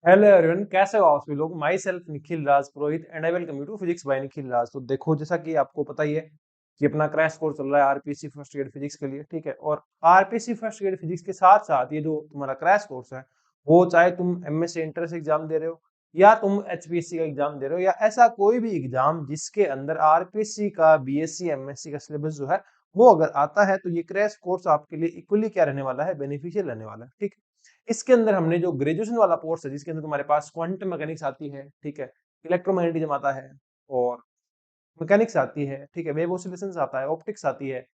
Hello everyone, कैसे हो आप सभी लोग। Myself Nikhil Raj Purohit and I welcome you to physics by Nikhil Raj. तो देखो, जैसा कि आपको पता ही है कि अपना क्रैश कोर्स चल रहा है आरपीसी फर्स्ट ईयर फिजिक्स के लिए, ठीक है। और आरपीसी फर्स्ट ईयर फिजिक्स के साथ साथ ये जो तुम्हारा क्रैश कोर्स है, वो चाहे तुम एमएससी एंट्रेंस एग्जाम दे रहे हो या तुम एचपीएससी का एग्जाम दे रहे हो या ऐसा कोई भी एग्जाम जिसके अंदर आरपीसी का बीएससी एमएससी का सिलेबस जो है वो अगर आता है, तो ये क्रैश कोर्स आपके लिए इक्वली क्या रहने वाला है, बेनिफिशियल रहने वाला है, ठीक है। इसके अंदर हमने जो ग्रेजुएशन वाला कोर्स है, जिसके अंदर तुम्हारे पास क्वांटम मैकेनिक्स आती है, ठीक है, इलेक्ट्रोमैग्नेटिज्म आता है और मैकेनिक्स आती है, ठीक है, वेव ऑसिलेशंस आता है, ऑप्टिक्स आती है।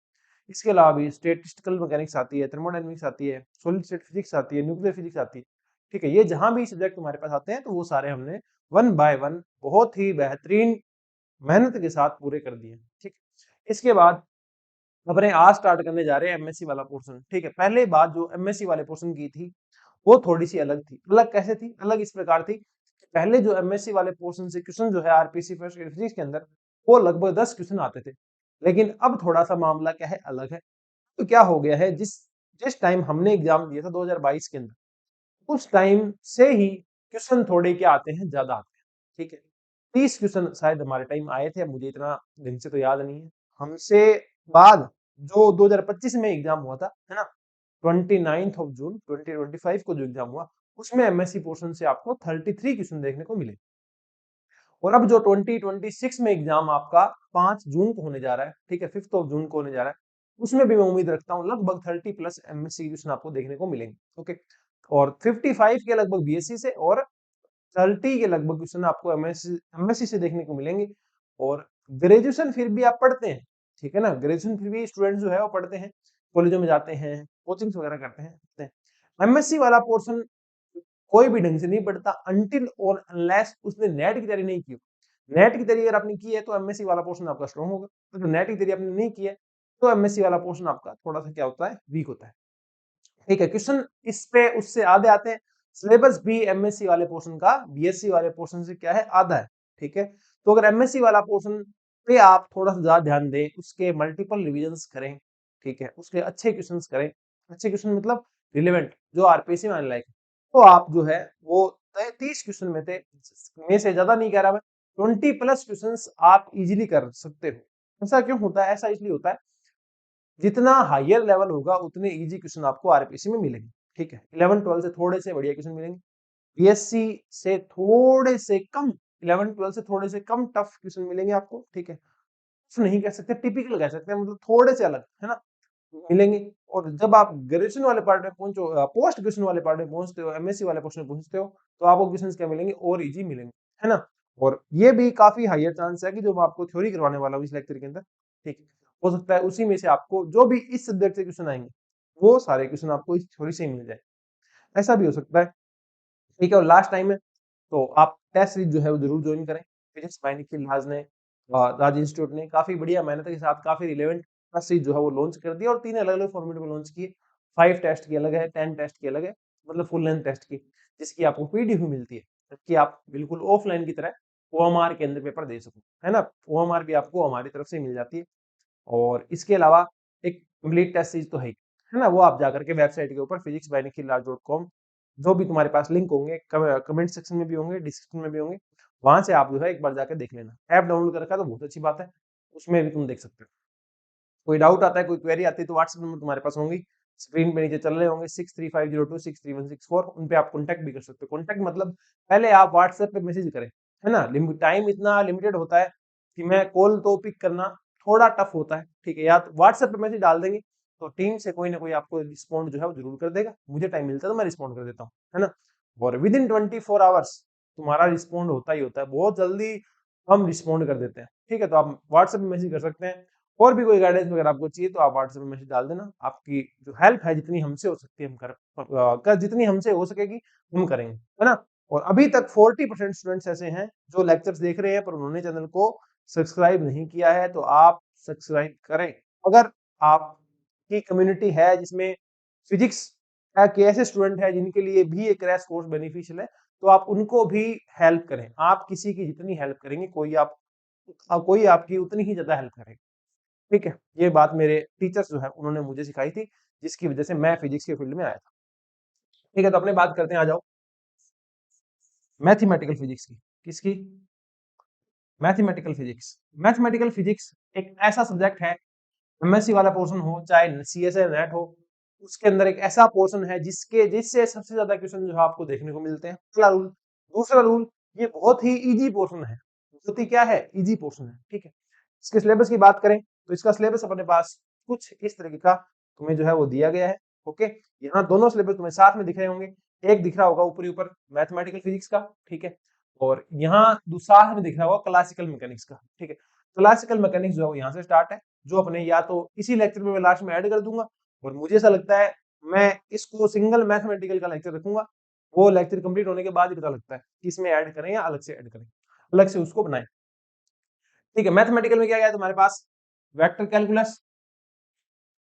इसके अलावा भी स्टैटिस्टिकल मैकेनिक्स आती है, थर्मोडायनामिक्स आती है, सॉलिड स्टेट फिजिक्स आती है, न्यूक्लियर फिजिक्स आती है, ठीक है। ये जहां भी सब्जेक्ट तुम्हारे पास आते हैं, तो वो सारे हमने वन बाय वन बहुत ही बेहतरीन मेहनत के साथ पूरे कर दिए, ठीक है। इसके बाद अपने आज स्टार्ट करने जा रहे हैं एमएससी वाला पोर्शन, ठीक है। पहले बात जो एमएससी वाले पोर्शन की थी वो थोड़ी सी अलग थी। अलग कैसे थी? अलग इस प्रकार थी कि पहले जो एमएससी वाले पोर्शन से क्वेश्चन जो है आरपीसी फर्स्ट ईयर फिजिक्स के अंदर, वो लगभग 10 क्वेश्चन आते थे। लेकिन अब थोड़ा सा मामला क्या है, अलग है। तो क्या हो गया है, जिस जिस टाइम हमने एग्जाम दिया था 2022 के अंदर, उस टाइम से ही क्वेश्चन थोड़े क्या आते हैं, ज्यादा आते हैं, ठीक है। 30 क्वेश्चन शायद हमारे टाइम आए थे, अब मुझे इतना ढंग से तो याद नहीं है। हमसे बाद जो 2025 में एग्जाम हुआ था, है ना, 29th ऑफ जून 2025 को जो एग्जाम हुआ, उसमें एमएससी पोर्शन से आपको 33 क्वेश्चन देखने को मिले। और अब जो 2026 में एग्जाम आपका 5 जून को होने जा रहा है, ठीक है, 5th ऑफ जून को होने जा रहा है, उसमें भी मैं उम्मीद रखता हूँ लगभग 30 प्लस एमएससी क्वेश्चन आपको देखने को मिलेंगे, ओके। और 55 के लगभग बीएससी से और 30 के लगभग क्वेश्चन आपको एमएससी से देखने को मिलेंगे। और ग्रेजुएशन फिर भी आप पढ़ते हैं, ठीक है ना, ग्रेजुएशन फिर भी स्टूडेंट जो है वो पढ़ते हैं, कॉलेजों में जाते हैं, कोचिंग्स वगैरह करते हैं। एमएससी वाला पोर्शन कोई भी ढंग से नहीं पढ़ता अनटिल और अनलेस उसने नेट की तैयारी नहीं की। नेट की तैयारी अगर आपने की है तो एमएससी वाला पोर्शन आपका स्ट्रॉन्ग होगा। तो नेट की तैयारी आपने नहीं की है, तो एमएससी वाला पोर्शन आपका थोड़ा सा क्या होता है, वीक होता है, ठीक है। क्वेश्चन इस पे उससे आधे आते हैं। सिलेबस भी एमएससी वाले पोर्शन का बीएससी वाले पोर्शन से क्या है, आधा है, ठीक है। तो अगर एमएससी वाला पोर्शन पे आप थोड़ा सा ज्यादा ध्यान दें, उसके मल्टीपल रिविजन्स करें, ठीक है, उसके अच्छे क्वेश्चंस करें। अच्छे क्वेश्चन मतलब रिलेवेंट, जो आरपीएससी में आने लायक, तो आप जो है वो 30 क्वेश्चन में से ज्यादा नहीं कह रहा मैं, 20 प्लस क्वेश्चन आप इजीली कर सकते हो। ऐसा क्यों होता है? ऐसा इसलिए होता है, जितना हायर लेवल होगा उतने इजी क्वेश्चन आपको आरपीसी में मिलेंगे, ठीक है। 11-12 से थोड़े से बढ़िया क्वेश्चन मिलेंगे, बीएससी से थोड़े से कम, 11-12 से थोड़े से कम टफ क्वेश्चन मिलेंगे आपको, ठीक है। कुछ नहीं कह सकते, टिपिकल कह सकते हैं, मतलब थोड़े से अलग, है ना, मिलेंगे। और जब आप ग्रेजुएशन वाले पार्ट में पहुंचो, पोस्ट ग्रेजुएशन वाले पार्ट में पहुंचते हो, एमएससी वाले पोर्शन में पहुंचते हो, तो आपको क्वेश्चंस क्या मिलेंगे, और इजी मिलेंगे, है ना। और ये भी काफी हायर चांस है कि जो मैं आपको थ्योरी करवाने वाला हूँ इस लेक्चर के अंदर, ठीक है, हो सकता है उसी में से आपको जो भी इस सब्जेक्ट से क्वेश्चन आएंगे, वो सारे क्वेश्चन आपको इस थ्योरी से ही मिल जाए। ऐसा भी हो सकता है, ठीक है। और लास्ट टाइम है, तो आप टेस्ट सीरीज जो है वो जरूर ज्वाइन करें। फिजिक्स बाय निखिल राज ने, राज इंस्टीट्यूट ने काफी बढ़िया मेहनत के साथ काफी रिलेवेंट टेस्ट सीरीज जो है वो लॉन्च कर दिया, और 3 अलग अलग फॉर्मेट में लॉन्च किए। 5 टेस्ट की अलग है, 10 टेस्ट की अलग है, मतलब फुल लेंथ टेस्ट की, जिसकी आपको पीडीएफ भी मिलती है, ताकि आप बिल्कुल ऑफलाइन की तरह ओएमआर के अंदर पेपर दे सको, है ना। ओएमआर भी आपको हमारी तरफ से मिल जाती है। और इसके अलावा एक कंप्लीट टेस्ट सीरीज तो है ना, वो आप जाकर के वेबसाइट के ऊपर physicsbynikhilraj.com, जो भी तुम्हारे पास लिंक होंगे, कमेंट सेक्शन में भी होंगे, डिस्क्रिप्शन में भी होंगे, वहां से आप जो है एक बार जाकर देख लेना। ऐप डाउनलोड कर रखा है तो बहुत अच्छी बात है, उसमें भी तुम देख सकते हो। कोई डाउट आता है, कोई क्वेरी आती है, तो व्हाट्सएप नंबर तुम्हारे पास होंगी, स्क्रीन पे नीचे चल रहे होंगे, 6350263164, उन पे आप कॉन्टैक्ट भी कर सकते हो। कॉन्टैक्ट मतलब पहले आप व्हाट्सएप पे मैसेज करें, है ना। टाइम इतना लिमिटेड होता है कि मैं कॉल तो पिक करना थोड़ा टफ होता है, ठीक है। या तो व्हाट्सएप पे मैसेज डाल देंगे, तो टीम से कोई ना कोई आपको रिस्पॉन्ड जो है वो जरूर कर देगा। मुझे टाइम मिलता है तो मैं रिस्पॉन्ड कर देता हूँ, है ना। और विद इन 24 आवर्स तुम्हारा रिस्पॉन्ड होता ही होता है, बहुत जल्दी हम रिस्पॉन्ड कर देते हैं, ठीक है। तो आप व्हाट्सएप पे मैसेज कर सकते हैं। और भी कोई गाइडेंस वगैरह आपको चाहिए तो आप व्हाट्सएप में मैसेज डाल देना। आपकी जो हेल्प है, जितनी हमसे हो सकती है हम जितनी हमसे हो सकेगी हम करेंगे, है ना। और अभी तक 40% स्टूडेंट्स ऐसे हैं जो लेक्चर्स देख रहे हैं पर उन्होंने चैनल को सब्सक्राइब नहीं किया है, तो आप सब्सक्राइब करें। अगर आपकी कम्युनिटी है जिसमें फिजिक्स के ऐसे स्टूडेंट है जिनके लिए भी एक क्रैश कोर्स बेनिफिशियल है, तो आप उनको भी हेल्प करें। आप किसी की जितनी हेल्प करेंगे, कोई आपकी उतनी ही ज्यादा हेल्प करेगा, ठीक है। ये बात मेरे टीचर्स जो है उन्होंने मुझे सिखाई थी, जिसकी वजह से मैं फिजिक्स के फील्ड में आया था, ठीक है। तो अपने बात करते हैं, आ जाओ। मैथमेटिकल फिजिक्स की। किसकी? Mathematical physics. मैथमेटिकल फिजिक्स एक ऐसा सब्जेक्ट है, एमएससी वाला पोर्शन हो चाहे सीएसए नेट हो, उसके अंदर एक ऐसा पोर्शन है जिससे सबसे ज्यादा क्वेश्चन जो है आपको देखने को मिलते हैं। पहला रूल। दूसरा रूल, ये बहुत ही इजी पोर्शन है। बहुत ही क्या है? इजी पोर्शन है। ठीक है। इसके सिलेबस की बात करें तो इसका सिलेबस अपने पास कुछ इस तरीके का तुम्हें जो है वो दिया गया है। ओके। यहाँ दोनों सिलेबस तुम्हें साथ में दिख रहे होंगे। एक दिख रहा होगा ऊपरी ऊपर मैथमेटिकल फिजिक्स का, ठीक है, और यहाँ साथ में दिख रहा होगा क्लासिकल मैकेनिक्स का। ठीक है। क्लासिकल मैकेनिक्स जो है वो यहाँ से स्टार्ट है, जो अपने या तो इसी लेक्चर में मैं लास्ट में ऐड कर दूंगा, और मुझे ऐसा लगता है मैं इसको सिंगल मैथमेटिकल का लेक्चर रखूंगा। वो लेक्चर कंप्लीट होने के बाद ही पता लगता है कि इसमें ऐड करें या अलग से ऐड करें, अलग से उसको बनाएं। ठीक है। मैथमेटिकल में क्या क्या है तुम्हारे पास? Vector calculus,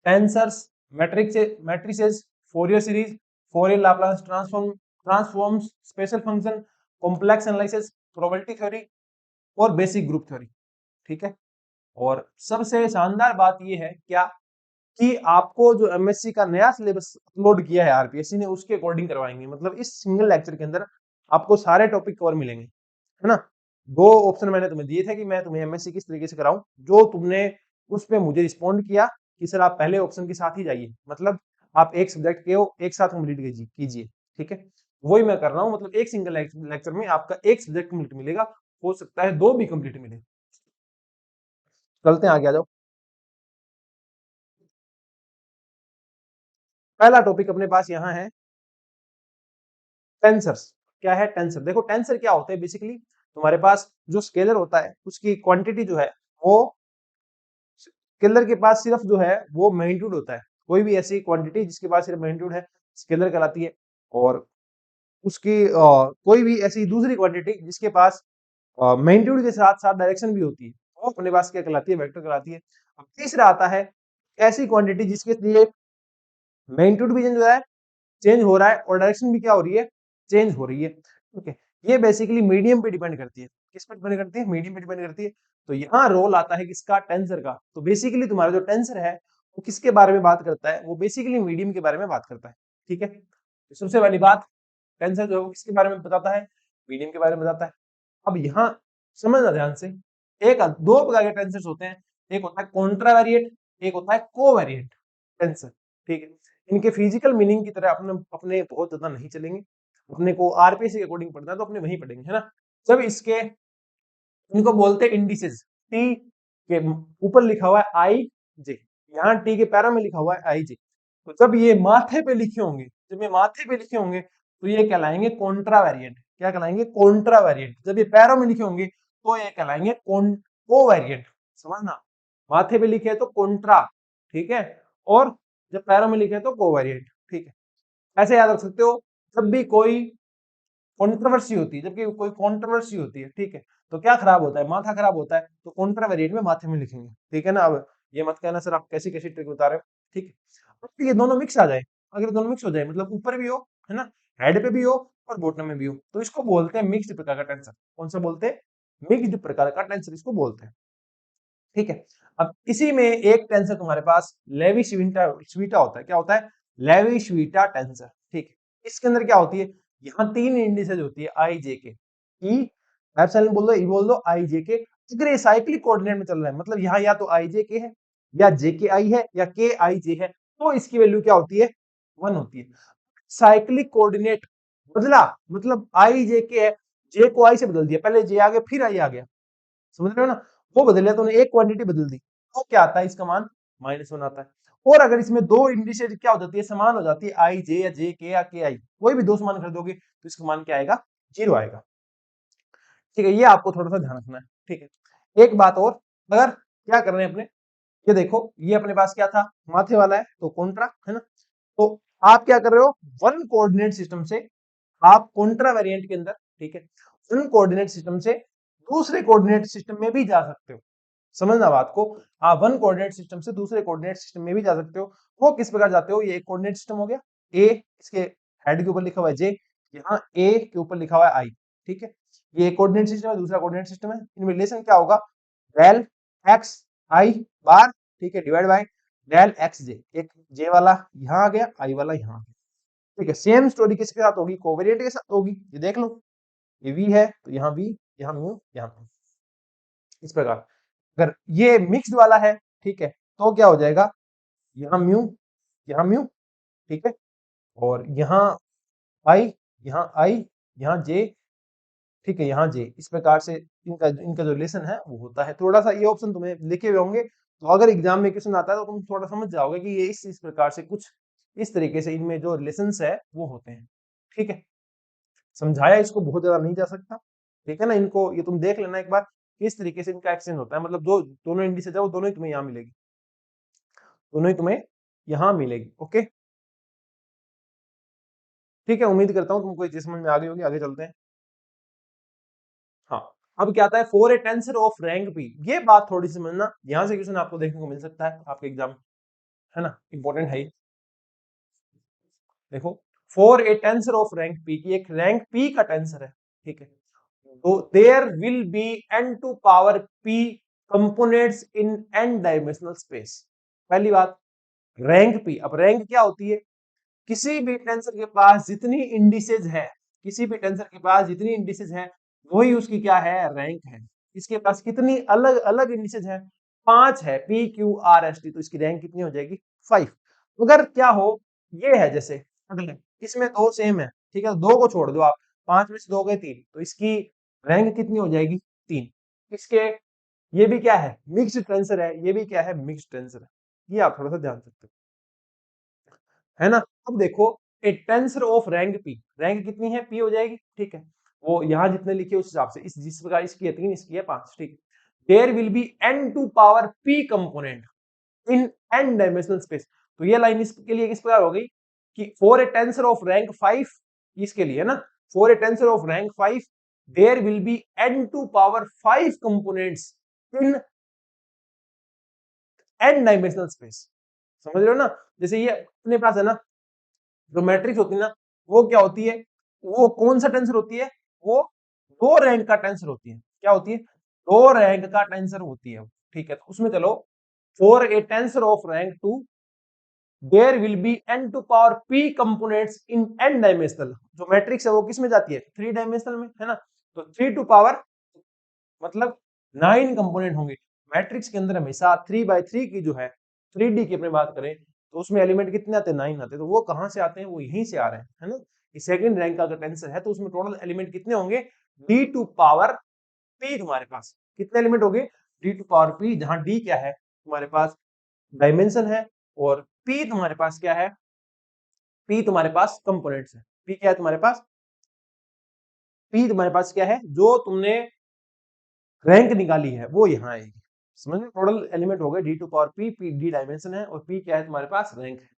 tensors, matrices, Fourier series, Fourier Laplace transforms, special function, complex analysis, probability theory और बेसिक ग्रुप थ्योरी। ठीक है। और सबसे शानदार बात यह है क्या कि आपको जो एमएससी का नया सिलेबस अपलोड किया है आरपीएससी ने, उसके अकॉर्डिंग करवाएंगे। मतलब इस सिंगल लेक्चर के अंदर आपको सारे टॉपिक कवर मिलेंगे, है ना। दो ऑप्शन मैंने तुम्हें दिए थे कि मैं तुम्हें एमएससी किस तरीके से कराऊं, जो तुमने उस पे मुझे रिस्पॉन्ड किया कि सर आप पहले ऑप्शन के साथ ही जाइए, मतलब आप एक सब्जेक्ट के हो एक साथ कंप्लीट कीजिए। ठीक है। वही मैं कर रहा हूँ, मतलब एक सिंगल लेक्चर में आपका एक सब्जेक्ट कंप्लीट मिलेगा, हो सकता है दो भी कंप्लीट मिले। चलते हैं आगे, आ जाओ। पहला टॉपिक अपने पास यहाँ है टेंसर्स। क्या है टेंसर? देखो टेंसर क्या होता है बेसिकली, तुम्हारे पास जो स्केलर होता है उसकी क्वांटिटी जो है वो, स्केलर के पास सिर्फ जो है वो मैग्नीट्यूड होता है। कोई भी ऐसी क्वांटिटी जिसके पास सिर्फ मैग्नीट्यूड है, स्केलर कहलाती है। और उसकी कोई भी ऐसी दूसरी क्वांटिटी जिसके पास मैग्नीट्यूड के साथ साथ डायरेक्शन भी होती है, वो अपने पास क्या कहलाती है? वेक्टर कहलाती है। अब तीसरा आता है ऐसी क्वांटिटी जिसके लिए मैग्नीट्यूड भी चेंज हो रहा है, चेंज हो रहा है, और डायरेक्शन भी क्या हो रही है? चेंज हो रही है। ओके। ये बेसिकली मीडियम पे डिपेंड करती है। किस पे डिपेंड करती है? मीडियम पे डिपेंड करती है। तो यहाँ रोल आता है किसका? टेंसर का। तो बेसिकली तुम्हारा जो टेंसर है वो किसके बारे में बात करता है? वो बेसिकली मीडियम के बारे में बात करता है। ठीक है। तो सबसे पहली बात, टेंसर जो है वो किसके बारे में बताता है? मीडियम के बारे में बताता है। अब यहाँ समझना ध्यान से, एक दो प्रकार के टेंसर्स होते हैं। एक होता है कॉन्ट्रावेरिएट, एक होता है कोवेरिएंट टेंसर। ठीक है। इनके फिजिकल मीनिंग की तरह अपने अपने बहुत ज्यादा नहीं चलेंगे, अपने को आरपीएससी के अकॉर्डिंग पढ़ना है तो अपने वहीं पढ़ेंगे, है ना। जब इसके, इनको बोलते हैं इंडिसेस। टी के ऊपर लिखा हुआ है आई जे, यहाँ टी के पैरों में लिखा हुआ है आई जे। तो जब ये माथे पे लिखे होंगे, जब ये माथे पे लिखे होंगे तो ये कहलाएंगे कॉन्ट्रावेरिएंट। क्या कहलाएंगे? कॉन्ट्रावेरिएंट। जब ये पैरों में लिखे होंगे तो ये कहलाएंगे कोवेरिएंट। समझना, माथे पे लिखे तो कॉन्ट्रा, ठीक है, और जब पैरों में लिखे तो कोवेरिएंट। ठीक है। ऐसे याद रख सकते हो। जब भी कोई कंट्रोवर्सी होती है, जबकि कोई कंट्रोवर्सी होती है, ठीक है, तो क्या खराब होता है? माथा खराब होता है, तो कॉन्ट्रावेरिएंट में माथे में लिखेंगे। ठीक है ना। अब ये मत कहना सर आप कैसी कैसी ट्रिक बता रहे हो। ठीक है। अब ये दोनों मिक्स आ जाए, अगर दोनों मिक्स हो जाए मतलब ऊपर भी हो, है ना, हेड पे भी हो और बॉटम में भी हो, तो इसको बोलते हैं मिक्स्ड प्रकार का टेंसर। कौन सा बोलते हैं? मिक्स्ड प्रकार का टेंसर इसको बोलते हैं। ठीक है। अब इसी में एक टेंसर तुम्हारे पास लेवी-स्वीटा होता है। क्या होता है? लेवी-स्वीटा टेंसर। ठीक है। इसके अंदर क्या होती है? यहाँ तीन इंडिसेज होती है, आई जे के। ई एप्सिलॉन बोल दो, ई बोल दो, आई जे के। अगर ये साइक्लिक कोऑर्डिनेट में चल रहा है, मतलब यहाँ या तो आई जे के है, या जे के आई है, या के आई जे है, तो इसकी वैल्यू क्या होती है? 1 होती है। साइक्लिक कोऑर्डिनेट बदला, मतलब आई जे के है, जे को आई से बदल दिया, पहले जे आ गया फिर आई आ गया, समझ रहे हो ना। वो बदल तो एक क्वांटिटी बदल दी, तो क्या आता है? इसका मान -1 आता है। और अगर इसमें दो इंडिसेज क्या हो जाती है? समान हो जाती है, आई जे या जे के या के आई, कोई भी दो समान कर दोगे तो इसका मान क्या आएगा? 0 आएगा। ठीक है। ये आपको थोड़ा सा ध्यान रखना है। ठीक है। एक बात और, अगर क्या कर रहे हैं अपने, ये देखो ये अपने पास क्या था? माथे वाला है तो कॉन्ट्रा, है ना। तो आप क्या कर रहे हो? वन कोऑर्डिनेट सिस्टम से आप कॉन्ट्रा वेरिएंट के अंदर, ठीक है, वन कोऑर्डिनेट सिस्टम से दूसरे कोऑर्डिनेट सिस्टम में भी जा सकते हो। समझना बात को, आप वन कोऑर्डिनेट सिस्टम से दूसरे कोऑर्डिनेट सिस्टम में भी जा सकते हो। वो किस प्रकार जाते हो? ये एक कोऑर्डिनेट सिस्टम हो गया, ए इसके हेड के ऊपर लिखा हुआ है जे, यहाँ ए के ऊपर लिखा हुआ है आई। ठीक है। ये एक कोऑर्डिनेट सिस्टम है, दूसरा कोऑर्डिनेट सिस्टम है। इनमें रिलेशन क्या होगा? डेल एक्स आई बार, ठीक है, डिवाइड बाय डेल एक्स जे। एक जे वाला यहाँ आ गया, आई वाला यहाँ आ गया। ठीक है। सेम स्टोरी किसके साथ होगी? कोवेरिएंट के साथ होगी, ये देख लो। ये v है तो यहाँ v, यहाँ म्यू, यहाँ म्यू, इस प्रकार। अगर ये मिक्स्ड वाला है, ठीक है, तो क्या हो जाएगा, यहाँ म्यू, यहाँ म्यू, ठीक है, और यहाँ आई, यहाँ आई, यहाँ जे, ठीक है, यहाँ जे, इस प्रकार से इनका इनका जो रिलेशन है वो होता है। थोड़ा सा ये ऑप्शन तुम्हें लिखे हुए होंगे, तो अगर एग्जाम में क्वेश्चन आता है तो तुम थोड़ा समझ जाओगे कि ये इस प्रकार से कुछ इस तरीके से इनमें जो रिलेशंस है वो होते हैं, ठीक है। समझाया इसको बहुत ज्यादा नहीं जा सकता, ठीक है ना, इनको ये तुम देख लेना एक बार किस तरीके से इनका एक्सचेंज होता है, मतलब जो दोनों इंडिसेज है वो दोनों ही तुम्हें यहाँ मिलेगी, दोनों ही तुम्हें यहाँ मिलेगी, ओके, ठीक है। उम्मीद करता हूँ तुमको ये चीज समझ में आ गई होगी, आगे चलते हैं। हाँ, अब क्या आता है, for a tensor of rank P, ये बात थोड़ी सी समझना, यहां से क्वेश्चन आपको देखने को मिल सकता है आपके एग्जाम, है ना, इंपॉर्टेंट है ये। देखो, for a tensor of rank P, की एक रैंक पी का टेंसर है, ठीक है, तो there will be n to power p components in n dimensional space. पहली बात, रैंक p, अब रैंक क्या होती है, किसी भी टेंसर के पास जितनी इंडिसेज है, किसी भी टेंसर के पास जितनी इंडिसेज है वही उसकी क्या है, रैंक है। इसके पास कितनी अलग अलग इंडिसेज है, 5 है, P Q R S T, तो इसकी रैंक कितनी हो जाएगी, 5। अगर क्या हो, ये है जैसे अगले, इसमें दो सेम है, ठीक है, दो को छोड़ दो आप, 5 में से 2 गए 3, तो इसकी रैंक कितनी हो जाएगी, 3। इसके, ये भी क्या है, मिक्स्ड टेंसर है, ये भी क्या है, मिक्स्ड टेंसर है, ये आप थोड़ा सा ध्यान सकते हो, है ना। अब देखो, a tensor of rank P, rank कितनी है, पी हो जाएगी, ठीक है, वो यहां जितने लिखे उस हिसाब से, इस जिस प्रकार इसकी है 3, इसकी है 5, ठीक। There will be n to power p component in n dimensional space, तो ये लाइन इसके लिए किस प्रकार हो गई कि for a tensor of rank 5, इसके लिए ना, for a tensor of rank 5 there will be n to power 5 components in n dimensional space, समझ रहे हो ना। जैसे ये अपने पास है ना, जो मैट्रिक्स होती है ना, वो क्या होती है, वो कौन सा टेंसर होती है, वो दो रैंक का टेंसर होती है, क्या होती है, दो रैंक का टेंसर होती है, ठीक है। तो उसमें चलो, for a tensor of rank 2 there will be n to power p components in n dimensional, जो मैट्रिक्स है वो किस में जाती है, 3 डायमेंशनल में, है ना, तो 3 टू पावर मतलब 9 कंपोनेंट होंगे। मैट्रिक्स के अंदर हमेशा 3/3 की जो है, 3D की अपनी बात करें तो उसमें एलिमेंट कितने आते हैं, 9 आते हैं, तो वो कहां से आते हैं, वो यहीं से आ रहे हैं, है ना। ये सेकंड रैंक का अगर टेंसर है तो उसमें टोटल एलिमेंट कितने होंगे, d टू पावर p, तुम्हारे पास कितने एलिमेंट होंगे, d टू पावर p, जहां d क्या है तुम्हारे पास डायमेंशन है, और p तुम्हारे पास क्या है, p तुम्हारे पास कंपोनेंट्स है, p क्या है तुम्हारे पास, p तुम्हारे पास क्या है, जो तुमने रैंक निकाली है वो यहाँ आएगी, समझ में, टोटल एलिमेंट हो गए D to power P, P D dimension है और पी क्या है तुम्हारे पास, रैंक है,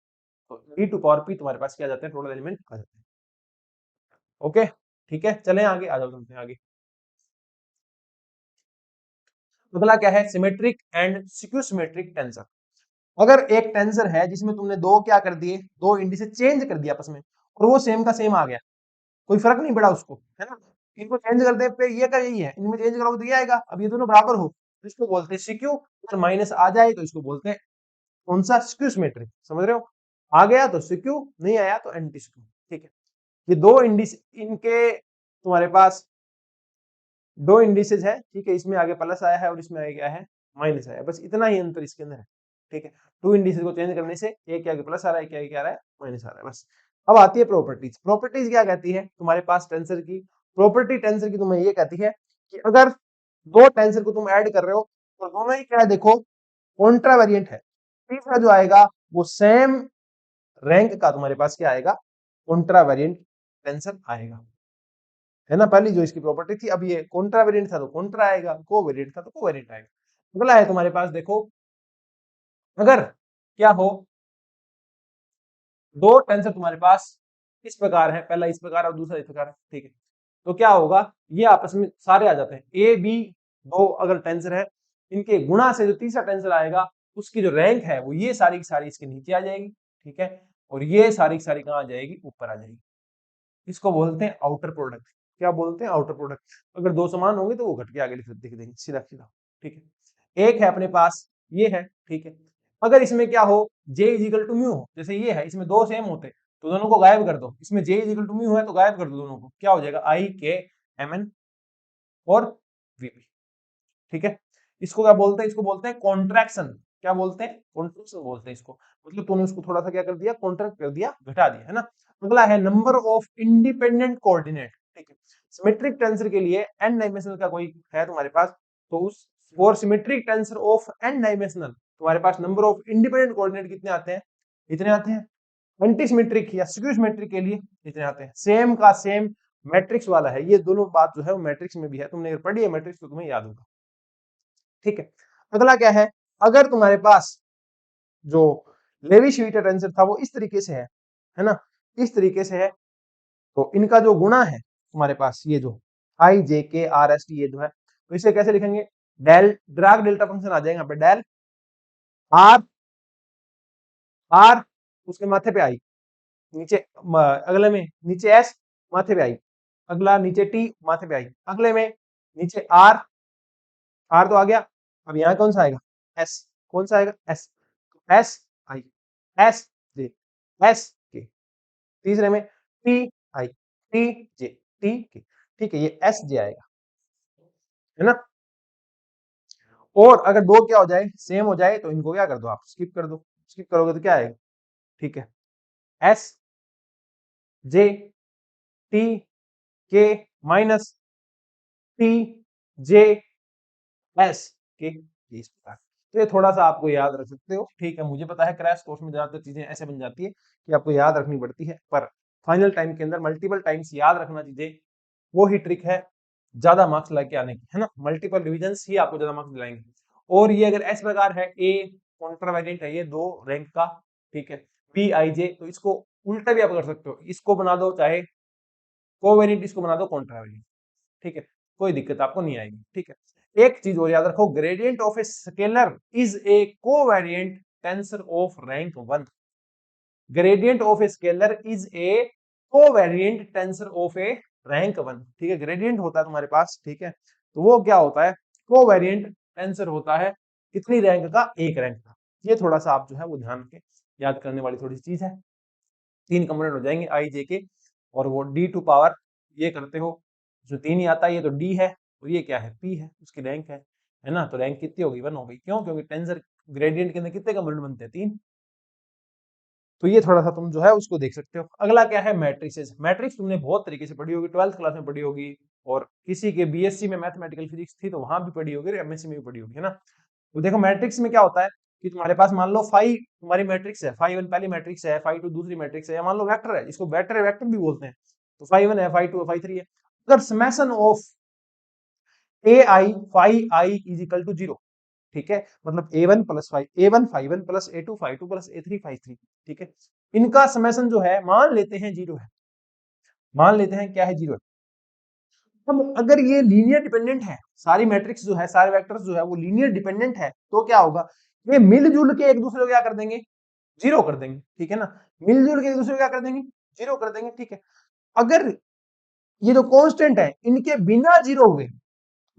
तो डी टू पावर पी तुम्हारे पास क्या आ जाते हैं, टोटल एलिमेंट आ जाते हैं, ओके, ठीक है। चलें आगे, आ जाओ चलते हैं आगे। अगला क्या है, सिमेट्रिक एंड सिक्योसिमेट्रिक टेंसर। अगर एक टेंसर है जिसमें तुमने दो क्या कर दिए, दो इंडिसेस चेंज कर दिया आपस में, और वो सेम का सेम आ गया, कोई फर्क नहीं पड़ा उसको, है ना, इनको चेंज कर दे पे ये का यही है, इनमें चेंज करोगे तो ये आएगा, अब ये दोनों बराबर हो तो इसको बोलते हैं सिक्यू, अगर माइनस आ जाए तो इसको बोलते हैं कौन सा, सिक्यू सिमेट्रिक, समझ रहे हो, आ गया तो सिक्यू, नहीं आया तो एंटी सिक्यू, ठीक है। ये दो इंडिस, इनके तुम्हारे पास दो इंडिसेज है, ठीक है, इसमें आगे प्लस आया है और इसमें आगे क्या है, माइनस आया है, बस इतना ही अंतर इसके अंदर है, ठीक है। टू इंडिसेज को चेंज करने से एक के आगे प्लस आ रहा है, एक के आगे क्या आ रहा है, माइनस आ रहा है, बस। अब आती है प्रॉपर्टीज, प्रॉपर्टीज क्या कहती है तुम्हारे पास टेंसर की, प्रॉपर्टी टेंसर की तुम्हें ये कहती है कि अगर दो टेंसर को तुम ऐड कर रहे हो तो दोनों ही क्या है, देखो कॉन्ट्रा वेरिएंट है, तीसरा जो आएगा वो सेम रैंक का तुम्हारे पास क्या आएगा, कॉन्ट्रा वेरिएंट टेंसर आएगा, है ना। पहली जो इसकी प्रॉपर्टी थी, अब ये कॉन्ट्रा वेरिएंट था तो कॉन्ट्रा आएगा, को वेरिएंट था तो को वेरिएंट आएगा। अगला है तुम्हारे पास, देखो अगर क्या हो, दो टेंसर तुम्हारे पास इस प्रकार है, पहला इस प्रकार और दूसरा इस प्रकार है, ठीक है, तो क्या होगा, ये आपस में सारे आ जाते हैं, ए बी दो अगर टेंसर है, इनके गुणा से जो तीसरा टेंसर आएगा उसकी जो रैंक है वो ये सारी की सारी इसके नीचे आ जाएगी, ठीक है, और ये सारी की सारी कहाँ आ जाएगी, ऊपर आ जाएगी। इसको बोलते हैं आउटर प्रोडक्ट, क्या बोलते हैं, आउटर प्रोडक्ट। अगर दो समान होंगे तो वो घट के आगे लिख देंगे सीधा सीधा, ठीक है। एक है अपने पास, ये है, ठीक है, अगर इसमें क्या हो, j is equal to mu हो, जैसे ये है, इसमें दो सेम होते तो दोनों को गायब कर दो, इसमें j is equal to mu है तो गायब कर दो दोनों को, क्या हो जाएगा, i k mn और vp, ठीक है। इसको क्या बोलते हैं? इसको बोलते हैं कॉन्ट्रैक्शन। क्या बोलते हैं? कॉन्ट्रैक्शन बोलते हैं इसको। मतलब तूने उसको थोड़ा सा क्या कर दिया? कॉन्ट्रैक्ट कर दिया, घटा दिया, है ना। अगला है नंबर ऑफ इंडिपेंडेंट कोऑर्डिनेट, ठीक है। सिमेट्रिक टेंसर के लिए n डायमेंशनल का कोई है तुम्हारे पास, तो उस for symmetric tensor of n dimensional तुम्हारे पास नंबर ऑफ इंडिपेंडेंट कोऑर्डिनेट कितने आते हैं? इतने आते हैं। एंटी सिमेट्रिक या स्क्यू सिमेट्रिक के लिए इतने आते हैं। सेम का सेम मैट्रिक्स वाला है, ये दोनों बात जो है वो मैट्रिक्स में भी है। तुमने अगर पढ़ी है मैट्रिक्स तो तुम्हें याद होगा, ठीक है। अगला क्या है? अगर तुम्हारे पास जो लेवी श्विटर टेंसर था वो इस तरीके से है ना, इस तरीके से है, तो इनका जो गुणा है तुम्हारे पास ये जो आई जे के आर एस टी ये जो है, तो इसे कैसे लिखेंगे? डेल ड्राग डेल्टा फंक्शन आ जाएगा यहाँ पे, डेल आर आर उसके माथे पे आई, नीचे अगले में नीचे एस माथे पे आई, अगला नीचे टी माथे पे आई, अगले में नीचे आर, आर तो आ गया। अब यहाँ कौन सा आएगा? एस। कौन सा आएगा? S. S I S J S के, तीसरे में T I T J T के, ठीक है। ये एस जे आएगा, है ना। और अगर दो क्या हो जाए? सेम हो जाए तो इनको क्या कर दो? आप स्किप कर दो। स्किप करोगे तो क्या आएगा? ठीक है, एस जे टी के माइनस टी जे एस के, इस प्रकार। तो ये थोड़ा सा आपको याद रख सकते हो, ठीक है। मुझे पता है क्रैश कोर्स में ज्यादातर चीजें ऐसे बन जाती है कि आपको याद रखनी पड़ती है, पर फाइनल टाइम के अंदर मल्टीपल टाइम्स याद रखना चीजें, वो ही ट्रिक है ज्यादा मार्क्स लेके आने की, है ना। मल्टीपल रिविजन ही आपको ज्यादा मार्क्स दिलाएंगे। और ये अगर इस प्रकार है, ए कॉन्ट्रावेरिएंट है ये 2 रैंक का, ठीक है। बी आई जे, तो इसको उल्टा भी आप कर सकते हो, इसको बना दो चाहे कोवेरिएंट, इसको बना दो कॉन्ट्रावेरिएंट, ठीक है। कोई दिक्कत आपको नहीं आएगी, ठीक है। एक चीज और याद रखो, gradient of a scalar is a covariant tensor of rank 1। Gradient of a scalar is a covariant tensor of A rank 1, ठीक है। ग्रेडियंट होता है तुम्हारे पास, ठीक है, तो वो क्या होता है? कोवेरिएंट टेंसर होता है कितनी रैंक का? एक रैंक का। ये थोड़ा सा आप जो है वो ध्यान के याद करने वाली थोड़ी सी चीज है। 3 कंपोनेंट हो जाएंगे आई जे के, और वो डी टू पावर ये करते हो, जो 3 ही आता है, ये तो डी है और ये क्या है? पी है, उसकी रैंक है ना। तो रैंक कितनी हो गई? 1 हो गई। क्यों? क्योंकि टेंसर ग्रेडियंट के अंदर कितने कंपोनेंट बनते हैं? 3। तो ये थोड़ा सा तुम जो है उसको देख सकते हो। अगला क्या है? मैट्रिसेस। मैट्रिक्स तुमने बहुत तरीके से पढ़ी होगी, 12th क्लास में पढ़ी होगी, और किसी के बीएससी में मैथमेटिकल फिजिक्स थी तो वहां भी पढ़ी होगी, एमएससी में भी पढ़ी होगी, है ना। तो देखो मैट्रिक्स में क्या होता है कि तुम्हारे पास मान लो फाइव तुम्हारी मैट्रिक्स है, फाइव वन पहली मैट्रिक्स है, फाइव टू दूसरी मैट्रिक्स है, या मान लो वेक्टर है, इसको वेक्टर वेक्टर भी बोलते हैं। तो फाइव वन है, फाइव टू है, फाइव थ्री है। अगर summation of A I five I is equal to 0, ठीक है, मतलब a1 plus five A one five one plus A two five two plus A three five three, ठीक है, इनका समेशन जो है मान लेते हैं 0 है, मान लेते हैं क्या है? 0 है। अब अगर ये लीनियर डिपेंडेंट है, सारी मैट्रिक्स जो है, सारे वेक्टर्स जो है वो लीनियर डिपेंडेंट है, तो क्या होगा? ये मिलजुल के एक दूसरे को क्या कर देंगे? 0 कर देंगे, ठीक है ना। मिलजुल के एक दूसरे को क्या कर देंगे? 0 कर देंगे, ठीक है। अगर ये जो कांस्टेंट है इनके बिना 0 हुए,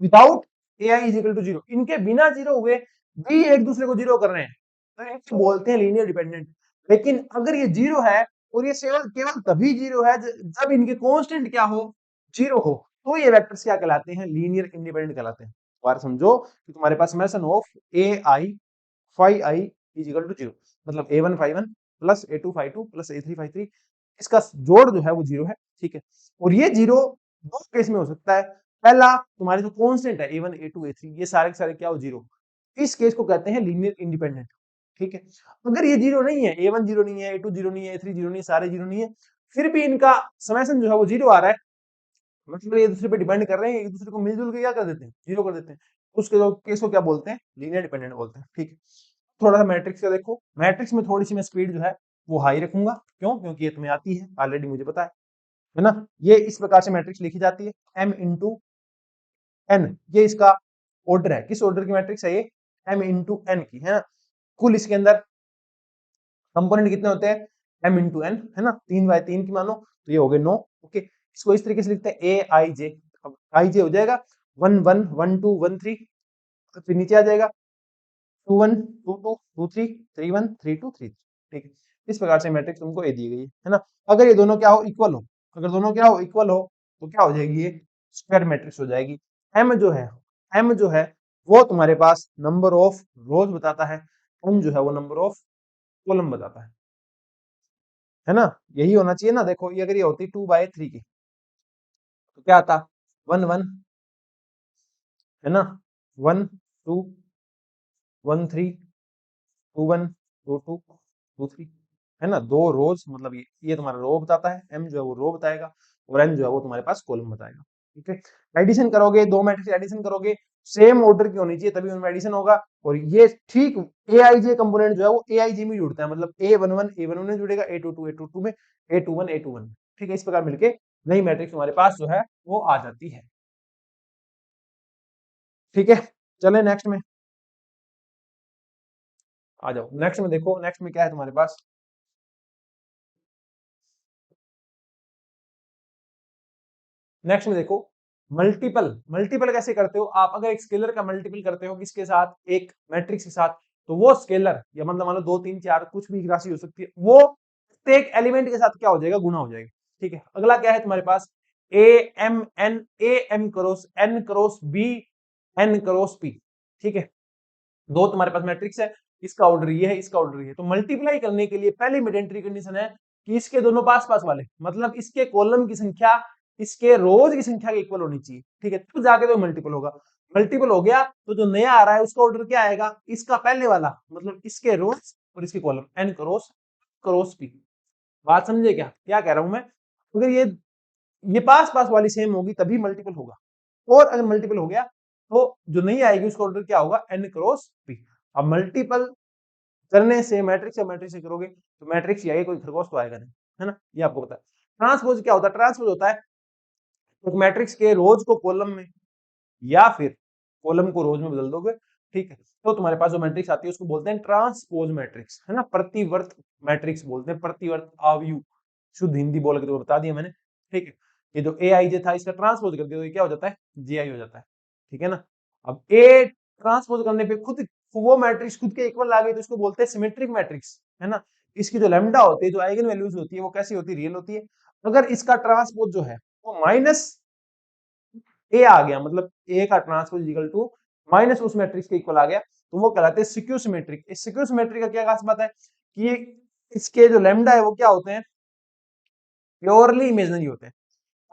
without A I is equal to 0, इनके बिना 0 हुए भी एक दूसरे को 0 कर रहे हैं, तो इनको बोलते हैं लीनियर डिपेंडेंट। लेकिन अगर ये 0 है और ये केवल केवल तभी 0 है जब इनके कांस्टेंट क्या हो? 0 हो, तो ये वेक्टर्स क्या कहलाते हैं? लीनियर इंडिपेंडेंट कहलाते हैं। बार समझो कि तुम्हारे पास summation of A I five I is equal to 0, मतलब a1 five one plus a2 five two plus a3 five three, इसका जोड़ जो है वो 0 है, ठीक है। और ये 0 दो केस में हो सकता है। पहला, तुम्हारे जो कांस्टेंट है a1 a2 a3 ये सारे के सारे क्या हो? 0। इस केस को कहते हैं लीनियर इंडिपेंडेंट, ठीक है। अगर ये 0 नहीं है, a1 0 नहीं है, a2 0 नहीं है, a3 0 नहीं है, सारे 0 नहीं है, फिर भी इनका समेशन जो है वो 0 आ रहा है, मतलब ये दूसरे पे डिपेंड कर रहे हैं, एक दूसरे को मिलजुल के क्या कर देते हैं? 0 कर देते हैं। उसके केस को क्या बोलते हैं? लीनियर डिपेंडेंट बोलते हैं, ठीक है। थोड़ा सा मैट्रिक्स का देखो। मैट्रिक्स में थोड़ी सी मैं स्पीड जो है वो हाई रखूंगा, क्यों? क्योंकि ये तुम्हें आती है ऑलरेडी, मुझे पता है ना। ये इस प्रकार से मैट्रिक्स लिखी जाती है, m इंटू एन, ये इसका ऑर्डर है। किस ऑर्डर की मैट्रिक्स है ये? m इंटू एन की, है ना। कुल इसके अंदर कंपोनेंट कितने होते हैं? m इंटू एन, है ना। 3 बाय 3 की मानो, तो ये हो गए 9, ओके। इसको इस तरीके से लिखते हैं ए आई जे, अब आई जे हो जाएगा 1 1 1 2 1 3, फिर नीचे आ जाएगा 2 1 2 2 2 3 3 1 3 2 3, ठीक है। इस प्रकार से मैट्रिक्स तुमको ए दी गई है ना। अगर ये दोनों क्या हो? इक्वल हो, अगर दोनों क्या हो? इक्वल हो, तो क्या हो जाएगी ये? स्क्वायर मैट्रिक्स हो जाएगी। एम जो है वो तुम्हारे पास नंबर ऑफ रोज बताता है, एन जो है वो नंबर ऑफ कॉलम बताता है ना। यही होना चाहिए ना। देखो ये अगर ये होती 2/3 की तो क्या आता 1 1 है ना, 1 2 1 3 2 1 2 2 2 3 है ना। दो रोज मतलब ये तुम्हारा रो बताता है, एम जो है वो रो बताएगा और एन जो है वो तुम्हारे पास कॉलम बताएगा। ठीक है, एडिशन करोगे, दो मैट्रिक्स एडिशन करोगे, सेम ऑर्डर की होनी चाहिए तभी उनमें एडिशन होगा। और ये ठीक ए आई जे कंपोनेंट जो है वो ए आई जी में जुड़ता है, मतलब ए वन वन में जुड़ेगा, ए टू टू में, ए टू वन। ठीक है, इस प्रकार मिलके नई मैट्रिक्स हमारे पास जो है वो आ जाती है। ठीक है, चले नेक्स्ट में आ जाओ। नेक्स्ट में देखो, नेक्स्ट में क्या है तुम्हारे पास। नेक्स्ट में देखो, मल्टीपल। मल्टीपल कैसे करते हो आप? अगर एक स्केलर का मल्टीपल करते हो किसके साथ, एक मैट्रिक्स के साथ, तो वो स्केलर या मतलब मान लो 2 3 4 कुछ भी राशि हो सकती है, वो प्रत्येक एलिमेंट के साथ क्या हो जाएगा, गुना हो जाएगा। ठीक है, अगला क्या है तुम्हारे पास, A M N, A M cross N cross B N cross P. ठीक है, दो तुम्हारे पास मैट्रिक्स है, इसका ऑर्डर ये है, इसका ऑर्डर ये है। तो मल्टीप्लाई करने के लिए पहली मेडेंट्री कंडीशन है कि इसके दोनों पास पास वाले, मतलब इसके कॉलम की संख्या इसके रोज की संख्या के इक्वल होनी चाहिए। ठीक है, तो जाके तो मल्टीपल होगा। मल्टीपल हो गया तो जो नया आ रहा है उसका ऑर्डर क्या आएगा, इसका पहले वाला, मतलब इसके रोज और इसके column, n cross cross p. बात समझे क्या क्या कह रहा हूं मैं? अगर ये पास पास वाली सेम होगी तभी मल्टीपल होगा, और अगर मल्टीपल हो गया तो जो नहीं आएगी उसका ऑर्डर क्या होगा, एन क्रॉस पी। अब मल्टीपल करने से मैट्रिक्स या मैट्रिक्स से करोगे तो मैट्रिक्स या कोई खरगोश तो आएगा नहीं, है ना, ये आपको पता है। ट्रांसपोज क्या होता है? ट्रांसपोज होता है एक मैट्रिक्स के रोज को कॉलम में या फिर कॉलम को रोज में बदल दोगे। ठीक है, तो तुम्हारे पास जो मैट्रिक्स आती है उसको बोलते हैं ट्रांसपोज मैट्रिक्स, है ना, प्रतिवर्त मैट्रिक्स बोलते हैं, प्रतिवर्त आव्यूह, शुद्ध हिंदी बोल के तो बता दिया मैंने। ठीक है, ये जो ए आई जे था इसका ट्रांसपोज कर दिया तो ये क्या हो जाता है, जे आई हो जाता है। ठीक है ना, अब ए ट्रांसपोज करने पे खुद वो मैट्रिक्स खुद के इक्वल आ गई तो इसको बोलते हैं सिमेट्रिक मैट्रिक्स, है ना। इसकी जो लैम्डा होती है, जो आइगन वैल्यूज होती है वो कैसी होती है, रियल होती है। अगर इसका ट्रांसपोज जो है वो माइनस ए आ गया, मतलब ए का ट्रांसपोज इक्वल टू माइनस उस मैट्रिक्स के इक्वल आ गया, तो वो कहलाते हैं सिक्यू सिमेट्रिक। इस सिक्यू सिमेट्रिक का क्या खास बात है कि इसके जो लैम्डा है वो क्या होते हैं, प्योरली इमेजिनरी होते हैं।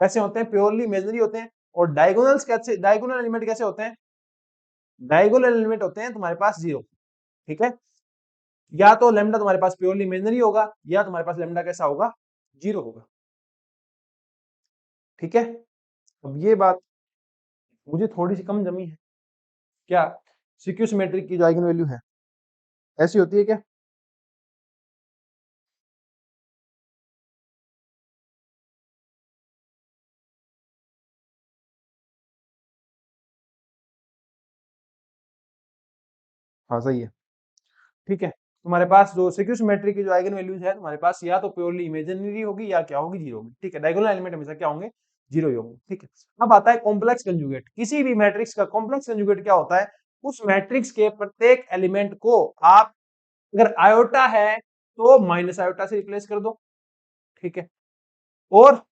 कैसे होते हैं, प्योरली इमेजिनरी होते हैं। और डायगोनल्स कैसे, डायगोनल एलिमेंट कैसे होते हैं, डायगोनल एलिमेंट होते हैं तुम्हारे पास जीरो। ठीक है, या तो लैम्डा तुम्हारे पास प्योरली इमेजिनरी होगा या तुम्हारे पास लैम्डा कैसा होगा, जीरो होगा। ठीक है, अब ये बात मुझे थोड़ी सी कम जमी है क्या, सिक्यू सिमेट्रिक की जो आइगन वैल्यू है ऐसी होती है क्या? हाँ सही है। ठीक है, तुम्हारे पास जो सिक्यू सिमेट्री की जो आइगन वैल्यूज है तुम्हारे पास या तो प्योरली इमेजिनरी होगी या क्या होगी, जीरो होगी। ठीक है, डायगोनल एलिमेंट हमेशा क्या होंगे, जीरो ही होंगे। ठीक है, अब आता है कॉम्प्लेक्स कंजुगेट। किसी भी मैट्रिक्स का कॉम्प्लेक्स कंजुगेट क्या होता है, उस मैट्रिक्स के प्रत्येक एलिमेंट को आप, अगर आयोटा है तो माइनस आयोटा से रिप्लेस कर दो। ठीक है, और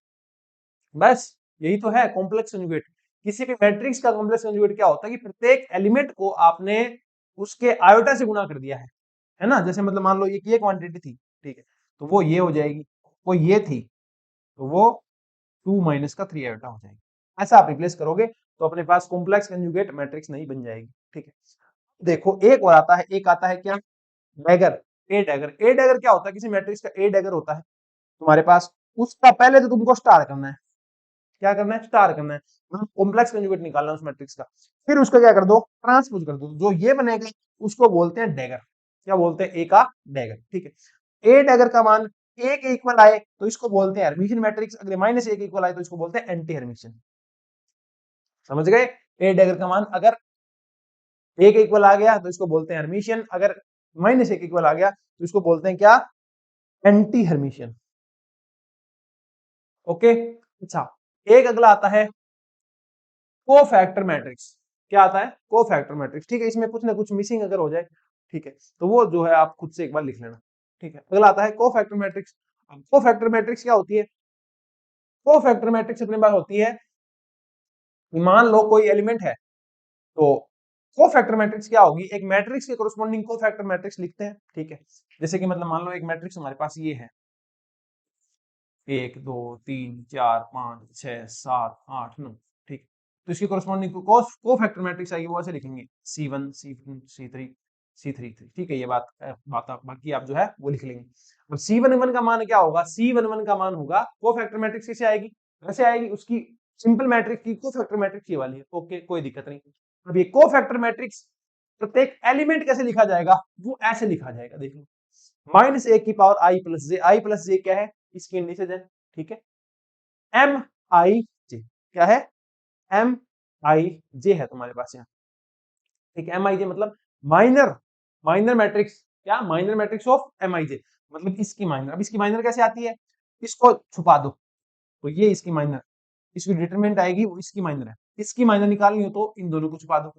बस यही तो है कॉम्प्लेक्स कंजुगेट। किसी भी मैट्रिक्स का कॉम्प्लेक्स कंजुगेट क्या होता है कि प्रत्येक एलिमेंट को आपने उसके आयोटा से गुणा कर दिया है ना। जैसे मतलब मान लो ये क्वांटिटी थी, ठीक है, तो वो ये हो जाएगी, वो ये थी तो वो 2 माइनस का 3 आयोटा हो जाएगी। ऐसा आप रिप्लेस करोगे तो अपने पास कॉम्प्लेक्स कंजुगेट मैट्रिक्स नहीं बन जाएगी। ठीक है, देखो एक और आता है, एक आता है क्या, डैगर। ए डैगर, ए डैगर क्या होता है, किसी मैट्रिक्स का ए डैगर होता है तुम्हारे पास, उसका पहले तो तुमको स्टार करना है। क्या करना है, स्टार करना है, कॉम्प्लेक्स कंजुगेट निकालना है उस मैट्रिक्स का। फिर उसका क्या कर दो, ट्रांसपोज कर दो, जो ये बनेगा उसको बोलते हैं डैगर। क्या बोलते हैं, ए का डैगर। ठीक है, ए डैगर का मान ए के इक्वल आए तो इसको बोलते हैं हर्मिशियन मैट्रिक्स, अगर माइनस ए के इक्वल आए तो इसको बोलते हैं एंटी हर्मिशियन। समझ गए, ए डैगर का मान अगर ए के इक्वल आ गया तो इसको बोलते हैं हर्मिशियन, अगर माइनस ए के इक्वल आ गया तो इसको बोलते हैं क्या, एंटी हर्मिशियन। ओके, अच्छा एक अगला आता है कोफैक्टर मैट्रिक्स। क्या आता है, कोफैक्टर मैट्रिक्स। ठीक है, इसमें कुछ ना कुछ मिसिंग अगर हो जाए, ठीक है, तो वो जो है आप खुद से एक बार लिख लेना। ठीक है, अगला आता है कोफैक्टर मैट्रिक्स। अब कोफैक्टर मैट्रिक्स क्या होती है, कोफैक्टर मैट्रिक्स अपने पास होती है मान लो कोई एलिमेंट है, तो कोफैक्टर मैट्रिक्स क्या होगी, एक मैट्रिक्स के कोरस्पॉन्डिंग कोफैक्टर मैट्रिक्स लिखते हैं, ठीक है। जैसे कि मतलब मान लो एक मैट्रिक्स हमारे पास ये है 1 2 3 4 5 6 7 8 9, ठीक। तो इसकी कोरस्पॉन्डिंग कोफैक्टर मैट्रिक्स आएगी, वो ऐसे लिखेंगे C1 C2 C3 C3 ठीक है। ये बात आप बाकी आप जो है वो लिख लेंगे। अब C11 का मान क्या होगा, C11 का मान होगा कोफैक्टर मैट्रिक्स कैसे आएगी, वैसे आएगी उसकी सिंपल मैट्रिक्स की कोफैक्टर मैट्रिक्स ये वाली है, ओके कोई दिक्कत नहीं। अब ये कोफैक्टर मैट्रिक्स प्रत्येक एलिमेंट कैसे लिखा जाएगा, वो ऐसे लिखा जाएगा, देख लो -1 की power i plus J, I plus J क्या है, इसकी इंडिसेज है, ठीक है। एम आई जे क्या है, एम आई जे है तुम्हारे पास यहाँ, ठीक है। एम आई जे मतलब माइनर माइनर मैट्रिक्स, क्या माइनर मैट्रिक्स ऑफ एम आई जे, मतलब इसकी माइनर। अब इसकी माइनर कैसे आती है, इसको छुपा दो, तो ये इसकी माइनर, इसकी डिटरमिनेंट आएगी वो इसकी माइनर है, इसकी माइनर निकालनी हो तो इन दोनों को छुपा दो,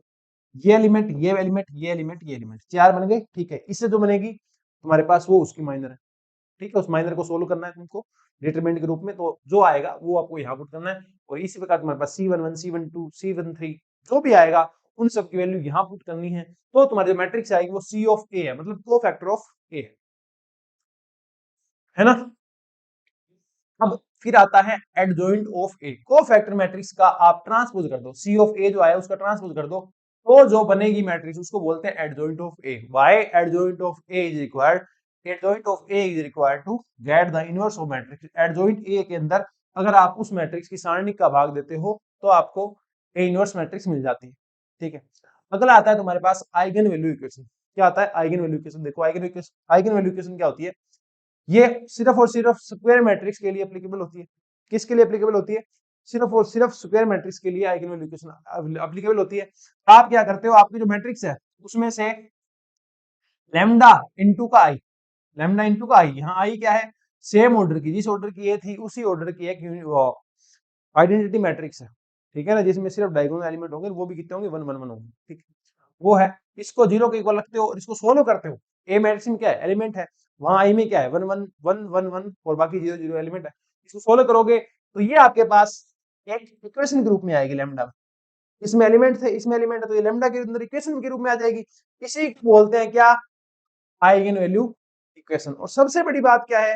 ये एलिमेंट ये एलिमेंट ये एलिमेंट ये एलिमेंट, चार बन गए, ठीक है। इससे जो बनेगी तुम्हारे पास वो उसकी माइनर है, ठीक है। उस माइनर को सोल्व करना है तुमको डिटरमिनेंट के रूप में, तो जो आएगा वो आपको यहाँ पुट करना है। और इसी प्रकार तुम्हारे पास C11 C12 C13 जो भी आएगा उन सब की वैल्यू यहाँ पुट करनी है, तो तुम्हारी जो मैट्रिक्स आएगी वो C ऑफ A है, मतलब को फैक्टर ऑफ A है ना। अब फिर आता है एडजॉइंट ऑफ A, को फैक्टर मैट्रिक्स का आप ट्रांसपोज कर दो, C ऑफ A जो आया उसका ट्रांसपोज कर दो, तो जो बनेगी मैट्रिक्स उसको बोलते हैं adjoint of A। Why adjoint of A is required, adjoint of A is required to get the inverse of matrix. Adjoint A के अंदर अगर आप उस मैट्रिक्स की सारणी का भाग देते हो तो आपको A इनवर्स मैट्रिक्स मिल जाती है, ठीक है। अगला आता है तुम्हारे पास आइगन वैल्यू इक्वेशन। क्या आता है आइगन वैल्यू इक्वेशन, देखो आइगन वैल्यू इक्वेशन क्या होती है, ये सिर्फ और सिर्फ स्क्वायर मैट्रिक्स के लिए एप्लीकेबल होती है। किसके लिए एप्लीकेबल होती है, सिर्फ और सिर्फ स्क्वायर मैट्रिक्स के लिए आइगन वैल्यू इक्वेशन एप्लीकेबल होती है। आप क्या करते हो, आपकी जो मैट्रिक्स है उसमें से लैम्डा इनटू का आई, लैम्डा इनटू का आई, यहाँ आई क्या है, सेम ऑर्डर की, जिस ऑर्डर की ये थी उसी ऑर्डर की एक आइडेंटिटी मैट्रिक्स है, ठीक है ना, जिसमें सिर्फ डायगोनल एलिमेंट होंगे, वो भी कितने होंगे 1 1 1 होंगे, ठीक है। वो है, इसको जीरो के इक्वल रखते हो और इसको सोल्व करते हो। ए मैट्रिक्स में क्या है, एलिमेंट है, वहां आई में क्या है 1 1 1 1 1 और बाकी 0 0 एलिमेंट है। इसको सोल्व करोगे तो ये आपके पास एक इक्वेशन के रूप में आएगी लैम्डा, इसमें एलिमेंट थे इसमें एलिमेंट है, तो ये लैम्डा के अंदर इक्वेशन के रूप में आ जाएगी। इसी को बोलते हैं क्या, आइगन वैल्यू इक्वेशन। और सबसे बड़ी बात क्या है,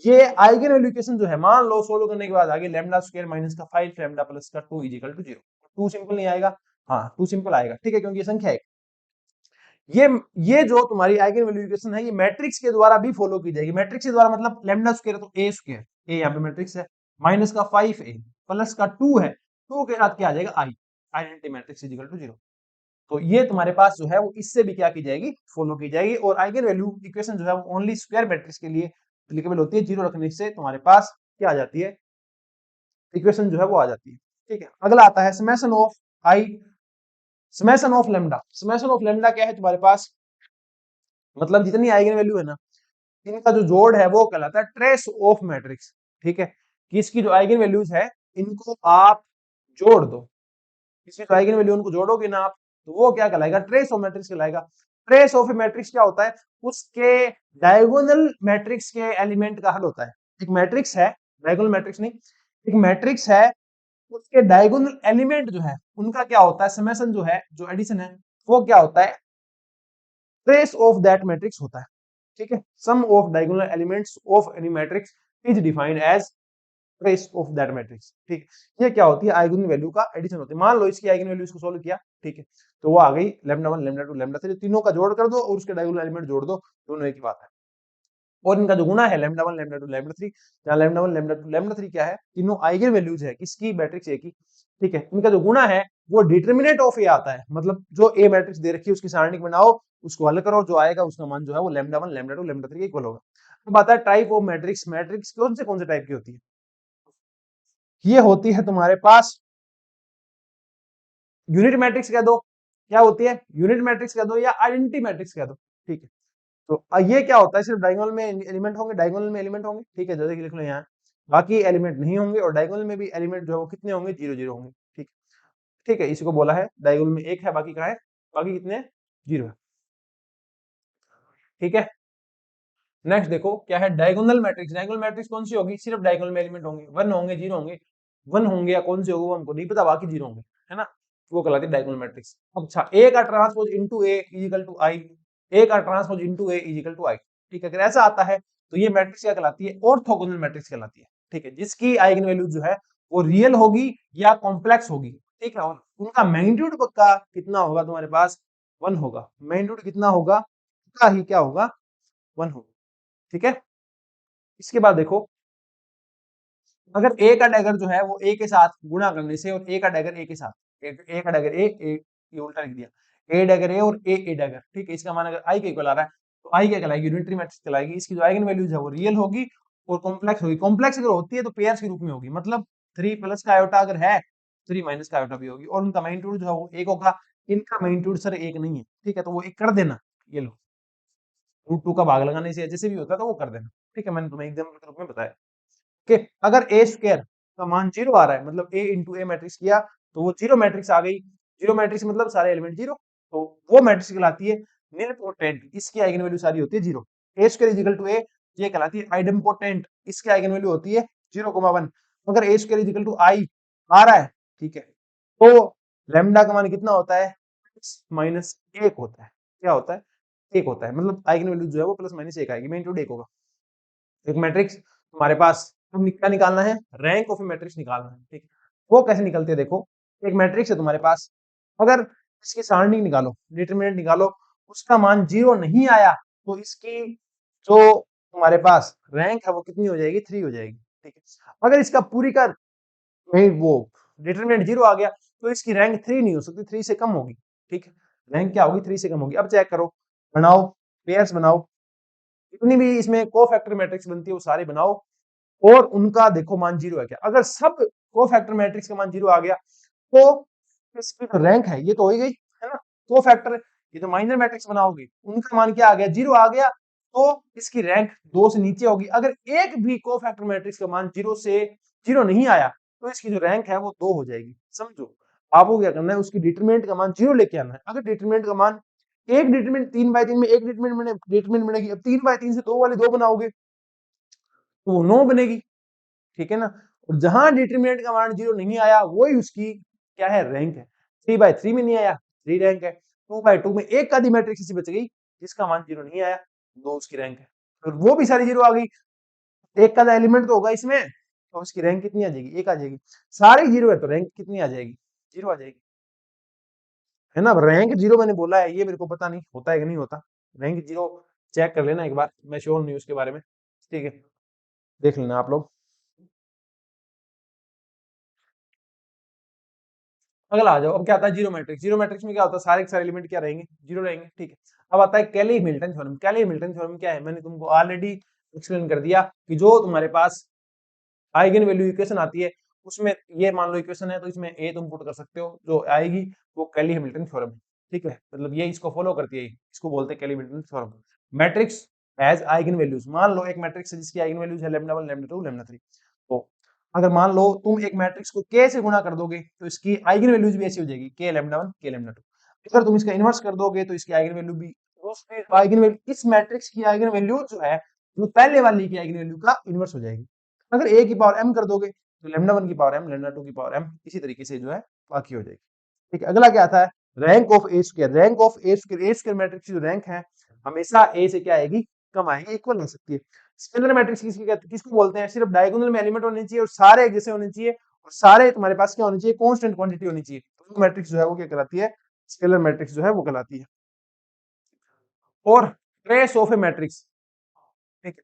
ये आइगन वैल्यू इक्वेशन जो है, मान लो सोल्व करने के बाद आगे लैम्डा स्क्वायर माइनस का 5 लैम्डा प्लस का 2 इज इक्वल टू 0। 2 सिंपल नहीं आएगा, हाँ 2 सिंपल आएगा, ठीक है, क्योंकि ये संख्या है। ये ये जो तुम्हारी आइगन वैल्यू इक्वेशन है ये मैट्रिक्स के द्वारा भी फॉलो की जाएगी। मैट्रिक्स के द्वारा मतलब लैम्डा स्क्वायर तो ए स्क्वायर, ए यहाँ पे मैट्रिक्स है, माइनस का 5a प्लस का 2 है, 2 के साथ क्या आ जाएगा I, identity matrix is equal to 0। तो ये तुम्हारे पास जो है वो इससे भी क्या की जाएगी, फॉलो की जाएगी। और आइगन वैल्यू इक्वेशन जो है वो ओनली स्क्वायर मैट्रिक्स के लिए एप्लीकेबल होती है, जीरो रखने से तुम्हारे पास क्या आ जाती है, इक्वेशन जो है वो आ जाती है, ठीक है। अगला आता है summation of I, summation of lambda. Summation of lambda क्या है तुम्हारे पास, मतलब जितनी आइगन वैल्यू है ना इनका जो जोड़ है वो कहलाता है ट्रेस ऑफ मैट्रिक्स, ठीक है। कि इसकी जो आइगन वैल्यूज है इनको आप जोड़ दो, इसकी जो आइगन वैल्यू उनको जोड़ोगे ना आप, तो वो क्या कहलाएगा, ट्रेस ऑफ मैट्रिक्स कहलाएगा। ट्रेस ऑफ मैट्रिक्स क्या होता है, उसके डायगोनल मैट्रिक्स के एलिमेंट का हल होता है। एक मैट्रिक्स है, डायगोनल मैट्रिक्स नहीं, एक मैट्रिक्स है, उसके डायगोनल एलिमेंट जो है उनका क्या होता है, समेशन जो है, जो एडिशन है वो क्या होता है, ट्रेस ऑफ दैट मैट्रिक्स होता है, ठीक है। Sum of diagonal elements of any matrix is defined as trace of that matrix, ठीक है। ये क्या होती है, आइगन वैल्यू का एडिशन होती है। मान लो इसकी आइगन वैल्यू इसको सोल्व किया, ठीक है, तो वो आ गई लैम्डा 1 लैम्डा 2 लैम्डा 3, तीनों का जोड़ कर दो और उसके डायगोनल एलिमेंट जोड़ दो, दोनों एक ही बात है। और इनका जो गुणा है लैम्डा 1 लैम्डा 2 लैम्डा 3, जहां लैम्डा 1 लैम्डा 2 लैम्डा 3 क्या है, तीनों आइगन वैल्यूज है किसकी, मैट्रिक्स ए की, ठीक है। इनका जो गुणा है वो डिटरमिनेंट ऑफ ए आता है, मतलब जो ए मैट्रिक्स दे रखी है उसकी सारणिक बनाओ, उसको हल करो, जो आएगा उसका मान जो है वो लैम्डा 1 लैम्डा 2 लैम्डा 3 इक्वल होगा। अब आता है टाइप ऑफ मैट्रिक्स। मैट्रिक्स कौन से टाइप की होती है, ये होती है तुम्हारे पास यूनिट मैट्रिक्स कह दो, क्या होती है यूनिट मैट्रिक्स कह दो या आइडेंटिटी मैट्रिक्स कह दो, ठीक है। तो ये क्या होता है, सिर्फ डायगोनल में एलिमेंट होंगे, डायगोनल में एलिमेंट होंगे, ठीक है, जैसे कि लिख लो यहाँ, बाकी एलिमेंट नहीं होंगे, और डायगोनल में भी एलिमेंट जो है वो कितने होंगे, 0 0 होंगे, ठीक, ठीक है। इसी को बोला है डायगोनल में एक है, बाकी कहाँ है, बाकी कितने 0 है, ठीक है। नेक्स्ट देखो क्या है डायगोनल मैट्रिक्स। डायगोनल मैट्रिक्स कौन सी होगी, सिर्फ डायगोनल में एलिमेंट होंगे, 1 होंगे 0 होंगे, 1 होंगे या कौन से होंगे वो हमको नहीं पता, बाकी 0 होंगे। है ना, वो कहलाती है डायगोनल मैट्रिक्स। अच्छा, ए का transpose into A is equal to I, A का transpose into A is equal to I, ठीक है। अगर ऐसा आता है तो ये मैट्रिक्स क्या कहलाती है, ऑर्थोगोनल मैट्रिक्स कहलाती है, ठीक है, जिसकी आइगन वैल्यू जो है वो रियल होगी या कॉम्प्लेक्स होगी, ठीक है। और उनका मैग्नीट्यूड पक्का कितना होगा तुम्हारे पास, 1 होगा। मैग्नीट्यूड कितना होगा, का ही क्या होगा, 1 होगा, ठीक है। इसके बाद देखो, अगर ए का डैगर जो है वो ए के साथ गुणा करने से, और ए का डैगर ए के साथ, ए का डैगर ए, ये उल्टा लिख दिया, ए डैगर ए और ए डैगर, ठीक है। इसका मान अगर आई के इक्वल आ रहा है तो आई क्या कहलाएगी, यूनिटरी मैट्रिक्स कहलाएगी। इसकी जो आइगन वैल्यूज है वो रियल होगी और कॉम्प्लेक्स होगी। कॉम्प्लेक्स अगर होती है तो पेयर्स के रूप में होगी, मतलब 3 प्लस का आयोटा अगर है 3 माइनस का आयोटा भी होगी, और उनका मैग्नीट्यूड जो है वो एक होगा। इनका मैग्नीट्यूड सर एक नहीं है, ठीक है, तो वो एक कर देना, ये लो √2 का भाग लगाने से जैसे भी होता है तो वो कर देना, ठीक है। मैंने तुम्हें एग्जाम्पल के रूप में बताया कि अगर ए स्क्वायर का मान 0 आ रहा है, मतलब ए इंटू ए मैट्रिक्स किया तो वो जीरो मैट्रिक्स आ गई। जीरो मैट्रिक्स मतलब सारे एलिमेंट जीरो, तो वो मैट्रिक्स कहलाती है निलपोटेंट। इसकी आइगन वैल्यू सारी होती है zero. A square is equal to A, ये कहलाती है आइडेम्पोटेंट। इसकी आइगन वैल्यू होती है 0,1। अगर ए स्क्वायर इज इक्वल टू आई आ रहा है, ठीक है, तो लैम्डा का मान कितना होता है, माइनस 1 होता है। क्या होता है, 1 होता है, मतलब आइगन वैल्यू जो है वो प्लस माइनस 1 आएगी, मैग्नीट्यूड 1 होगा। एक मैट्रिक्स तुम्हारे पास, अब क्या निकालना है, रैंक ऑफ ए मैट्रिक्स निकालना है, ठीक है। वो कैसे निकलते हैं, देखो एक मैट्रिक्स है तुम्हारे पास, अगर इसकी सारणी निकालो, डिटरमिनेंट निकालो, उसका मान 0 नहीं आया तो इसकी जो तुम्हारे पास रैंक है वो कितनी हो जाएगी, 3 हो जाएगी, ठीक है। अगर इसका पूरी का नहीं वो डिटरमिनेंट 0 आ गया तो इसकी रैंक 3 नहीं हो सकती, 3 से कम होगी, ठीक है। रैंक क्या होगी, 3 से कम होगी। अब चेक करो, बनाओ, पेयर्स बनाओ, जितनी भी इसमें कोफैक्टर मैट्रिक्स बनती है वो सारी बनाओ, और उनका देखो मान 0 है क्या। अगर सब कोफैक्टर मैट्रिक्स का मान 0 आ गया तो इसकी जो रैंक है ये तो हो ही गई, है ना। कोफैक्टर, ये तो माइनर मैट्रिक्स बनाओगे, उनका मान क्या आ गया, 0 आ गया, तो इसकी रैंक 2 से नीचे होगी। अगर एक भी कोफैक्टर मैट्रिक्स का मान 0 से 0 नहीं आया तो इसकी जो रैंक है वो 2 हो जाएगी, समझो। आपको क्या करना है, उसकी डिटरमिनेंट का मान 0 लेके आना है। अगर डिटरमिनेंट का मान, एक डिटरमिनेंट 3/3 में एक डिटरमिनेंट बनेगी, अब 3/3 से 2 वाली 2 बनाओगे तो वो 9 बनेगी, ठीक है ना। और जहां डिटरमिनेंट का मान 0 नहीं आया वही उसकी क्या है, रैंक है। 3/3 में नहीं आया, 3 रैंक है। 2/2 में एक आधी मैट्रिक्स ऐसी बच गई जिसका मान 0 नहीं आया, 2 उसकी रैंक है। और वो भी सारी 0 आ गई, एक का एलिमेंट तो होगा इसमें, तो उसकी रैंक कितनी आ जाएगी, 1 आ जाएगी। सारे 0 है तो रैंक कितनी आ जाएगी, 0 आ जाएगी, है ना। रैंक 0 मैंने बोला है, ये मेरे को पता नहीं होता है कि नहीं होता। रैंक 0 चेक कर लेना एक बार, मैं श्योर नहीं हूं उसके बारे में, ठीक है, देख लेना आप लोग। अगला आ जाओ, अब क्या आता है जीरो मैट्रिक्स। जीरो मैट्रिक्स में क्या होता है, सारे के सारे एलिमेंट क्या रहेंगे, जीरो रहेंगे, ठीक है। अब आता है कैली मिल्टन थ्योरम। कैली मिल्टन थ्योरम क्या है, मैंने तुमको ऑलरेडी एक्सप्लेन कर दिया कि जो तुम्हारे पास आइगन वैल्यू इक्वेशन आती है उसमें, ये मान लो इक्वेशन है तो इसमें ए तुम पुट कर सकते हो, जो आएगी वो कैली हैमिल्टन थ्योरम है, ठीक है। मतलब ये इसको फॉलो करती है, इसको बोलते हैं Cayley Hamilton theorem. Matrix as eigen values, मान लो एक मैट्रिक्स है जिसकी आइगन वैल्यूज है λ1 λ2 λ3, तो अगर मान लो तुम एक मैट्रिक्स को k से गुणा कर दोगे तो इसकी आइगन वैल्यूज भी ऐसी हो जाएगी, k λ1 k λ2। अगर तुम इसका इनवर्स कर दोगे तो इसकी आइगन वैल्यू भी, आइगन वैल्यू इस मैट्रिक्स की आइगन वैल्यू जो है वो पहले वाली की आइगन वैल्यू का इनवर्स हो जाएगी। अगर a की पावर m कर दोगे तो λ1 की पावर m, λ2 की पावर m, इसी तरीके से जो है बाकी हो जाएगी, ठीक है। अगला क्या आता है, rank of A square. Rank of A square, A square matrix की जो रैंक है हमेशा a से क्या आएगी, कम आएगी, इक्वल हो सकती है। स्केलर मैट्रिक्स किसको बोलते हैं, सिर्फ डायगोनल में एलिमेंट होने चाहिए और सारे एक जैसे होने चाहिए, और सारे तुम्हारे पास क्या होने चाहिए, कांस्टेंट क्वांटिटी होनी चाहिए, तो वो मैट्रिक्स जो है वो क्या कहलाती है, स्केलर मैट्रिक्स जो है वो कहलाती है। और ट्रेस ऑफ ए मैट्रिक्स, ठीक है,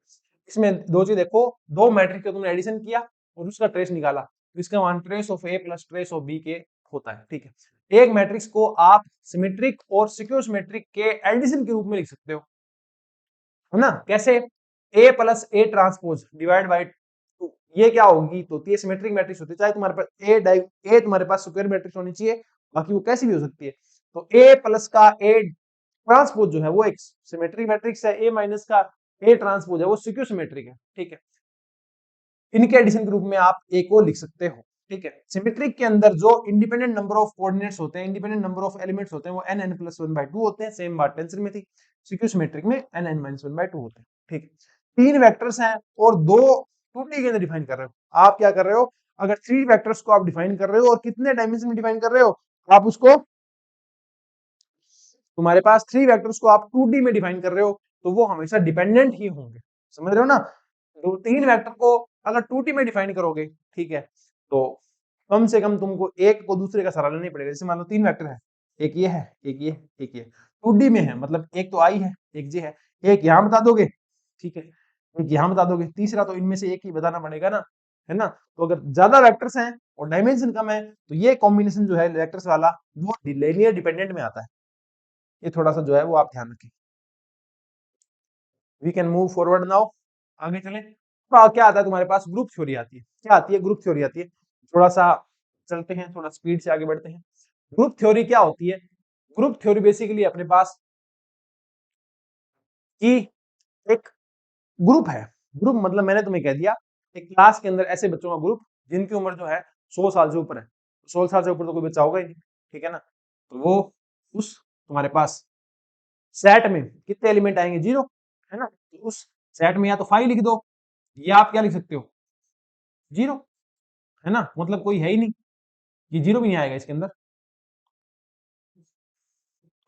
इसमें दो चीज देखो, दो मैट्रिक्स का तुमने एडिशन किया और उसका ट्रेस निकाला तो इसका मान trace of A plus trace of B के होता है, ठीक है। एक मैट्रिक्स को आप सिमेट्रिक और सिक्योसिमेट्रिक के एडिशन के रूप में लिख सकते हो, है ना। कैसे, A plus A transpose divide by 2, ये क्या होगी, तो ये सिमेट्रिक मैट्रिक्स होती है, चाहे तुम्हारे पास ए तुम्हारे पास स्क्वायर मैट्रिक्स होनी चाहिए, बाकी वो कैसी भी हो सकती है। तो ए प्लस का ए ट्रांसपोज जो है वो एक सिमेट्रिक मैट्रिक्स है, ए माइनस का ए ट्रांसपोज है वो सिक्योसिमेट्रिक है, ठीक है। इनके एडिशन के रूप में आप ए को लिख सकते हो, ठीक है। सिमेट्रिक के अंदर जो इंडिपेंडेंट नंबर ऑफ कोऑर्डिनेट्स होते हैं, इंडिपेंडेंट नंबर ऑफ एलिमेंट्स होते हैं वो n n plus 1/2 होते हैं, सेम बात टेंसर में थी। सिक्योसिमेट्रिक में n n minus 1/2 होते हैं, ठीक है। तीन वेक्टर्स हैं और दो 2D के अंदर डिफाइन कर रहे हो। आप क्या कर रहे हो, अगर 3 वेक्टर्स को आप डिफाइन कर रहे हो और कितने डायमेंशन में डिफाइन कर रहे हो, आप उसको, तुम्हारे पास 3 वेक्टर्स को आप 2D में डिफाइन कर रहे हो तो वो हमेशा डिपेंडेंट ही होंगे, समझ रहे हो ना। तो 3 वेक्टर को अगर 2D में डिफाइन करोगे, ठीक है, तो कम से कम तुमको एक को दूसरे का सहारा लेना ही पड़ेगा। जैसे मान लो 3 वेक्टर है, एक ये है, एक ये, एक ये, 2D में है, मतलब एक तो आई है, एक जे है, एक यहाँ बता दोगे, ठीक है, एक यहाँ बता दोगे, तीसरा तो इनमें से एक ही बताना पड़ेगा ना, है ना। तो अगर ज्यादा वेक्टर्स हैं और डायमेंशन कम है तो ये कॉम्बिनेशन जो है वेक्टर्स वाला वो लीनियर डिपेंडेंट में आता है। ये थोड़ा सा जो है वो आप ध्यान रखें। We can move forward now, आगे चलें। तो क्या आता है तुम्हारे पास, ग्रुप थ्योरी आती है। क्या आती है, ग्रुप थ्योरी आती है। थोड़ा सा चलते हैं, थोड़ा स्पीड से आगे बढ़ते हैं। ग्रुप थ्योरी क्या होती है, ग्रुप थ्योरी बेसिकली अपने पास कि एक ग्रुप है, ग्रुप मतलब मैंने तुम्हें कह दिया एक क्लास के अंदर ऐसे बच्चों का ग्रुप जिनकी उम्र जो है 100 साल से ऊपर है। 16 साल से ऊपर तो कोई बच्चा होगा ही नहीं, ठीक है ना। तो वो उस तुम्हारे पास सेट में कितने एलिमेंट आएंगे, 0, है ना। तो उस सेट में या तो 5 लिख दो या आप क्या लिख सकते हो, 0, है ना। मतलब कोई है ही नहीं, ये 0 भी नहीं आएगा इसके अंदर,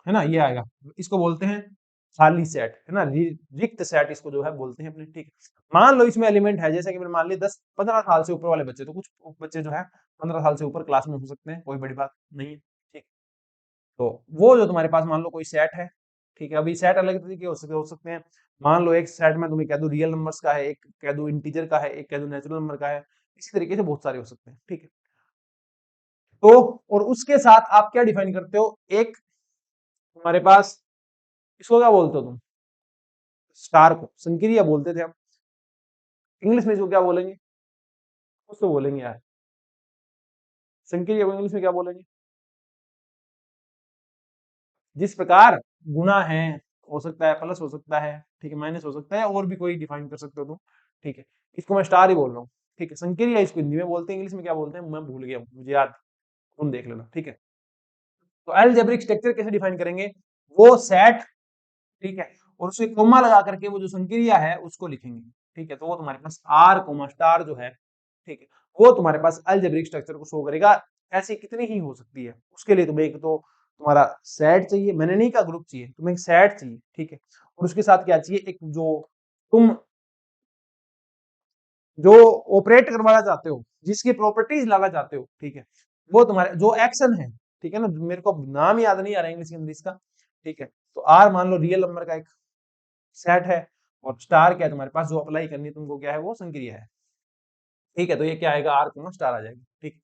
है ना, ये आएगा। इसको बोलते हैं खाली सेट, है ना, रिक्त सेट इसको जो है बोलते हैं अपने, ठीक है। मान लो इसमें एलिमेंट है, जैसे कि मैंने मान लिया 10-15 साल से ऊपर वाले बच्चे, तो कुछ बच्चे जो है 15 साल से ऊपर क्लास में हो सकते हैं, कोई बड़ी बात नहीं है, ठीक। तो वो जो तुम्हारे पास मान लो कोई सेट है, ठीक है। अभी सेट अलग तरीके हो सकते हैं। मान लो एक सेट में तुम्हें कह दूं रियल नंबर्स का है, एक कह दूं इंटीजर का है, एक कह दूं नेचुरल नंबर का है, इसी तरीके से बहुत सारे हो सकते हैं, ठीक है। तो और उसके साथ आप क्या डिफाइन करते हो, एक तुम्हारे पास, इसको क्या बोलते हो तुम, स्टार को संक्रिया बोलते थे हम, इंग्लिश में इसको क्या बोलेंगे, कुछ तो बोलेंगे यार, संक्रिया को इंग्लिश में क्या बोलेंगे। जिस प्रकार गुणा है, हो सकता है प्लस हो सकता है, ठीक है, माइनस हो सकता है, और भी कोई डिफाइन कर सकते हो तुम, ठीक है। इसको मैं स्टार ही बोल रहा हूँ, ठीक है। संक्रिया इसको हिंदी में बोलते हैं, इंग्लिश में क्या बोलते हैं मैं भूल गया, मुझे याद, तुम देख लेना, ठीक है। तो अलजेब्रिक स्ट्रक्चर कैसे डिफाइन करेंगे, वो सेट, ठीक है, और उसके कोमा लगा करके वो जो संक्रिया है उसको लिखेंगे, ठीक है। तो वो तुम्हारे पास आर कोमा स्टार जो है, ठीक है, वो तुम्हारे पास अलजेब्रिक स्ट्रक्चर को शो करेगा। ऐसी कितनी ही हो सकती है, उसके लिए तुम्हें एक तो तुम्हारा सेट चाहिए, मैंने नहीं कहा ग्रुप चाहिए, तुम्हें एक सेट चाहिए, ठीक है। और उसके साथ क्या चाहिए, एक जो तुम जो ऑपरेट करवाना चाहते हो, जिसकी प्रॉपर्टीज लाना चाहते हो, ठीक है, वो तुम्हारे जो एक्शन है, ठीक है ना, मेरे को नाम याद नहीं आ रहा इंग्लिश के अंदर इसका, ठीक है। तो आर मान लो रियल नंबर का एक सेट है, और स्टार क्या है तुम्हारे पास, जो अप्लाई करनी है तुमको क्या है, वो संक्रिया है, ठीक है। तो ये क्या आएगा, आर को स्टार आ जाएगा, ठीक।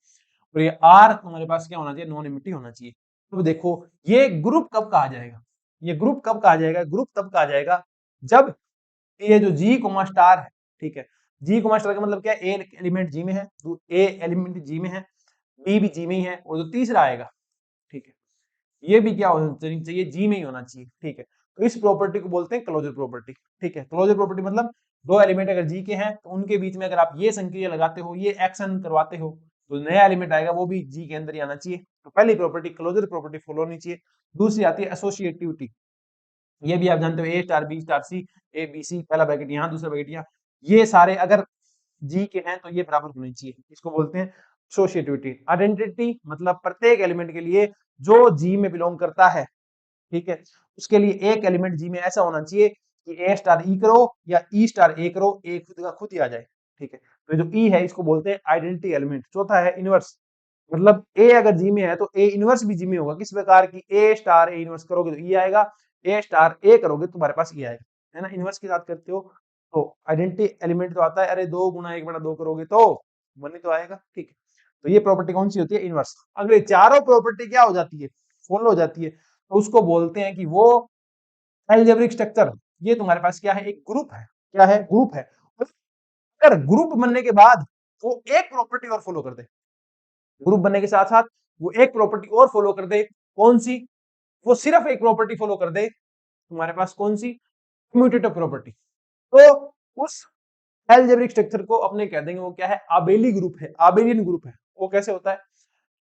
और ये आर तुम्हारे पास क्या होना चाहिए, नॉन एमिटिव होना चाहिए। तो देखो ये ग्रुप कब कहा जाएगा, ये ग्रुप कब कहा जाएगा, ग्रुप तब कहा जाएगा जब ये जो जी कोमा स्टार है, ठीक है, जी कोमा स्टार का मतलब क्या है, ए एलिमेंट जी में है, ए एलिमेंट जी में है, बी भी जी में ही है, और जो तीसरा आएगा, ठीक है, ये भी क्या होना चाहिए, जी में ही होना चाहिए, ठीक है। तो इस प्रॉपर्टी को बोलते हैं क्लोजर प्रॉपर्टी, ठीक है। क्लोजर प्रॉपर्टी मतलब दो एलिमेंट अगर जी के हैं तो उनके बीच में अगर आप ये संक्रिया लगाते हो, ये एक्शन करवाते हो, तो नया एलिमेंट आएगा वो भी जी के अंदर ही आना चाहिए। तो पहली प्रॉपर्टी क्लोजर प्रॉपर्टी फॉलो होनी चाहिए। दूसरी आती है एसोसिएटिविटी, ये भी आप जानते हो, A star B star C, A B C, पहला ब्रैकेट यहाँ दूसरा ब्रैकेट यहाँ, ये सारे अगर जी के हैं तो ये बराबर होनी चाहिए, इसको बोलते हैं एसोसिएटिविटी। आइडेंटिटी मतलब प्रत्येक एलिमेंट के लिए जो जी में बिलोंग करता है, ठीक है, उसके लिए एक एलिमेंट जी में ऐसा होना चाहिए कि ए स्टार ई करो या ई स्टार ए करो, ए खुद का खुद ही आ जाए, ठीक है। तो जो ई है इसको बोलते हैं आइडेंटिटी एलिमेंट। चौथा है इनवर्स, मतलब ए अगर जी में है तो ए इनवर्स भी जी में होगा, किस प्रकार की, ए स्टार ए इनवर्स करोगे तो ई आएगा, ए स्टार ए करोगे तो तुम्हारे पास ई आएगा, है ना। इनवर्स के साथ करते हो तो आइडेंटिटी एलिमेंट तो आता है, अरे 2 गुना 1 बटा 2 करोगे तो 1 ही तो आएगा, ठीक है। तो ये प्रॉपर्टी कौन सी होती है, इनवर्स। अगर चारों प्रॉपर्टी क्या हो जाती है, फॉलो हो जाती है, तो उसको बोलते हैं कि वो अलजेब्रिक स्ट्रक्चर, ये तुम्हारे पास क्या है, एक ग्रुप है, क्या है, ग्रुप है। अगर ग्रुप बनने के बाद वो एक प्रॉपर्टी और फॉलो कर दे, ग्रुप बनने के साथ साथ वो एक प्रॉपर्टी और फॉलो कर दे, कौन सी, वो सिर्फ एक प्रॉपर्टी फॉलो कर दे, तुम्हारे पास कौन सी, कम्यूटेटिव प्रॉपर्टी, तो उस अलजेब्रिक स्ट्रक्चर को अपने कह देंगे वो क्या है, आबेली ग्रुप है, आबेलियन ग्रुप है। वो कैसे होता है,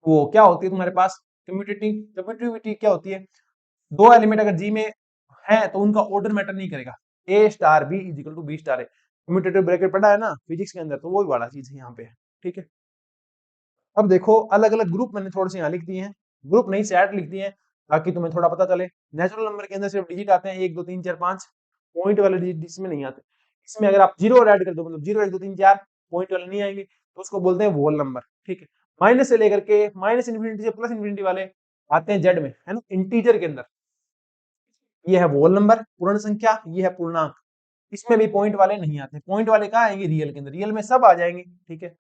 वो क्या होती है तुम्हारे पास कम्यूटेटिव, कम्यूटिविटी क्या होती है, दो एलिमेंट अगर जी में है तो उनका ऑर्डर मैटर नहीं करेगा, A star B is equal to B star है, कम्यूटेटिव ब्रैकेट पढ़ा है ना फिजिक्स के अंदर, तो वो भी बड़ा चीज है यहाँ पे, ठीक है। अब देखो अलग अलग ग्रुप मैंने थोड़े से यहाँ लिख दिए हैं, ग्रुप नहीं सेट लिख दिए हैं ताकि तुम्हें थोड़ा पता चले। नेचुरल नंबर के अंदर सिर्फ डिजिट आते हैं 1 2 3 4 5, पॉइंट वाले डिजिट इसमें नहीं आते। इसमें अगर आप जीरो ऐड कर दो मतलब 0 1 2 3 4 पॉइंट वाले नहीं आएंगे तो उसको बोलते हैं वोल नंबर, ठीक है। माइनस से लेकर के माइनस इन्फिनिटी से प्लस इन्फिनिटी वाले आते हैं जेड में, है ना, इंटीजर के अंदर। ये है वोल नंबर पूर्ण संख्या, ये है पूर्णांक। इसमें भी पॉइंट वाले नहीं आते, पॉइंट वाले कहाँ आएंगे, रियल के अंदर, रियल में सब आ जाएंगे, ठीक है।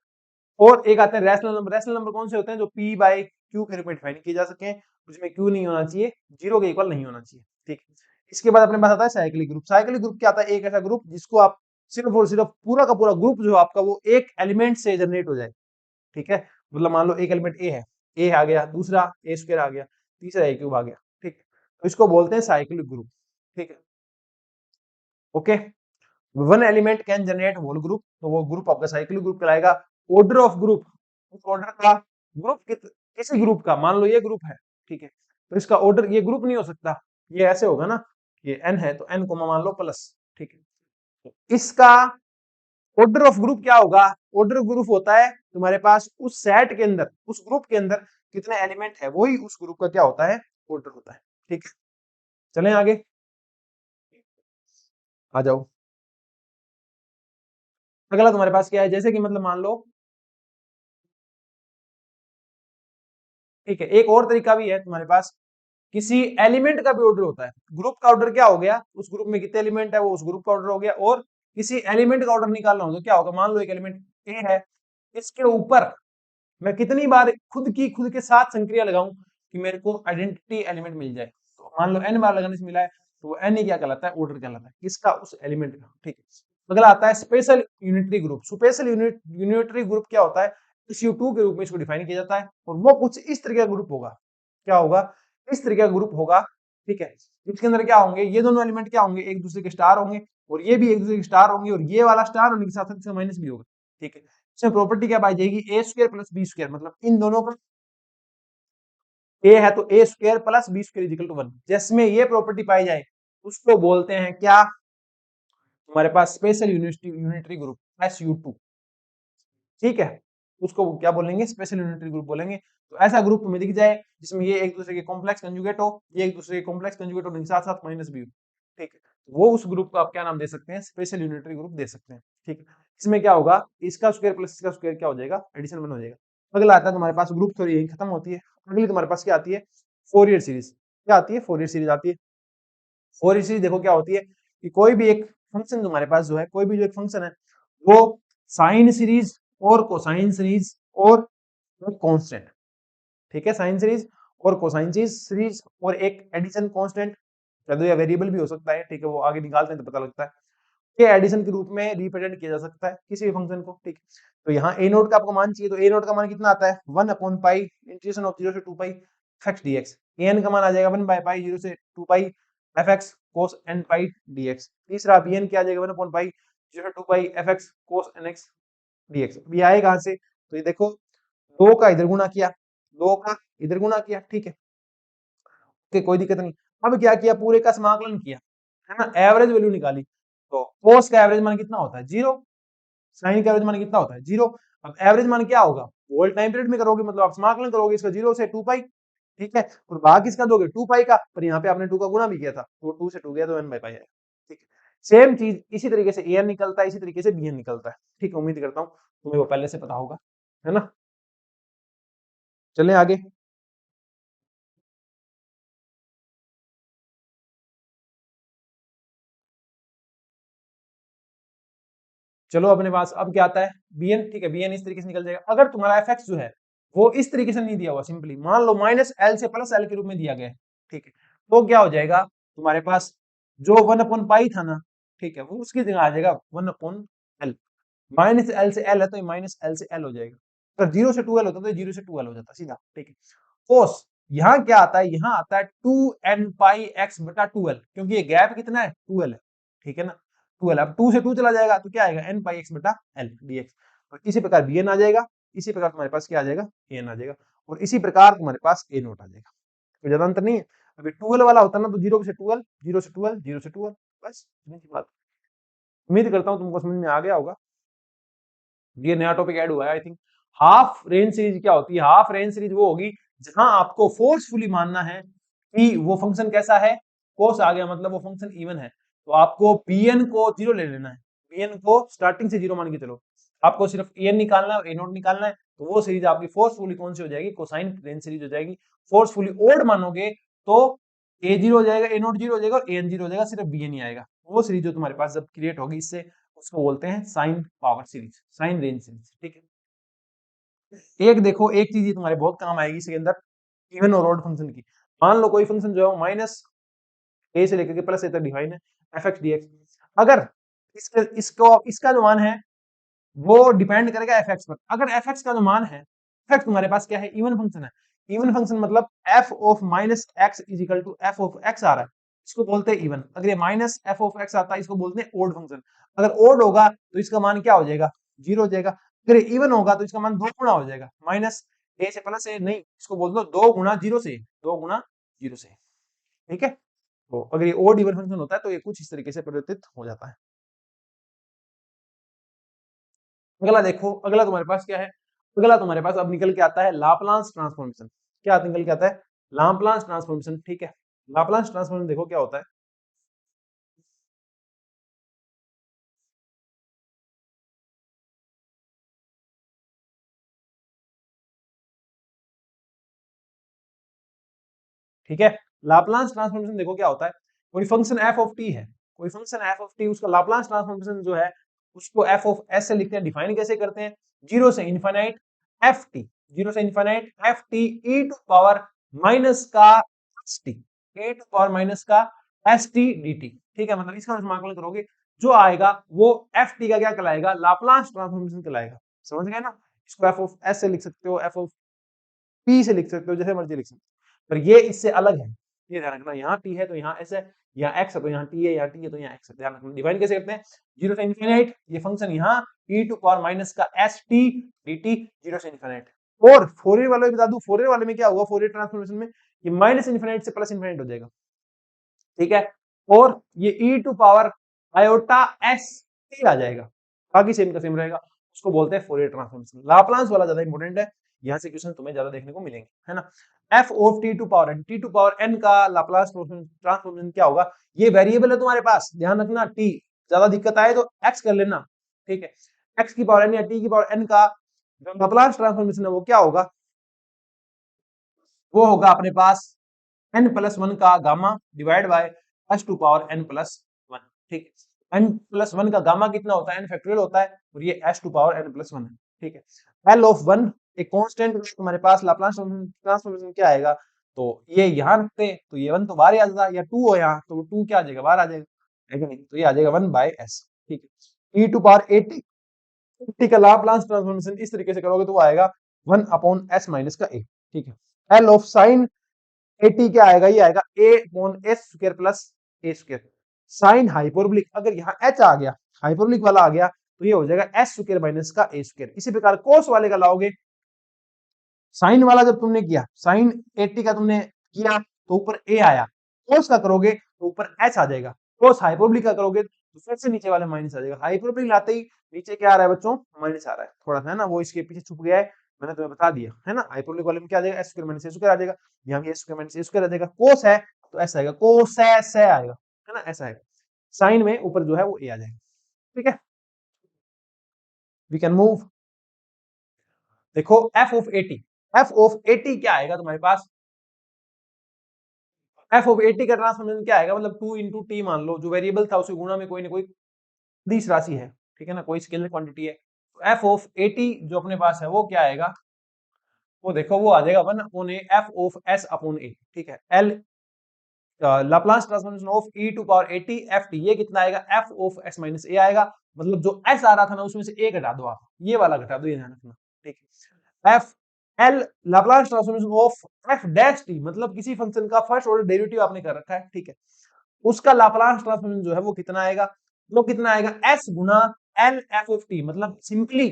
और एक आते हैं रैशनल नंबर। रैशनल नंबर कौन से होते हैं, जो पी बाई क्यू के रूप में डिफाइन किए जा सके, उसमें क्यू नहीं होना चाहिए, जीरो के इक्वल नहीं होना चाहिए, ठीक है। इसके बाद अपने पास आता है साइक्लिक ग्रुप। साइक्लिक ग्रुप क्या आता है, एक ऐसा ग्रुप जिसको आप सिर्फ और सिर्फ पूरा का पूरा ग्रुप जो आपका वो एक एलिमेंट से जनरेट हो जाए, ठीक है। मतलब मान लो एक एलिमेंट ए है, ए आ गया, दूसरा ए स्क्वायर आ गया, तीसरा ए क्यूब आ गया, ठीक है। तो इसको बोलते हैं साइक्लिक ग्रुप, ठीक है, okay. One element can generate whole group, तो वो ग्रुप आपका साइक्लिक ग्रुप कहलाएगा। ऑर्डर ऑफ ग्रुप, उस ऑर्डर का ग्रुप किसी ग्रुप का, मान लो ये ग्रुप है, ठीक है, तो इसका ऑर्डर, ये ग्रुप नहीं हो सकता, ये ऐसे होगा ना, ये n है तो n को मान लो प्लस, ठीक है। तो इसका ऑर्डर ऑफ ग्रुप क्या होगा, ऑर्डर ऑफ ग्रुप होता है तुम्हारे पास उस सेट के अंदर, उस ग्रुप के अंदर कितने एलिमेंट है, वही उस ग्रुप का क्या होता है, ऑर्डर होता है, ठीक है। चलें आगे, आ जाओ। अगला तुम्हारे पास क्या है, जैसे कि मतलब मान लो, ठीक है, एक और तरीका भी है तुम्हारे पास, किसी एलिमेंट का भी ऑर्डर होता है। ग्रुप का ऑर्डर क्या हो गया, उस ग्रुप में कितने एलिमेंट है वो उस ग्रुप का ऑर्डर हो गया। और किसी एलिमेंट का ऑर्डर निकालना हो तो क्या होगा, मान लो एक एलिमेंट ए है, इसके ऊपर मैं कितनी बार खुद के साथ संक्रिया लगाऊं कि मेरे को आइडेंटिटी एलिमेंट मिल जाए। तो मान लो n बार लगाने से मिला है, तो वो n ही क्या कहलाता है, ऑर्डर कहलाता है किसका, उस एलिमेंट का, ठीक है। अगला आता है special unitary group. Special unitary group क्या होता है, SU2 के रूप में इसको डिफाइन किया जाता है, और वो कुछ इस तरीके का ग्रुप होगा, क्या होगा, इस तरीके का ग्रुप होगा, ठीक है। इसके अंदर क्या होंगे, ये दोनों एलिमेंट क्या होंगे, एक दूसरे के स्टार होंगे, और ये भी एक दूसरे के स्टार होंगे, और ये वाला स्टार होने के साथ साथ इसका माइनस भी होगा, ठीक है। इसमें प्रॉपर्टी क्या पाई जाएगी, A square plus B square, मतलब इन दोनों का ए है तो A square plus B square is equal to 1, जिसमें ये प्रॉपर्टी पाई जाए उसको बोलते हैं क्या, तुम्हारे पास स्पेशल यूनिटरी ग्रुप, SU2, ठीक है। उसको क्या बोलेंगे, स्पेशल यूनिटरी ग्रुप बोलेंगे। तो ऐसा ग्रुप तुम्हें दिख जाए जिसमें ये एक दूसरे के कॉम्प्लेक्स कंजुगेट हो, ये एक दूसरे के कॉम्प्लेक्स कंजुगेट होने के साथ साथ माइनस भी हो, ठीक है। वो उस ग्रुप को आप क्या नाम दे सकते हैं, स्पेशल यूनिटरी ग्रुप दे सकते हैं, ठीक है। इसमें क्या होगा, इसका स्क्वायर प्लस इसका स्क्वायर क्या हो जाएगा, एडिशन 1 हो जाएगा। अगला आता है तुम्हारे पास ग्रुप थ्योरी, यही खत्म होती है। अगली तुम्हारे पास क्या आती है, फोरियर सीरीज। क्या आती है, फोरियर सीरीज आती है। फोरियर सीरीज देखो क्या होती है कि कोई भी एक फंक्शन तुम्हारे पास जो है, कोई भी जो एक फंक्शन है वो साइन सीरीज और कोसाइन सीरीज और कांस्टेंट, ठीक है, साइन सीरीज और कोसाइन सीरीज और एक एडिशन कांस्टेंट कह दो, या वेरिएबल भी हो सकता है, ठीक है, वो आगे निकालते हैं तो पता लगता है, के एडिशन के रूप में रिप्रेजेंट किया जा सकता है किसी भी फंक्शन को, ठीक है। तो यहाँ ए नोट का आपको मान चाहिए, तो ए नोट का मान कितना आता है, 1 अपॉन पाई इंटीग्रेशन ऑफ 0 से 2 पाई F x D x. A N का मान आ जाएगा 1 बाय पाई 0 से 2 पाई एफ एक्स कोस एन पाई डी एक्स। तीसरा बी एन क्या आ जाएगा, 1 अपॉन पाई 0 से 2 पाई एफ एक्स कोस एन एक्स डी एक्स। ये आए कहाँ से, तो ये देखो, दो का इधर गुणा किया, दो का इधर गुणा किया, ठीक है, ओके, कोई दिक्कत नहीं। अब क्या किया, पूरे का समाकलन किया, है ना, एवरेज वैल्यू निकाली। तो कोस का एवरेज मान कितना होता है, 0, साइन का एवरेज मान कितना होता है, 0। अब एवरेज मान क्या होगा, होल टाइम पीरियड में करोगे, मतलब आप समाकलन करोगे इसका 0 से 2 पाई, ठीक है, और भाग किसका दोगे, 2 पाई का, पर यहाँ पे आपने 2 का गुणा भी किया था, तो 2 से 2 गया तो n बाई पाई आएगा, ठीक है। सेम चीज इसी तरीके से an निकलता है, इसी तरीके से bn निकलता है, ठीक है। उम्मीद करता हूँ तुम्हें वो पहले से पता होगा, है ना। चलें आगे। चलो अपने पास अब क्या आता है, bn, ठीक है, bn इस तरीके से निकल जाएगा। अगर तुम्हारा fx जो है वो इस तरीके से नहीं दिया हुआ, सिंपली मान लो माइनस एल से प्लस एल के रूप में दिया गया है, ठीक है, तो क्या हो जाएगा, तुम्हारे पास जो 1 अपॉन पाई था ना, ठीक है, वो उसकी जगह आ जाएगा 1 अपॉन एल। माइनस एल से एल है तो माइनस एल से एल हो जाएगा। अगर 0 से 2l होता तो 0 से 2l हो जाता सीधा, ठीक है। कोस यहाँ क्या आता है, यहाँ आता है 2n पाई x बटा 2l, क्योंकि ये गैप कितना है, 2l है, ठीक है ना, 2l। अब 2 से 2 चला जाएगा तो क्या आएगा, n पाई x बटा l dx। और इसी प्रकार bn आ जाएगा, इसी प्रकार तुम्हारे पास क्या आ जाएगा, an आ जाएगा, और इसी प्रकार तुम्हारे पास a नोट आ जाएगा। तो ज्यादा अंतर नहीं है। अभी 2l वाला होता ना तो 0 से 2l, 0 से 2l, 0 से 2l, बस इतनी सी बात। उम्मीद करता हूँ तुमको समझ में आ गया होगा। ये नया टॉपिक ऐड हुआ है I think, half range series क्या होती है? हाफ रेंज सीरीज वो होगी जहां आपको फोर्सफुली मानना है कि वो फंक्शन कैसा है, कोस आ गया मतलब वो फंक्शन इवन है, तो आपको pn को जीरो ले लेना है, pn को स्टार्टिंग से जीरो मान के चलो, आपको सिर्फ an निकालना है और a नोट निकालना है, तो वो सीरीज आपकी फोर्सफुली कौन सी हो जाएगी? कोसाइन रेंज सीरीज हो जाएगी। फोर्सफुली ओड मानोगे तो a जीरो हो जाएगा, a नोट जीरो हो जाएगा और an जीरो हो जाएगा, सिर्फ bn ही आएगा। वो सीरीज जो तुम्हारे पास जब क्रिएट होगी इससे, उसको बोलते हैं sine power series, sine range series, ठीक है। एक देखो, एक चीज ये तुम्हारे बहुत काम आएगी इसके अंदर, इवन और ऑड फंक्शन की। मान लो कोई फंक्शन जो है माइनस ए से लेकर के प्लस ए तक डिफाइन है, एफ एक्स डी एक्स। अगर इसका जो मान है वो डिपेंड करेगा एफ एक्स पर। अगर एफ एक्स का जो मान है, एफ एक्स तुम्हारे पास क्या है? इवन फंक्शन है। इवन फंक्शन मतलब f of minus x is equal to f of x आ रहा है, इसको बोलते हैं इवन। अगर ये माइनस एफ ऑफ एक्स आता है, इसको बोलते हैं ओड फंक्शन। अगर ओड होगा तो इसका मान क्या हो जाएगा? जीरो हो जाएगा। अगर इवन होगा तो इसका मान दो गुना हो जाएगा, माइनस ए से प्लस ए नहीं, इसको बोल दो दो गुना जीरो से, दो गुना जीरो से, ठीक है। तो अगर ये ओड इवन फंक्शन होता है तो ये कुछ इस तरीके से परिवर्तित हो जाता है। अगला देखो, अगला तुम्हारे पास क्या है? अगला तुम्हारे पास अब निकल के आता है लाप्लास ट्रांसफॉर्मेशन। क्या निकल के आता है? लाप्लास ट्रांसफॉर्मेशन, ठीक है। लाप्लास ट्रांसफॉर्मेशन देखो क्या होता है। ठीक है, लाप्लास ट्रांसफॉर्मेशन देखो क्या होता है। कोई फंक्शन एफ ऑफ टी है, कोई फंक्शन एफ ऑफ टी, उसका लाप्लास ट्रांसफॉर्मेशन जो है उसको एफ ऑफ एस से लिखते हैं। डिफाइन कैसे करते हैं? जीरो से इनफाइनाइट एफ टी, जीरो से infinite f t e to power minus का s t, a to power minus का एस टी डी टी, ठीक है। मतलब इसका समाकलन करोगे जो आएगा वो एफ टी का क्या कहलाएगा? लाप्लास ट्रांसफॉर्मेशन कहलाएगा। समझ गए ना? इसको एफ ऑफ एस से लिख सकते हो, एफ ऑफ पी से लिख सकते हो, जैसे मर्जी लिख सकते हो, पर ये इससे अलग है। ये ध्यान रखना, यहाँ टी है तो यहाँ एस है, यहाँ एक्स है तो यहाँ टी है, यहाँ टी है तो यहाँ एक्स है। ध्यान रखना, डिवाइड कैसे करते हैं? जीरो से इन्फिनाइट, ये फंक्शन यहाँ e टू पावर माइनस का s t d T, zero से इन्फिनाइट। और फोरियर वाले बता दूं, फोरियर वाले में क्या होगा? फोरियर ट्रांसफॉर्मेशन में ये माइनस इन्फिनाइट से प्लस इन्फिनाइट हो जाएगा, ठीक है। और ये e to power iota s t आ जाएगा, बाकी सेम का सेम रहेगा। उसको बोलते हैं फोरियर ट्रांसफॉर्मेशन। लाप्लास वाला ज्यादा इंपॉर्टेंट है, यहाँ से क्वेश्चन तुम्हें ज्यादा देखने को मिलेंगे, है ना। F of t to power n, t to power n का लाप्लास ट्रांसफॉर्मेशन क्या होगा? ये वेरिएबल है तुम्हारे पास, ध्यान रखना। टी ज्यादा दिक्कत आए तो एक्स कर लेना, ठीक है। एक्स की पावर एन या टी की पावर एन का जो लाप्लास ट्रांसफॉर्मेशन है वो क्या होगा? वो होगा अपने पास n प्लस वन का gamma divide by s to power n plus one, ठीक है। n प्लस वन का गामा कितना होता है? n फैक्टोरियल होता है, और ये s to power n plus one है, ठीक है। l ऑफ वन एक कांस्टेंट तुम्हारे पास, लाप्लास ट्रांसफॉर्मेशन क्या आएगा? तो ये यहाँ रखते हैं तो ये वन तो बाहर ही आ जाता, या टू हो यहाँ तो टू क्या आ जाएगा? बाहर आ जाएगा, है कि नहीं? तो ये आ जाएगा वन बाय एस, ठीक है। e टू पावर एटी, का लाप्लास ट्रांसफॉर्मेशन इस तरीके से करोगे तो वो आएगा वन अपॉन एस माइनस का ए, ठीक है। l ऑफ साइन एटी क्या आएगा? ये आएगा ए अपॉन एस स्क्वायर प्लस ए स्क्वायर। साइन हाइपरबोलिक, अगर यहाँ एच आ गया, हाइपरबोलिक वाला आ गया, तो ये हो जाएगा एस स्क्वायर माइनस का ए स्क्वायर। इसी प्रकार कोस वाले का लाओगे, साइन वाला जब तुमने किया, साइन 80 का तुमने किया तो ऊपर ए आया, कोस का करोगे तो ऊपर एच आ जाएगा, कोस हाइपरबोलिक का करोगे तो फिर से नीचे वाले माइनस आ जाएगा। हाइपरबोलिक लाते ही नीचे क्या आ रहा है बच्चों? माइनस आ रहा है, थोड़ा सा है ना, वो इसके पीछे छुप गया है, मैंने तुम्हें बता दिया है ना। हाइपरबोलिक वाले में क्या आ जाएगा? एस स्क्वायर माइनस ए स्क्वायर आ जाएगा, यहाँ भी एस स्क्वायर माइनस ए स्क्वायर आ जाएगा। कोस है तो ऐसा आएगा, कोस है आएगा, है ना, ऐसा आएगा। साइन में ऊपर जो है वो ए आ जाएगा, ठीक है। We can move. देखो एफ ऑफ 80, एफ ऑफ 80 क्या आएगा तुम्हारे पास? एफ ऑफ 80 का ट्रांसफॉर्मेशन क्या आएगा? मतलब 2 इंटू टी मान लो, जो वेरिएबल था उसे गुणा में कोई ना कोई सदिश राशि है, ठीक है ना, कोई स्केलर क्वांटिटी है। तो एफ ऑफ 80 जो अपने पास है वो क्या आएगा? वो देखो वो आ जाएगा one upon a f of s upon a, ठीक है। L Laplace transformation of e to power 80 f t, ये कितना आएगा? F of s minus a आएगा। मतलब जो एस आ रहा था ना उसमें से ए घटा दो, आप ये वाला घटा दो, ये ध्यान रखना, ठीक है। F L Laplace transformation of F dash T, मतलब किसी फंक्शन का फर्स्ट ऑर्डर डेरिवेटिव आपने कर रखा है, ठीक है, उसका लाप्लास ट्रांसफॉर्मेशन जो है वो कितना आएगा? वो कितना आएगा? S Guna L F of T, मतलब सिंपली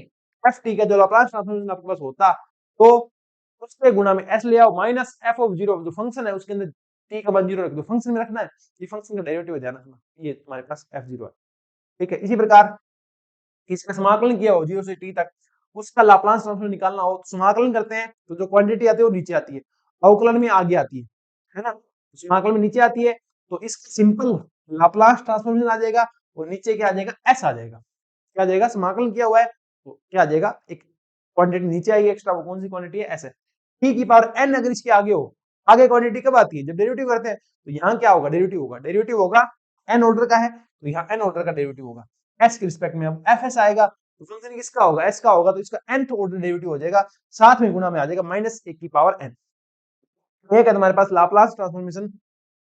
एफ टी का जो लाप्लास ट्रांसफॉर्मेशन आपके पास होता, तो उसके गुणा में एस ले आओ, माइनस एफ ऑफ जीरो, जो फंक्शन है उसके अंदर टी का मान जीरो रख दो, फंक्शन में रखना है, ये फंक्शन का डेरिवेटिव है, ध्यान रखना, ये तुम्हारे पास एफ जीरो है, ठीक है। इसी प्रकार इसका समाकलन किया हो जीरो से टी तक, उसका लाप्लास ट्रांसफॉर्म निकालना हो तो समाकलन करते हैं तो जो क्वांटिटी आती है वो नीचे आती है, अवकलन में आगे आती है ना। समाकलन में नीचे आती है तो इसका सिंपल लाप्लास ट्रांसफॉर्मेशन आ जाएगा और नीचे क्या आ जाएगा, एस आ जाएगा। क्या आ जाएगा, समाकलन किया हुआ है तो क्या आ जाएगा, एक क्वांटिटी नीचे आएगी एक्स्ट्रा, वो कौन सी क्वांटिटी है, एस है। टी की पावर एन अगर इसके आगे हो, आगे क्वांटिटी कब आती है, जब डेरिवेटिव करते हैं तो यहाँ क्या होगा, डेरिवेटिव होगा, डेरिवेटिव होगा एन ऑर्डर का है तो यहाँ एन ऑर्डर का डेरिवेटिव होगा एस के रिस्पेक्ट में। अब एफ एस आएगा तो फंक्शन किसका होगा, एस का होगा, तो इसका nth ऑर्डर डेरिवेटिव हो जाएगा, साथ में गुणा में आ जाएगा माइनस एक की पावर एन। एक है तुम्हारे पास Laplace transformation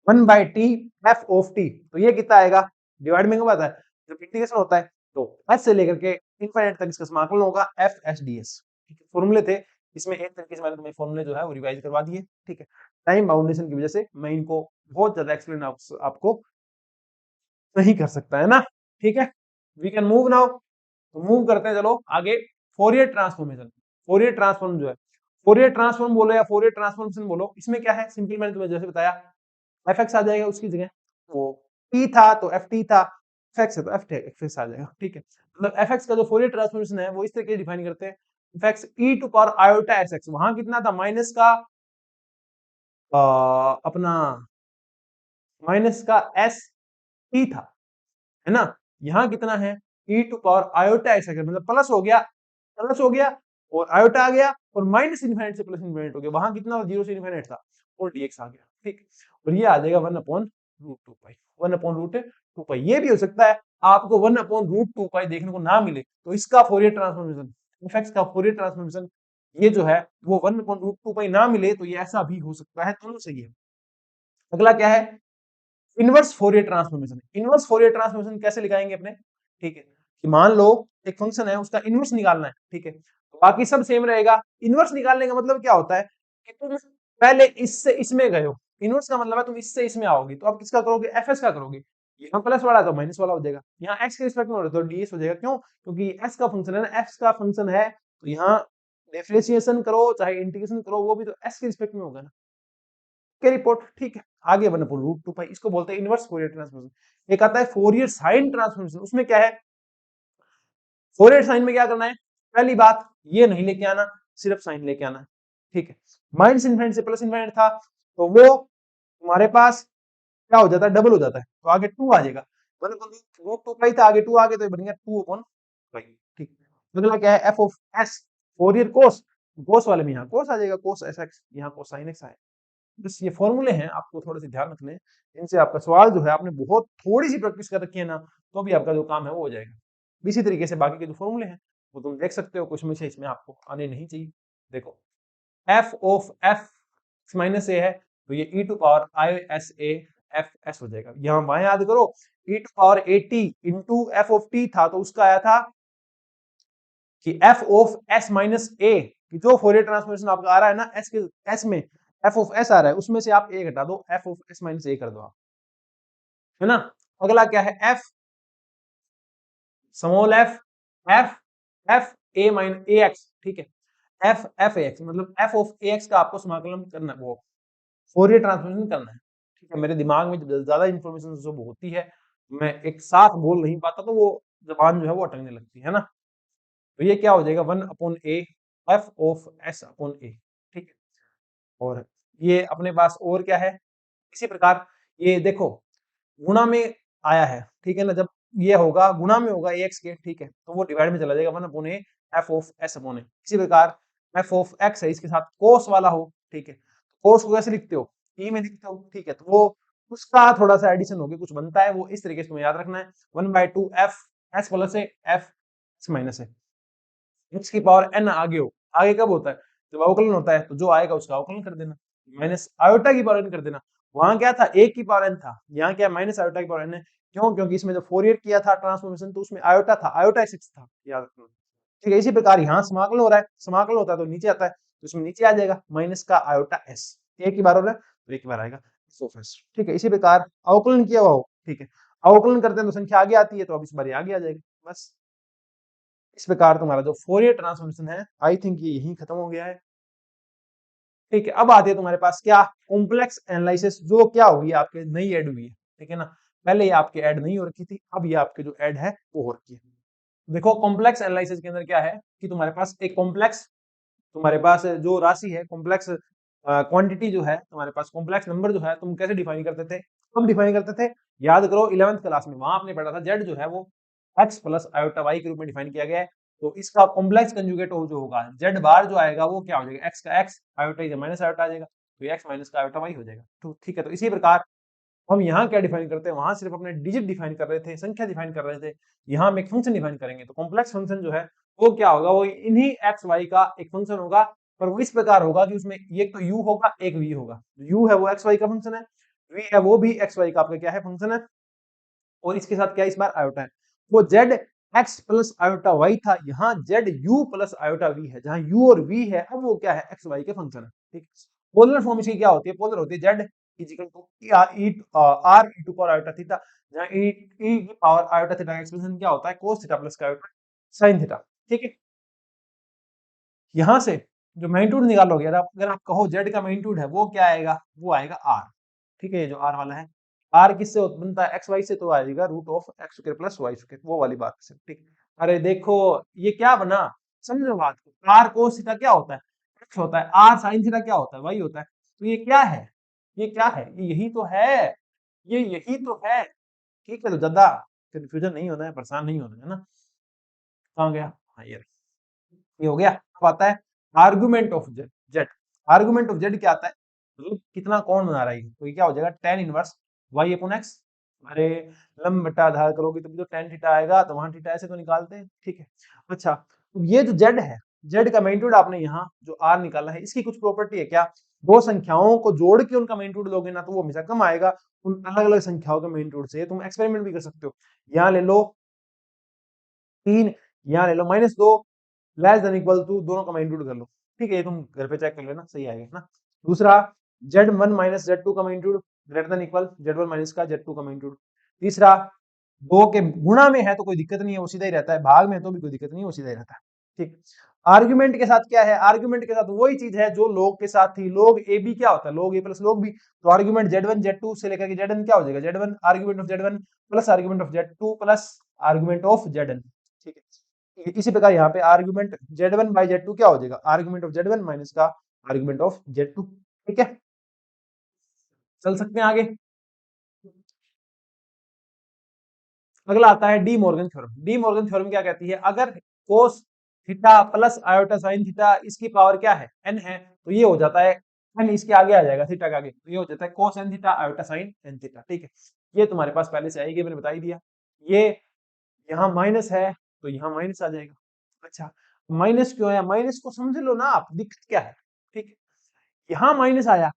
1/t f of t, तो ये कितना आएगा, डिवाइड में कब आता है, जब इंटीग्रेशन होता है तो s से लेकर के इनफाइनाइट तक इसका समाकलन होगा f s ds। ठीक है, फॉर्मूले थे इसमें, एक तरीके से मैंने तुम्हें फॉर्मूले जो है वो रिवाइज करवा दिए। ठीक है, टाइम बाउंडेशन की वजह से मैं इनको बहुत ज्यादा एक्सप्लेन आपको नहीं कर सकता है ना। ठीक है, वी कैन मूव नाउ, तो मूव करते हैं चलो आगे। फोरियर ट्रांसफॉर्मेशन, फोरियर ट्रांसफॉर्म जो है, फोरियर ट्रांसफॉर्म बोलो या फोरियर ट्रांसफॉर्मेशन बोलो, इसमें क्या है, सिंपल मैंने तुम्हें जैसे बताया एफ एक्स आ जाएगा उसकी जगह, वो टी था तो एफ टी था, एफ एक्स है तो एफ एक्स आ जाएगा। ठीक है, मतलब एफ एक्स का जो फोरियर ट्रांसफॉर्मेशन है वो इस तरीके से डिफाइन करते हैं, f x e to power iota s x, वहां कितना था माइनस का अपना माइनस का एस टी था, है ना, यहाँ कितना है e टू पावर आयोटा ऐसा कर, मतलब प्लस हो गया, प्लस हो गया और आयोटा आ गया और माइनस इनफाइनाइट से प्लस इनफाइनाइट हो गया, वहां कितना जीरो से इनफाइनाइट था और dx आ गया। ठीक, और ये आ जाएगा 1/√2π, 1/√2π। ये भी हो सकता है आपको 1/√2π देखने को ना मिले तो इसका फोरियर ट्रांसफॉर्मेशन, fx का फोरियर ट्रांसफॉर्मेशन ये जो है वो 1/√2π ना मिले तो ये ऐसा भी हो सकता है, दोनों सही है। अगला क्या है, inverse Fourier transformation. Inverse Fourier transformation कैसे लिखाएंगे अपने, ठीक है, कि मान लो एक फंक्शन है उसका इनवर्स निकालना है, ठीक है, तो बाकी सब सेम रहेगा। इनवर्स निकालने का मतलब क्या होता है कि तुम पहले इससे इसमें गए हो, इनवर्स का मतलब है तुम इससे इसमें आओगे, तो आप किसका करोगे, एफएस का करोगे, यहाँ प्लस वाला तो माइनस वाला हो जाएगा, यहाँ एक्स के रिस्पेक्ट में हो रहा है तो डीएस हो जाएगा, क्यों, क्योंकि एस का फंक्शन है ना, एफ का फंक्शन है तो यहाँ डिफरेंशिएशन करो चाहे इंटीग्रेशन करो वो भी तो एस के रिस्पेक्ट में होगा ना। के रिपोर्ट, ठीक है, आगे 1/√2π, इसको बोलते हैं इनवर्स फोरियर ट्रांसफॉर्मेशन। एक आता है फोरियर साइन ट्रांसफॉर्मेशन, उसमें क्या है, फोरियर साइन में क्या करना है, पहली बात ये नहीं लेके आना, सिर्फ साइन लेके आना है। ठीक है, माइनस इनफाइनाइट से प्लस इनफाइनाइट था तो वो तुम्हारे पास क्या हो जाता है, डबल हो जाता है, तो आगे 2 आ जाएगा, 1/√2π था, आगे 2 आ गया तो ये बन गया 2/π। ठीक, अगला क्या है, एफ ऑफ एस, फोरियर कोस, कोस वाले में यहाँ कोस आ जाएगा, कोस एस एक्स, यहाँ कोस साइन एक्स आएगा। बस ये फॉर्मूले हैं, आपको थोड़े से ध्यान रखने हैं, इनसे आपका सवाल जो है आपने बहुत थोड़ी सी प्रैक्टिस कर रखी है ना, तो भी आपका जो काम है वो हो जाएगा। इसी तरीके से बाकी के जो फॉर्मूले हैं वो तुम देख सकते हो, कुछ में से इसमें आपको आने नहीं चाहिए। देखो f of f minus a है तो ये e to power i s a f s हो जाएगा। यहाँ वहां याद करो e to power a t into f of t था तो उसका आया था कि f of s minus a, जो फोरियर ट्रांसफॉर्मेशन आपका आ रहा है ना एस के एस में एफ ऑफ एस आ रहा है उसमें से आप ए घटा दो, एफ ऑफ एस माइनस ए कर दो आप, है ना। अगला क्या है, F small F F F A minus A x, ठीक है, एफ एफ ए एक्स मतलब एफ ऑफ ए एक्स का आपको समाकलन करना है, वो फोरियर ट्रांसफॉर्मेशन करना है। ठीक है, मेरे दिमाग में जब ज्यादा इंफॉर्मेशन जो होती है मैं एक साथ बोल नहीं पाता तो वो जबान जो है वो अटकने लगती है ना। तो ये क्या हो जाएगा 1/a f of s upon a. ठीक है, और ये अपने पास और क्या है, इसी प्रकार ये देखो गुणा में आया है, ठीक है ना, जब ये होगा गुणा में होगा ax के, ठीक है, तो वो डिवाइड में चला जाएगा 1/a f of s upon a. इसी प्रकार एफ ऑफ एक्स है, इसके साथ कोस वाला हो, ठीक है, कोस को कैसे लिखते हो, e में लिखते हो, ठीक है, तो वो उसका थोड़ा सा एडिशन होके कुछ बनता है, वो इस तरीके से तुम्हें याद रखना है, 1/2 एफ एस प्लस है एफ एस माइनस है, एक्स की पावर एन आगे हो, आगे कब होता है, जब अवकलन होता है तो जो आएगा उसका अवकलन कर देना, माइनस आयोटा की पावर एन कर देना, वहां क्या था एक की पावर एन था, यहाँ क्या माइनस आयोटा की पावर एन है, क्यों, क्योंकि इसमें जब फोरियर किया था ट्रांसफॉर्मेशन तो उसमें आयोटा था, आयोटा एक्स था, याद रखना। ठीक है, इसी प्रकार यहाँ समाकलन हो रहा है, समाकलन होता है तो नीचे आता है तो इसमें नीचे आ जाएगा माइनस का आयोटा एस, एक ही बार हो रहा है तो एक ही बार आएगा एस ऑफ एस। ठीक है, इसी प्रकार अवकलन किया हुआ हो, ठीक है, अवकलन करते हैं तो संख्या आगे आती है तो अब इस बार आगे आ जाएगी। बस इस प्रकार तुम्हारा जो फोरियर ट्रांसफॉर्मेशन है आई थिंक ये यही खत्म हो गया है। ठीक है, अब आते हैं तुम्हारे पास क्या, कॉम्प्लेक्स एनालिसिस, जो क्या हुई है आपके नई ऐड हुई है, ठीक है ना, पहले ये आपकी ऐड नहीं हो रखी थी, अब ये आपके जो ऐड है वो हो रखी है। देखो कॉम्प्लेक्स एनालिसिस के अंदर क्या है, कि तुम्हारे पास एक कॉम्प्लेक्स, तुम्हारे पास जो राशि है कॉम्प्लेक्स क्वांटिटी जो है, तुम्हारे पास कॉम्प्लेक्स नंबर जो है, तुम कैसे डिफाइन करते थे? हम डिफाइन करते थे, याद करो 11th क्लास में, वहां आपने पढ़ा था जेड जो है वो x प्लस आयोटा वाई के रूप में डिफाइन किया गया है। तो इसका कॉम्प्लेक्स कंजुगेट जो होगा जेड बार जो आएगा वो क्या हो जाएगा? x का x, आयोटा माइनस आयोटा आ जाएगा, तो ये x माइनस का आयोटा वाई हो जाएगा। तो ठीक है, तो इसी प्रकार हम यहाँ क्या डिफाइन करते हैं? वहां सिर्फ अपने डिजिट डिफाइन कर रहे थे, संख्या डिफाइन कर रहे थे। यहाँ हम एक फंक्शन डिफाइन करेंगे, तो कॉम्प्लेक्स फंक्शन जो है वो क्या होगा? वो इन्हीं एक्स वाई का एक फंक्शन होगा, पर वो इस प्रकार होगा कि उसमें एक तो u होगा, एक v होगा। u है वो एक्स वाई का फंक्शन है, v है वो भी एक्स वाई का आपका क्या है? फंक्शन है। और इसके साथ क्या इस बार आयोटा है, वो z x plus iota y था, यहाँ z u plus iota v है, जहां u और v है अब वो क्या है? एक्स वाई के फंक्शन है। ठीक, पोलर फॉर्म इसकी क्या होती है? पोलर होती है z equal to r e to power iota theta, जहां ई की पावर आयोटा थीटा का एक्सप्रेशन क्या होता है? Cos theta plus iota sine theta. ठीक है, यहां से जो मैग्नीट्यूड निकालोगे, अगर आप कहो जेड का मैग्नीट्यूड है वो क्या आएगा? वो आएगा आर। ठीक है, ये जो आर वाला है, आर किससे बनता है? एक्स वाई से, तो आएगा root of x square plus y square, वो वाली बात से। ठीक, अरे देखो ये क्या बना, समझो बात को। आर कोस थीटा क्या होता है? एक्स होता है। आर साइन थीटा क्या होता है? वाई होता है। तो ये क्या है? ये क्या है? ये यही तो है, ये यही तो है। ठीक है, तो ज्यादा कंफ्यूजन नहीं होना है, परेशान नहीं होना है ना। कहाँ गया? हाँ ये हो गया। अब आता है argument of Z. Z argument of Z क्या आता है? मतलब कितना कौन बना रहा है, तो ये क्या हो जाएगा? Tan inverse y upon x. अरे लंब बटा आधार करोगे तभी तो टेन थीटा आएगा, तो वहां थीटा ऐसे तो निकालते हैं। ठीक है, अच्छा, तो ये जो जेड है, जेड का मैग्नीट्यूड आपने यहाँ जो आर निकाला है, इसकी कुछ प्रॉपर्टी है क्या? दो संख्याओं को जोड़ के उनका मैग्नीट्यूड लोगे ना तो वो हमेशा कम आएगा उन अलग अलग संख्याओं के मैग्नीट्यूड से। तुम एक्सपेरिमेंट भी कर सकते हो, यहाँ ले लो 3, यहाँ ले लो -2, लेस देन इक्वल टू, दोनों का मैग्नीट्यूड कर लो। ठीक है, ये तुम घर पे चेक कर लेना, सही आएगा ना। दूसरा, z1 माइनस z2 का magnitude greater than equal z1 minus का z2 का मैग्नीट्यूड। तीसरा, दो के गुणा में है तो कोई दिक्कत नहीं है, वो सीधा ही रहता है, भाग में है तो भी कोई दिक्कत नहीं है, वो सीधा ही रहता है। ठीक, आर्ग्यूमेंट के साथ क्या है? आर्ग्यूमेंट के साथ वही चीज है जो लोग के साथ थी। लोग ए बी क्या होता है? लोग ए प्लस लोग बी। तो आर्ग्यूमेंट z1 z2 से लेकर के zn क्या हो जाएगा? z1 argument of z1 plus argument of z2 plus argument of zn। ठीक है, इसी प्रकार यहाँ पे आर्ग्यूमेंट z1 बाई z2 क्या हो जाएगा? आर्ग्यूमेंट ऑफ z1 माइनस का आर्ग्यूमेंट ऑफ z2। ठीक है, चल सकते हैं आगे। अगला आता है De Morgan theorem. De Morgan theorem क्या कहती है? अगर कोस theta plus iota sine theta इसकी पावर क्या है? एन है, तो ये हो जाता है एन, इसके आगे आ जाएगा थीटा के आगे, तो ये हो जाता है cos n theta iota sine n theta. ठीक है, ये तुम्हारे पास पहले से आएगी, मैंने बता ही दिया। ये यहाँ माइनस है तो यहाँ माइनस आ जाएगा। अच्छा, माइनस क्यों आया? माइनस को समझ लो ना आप, दिक्कत क्या है। ठीक है, यहाँ माइनस आया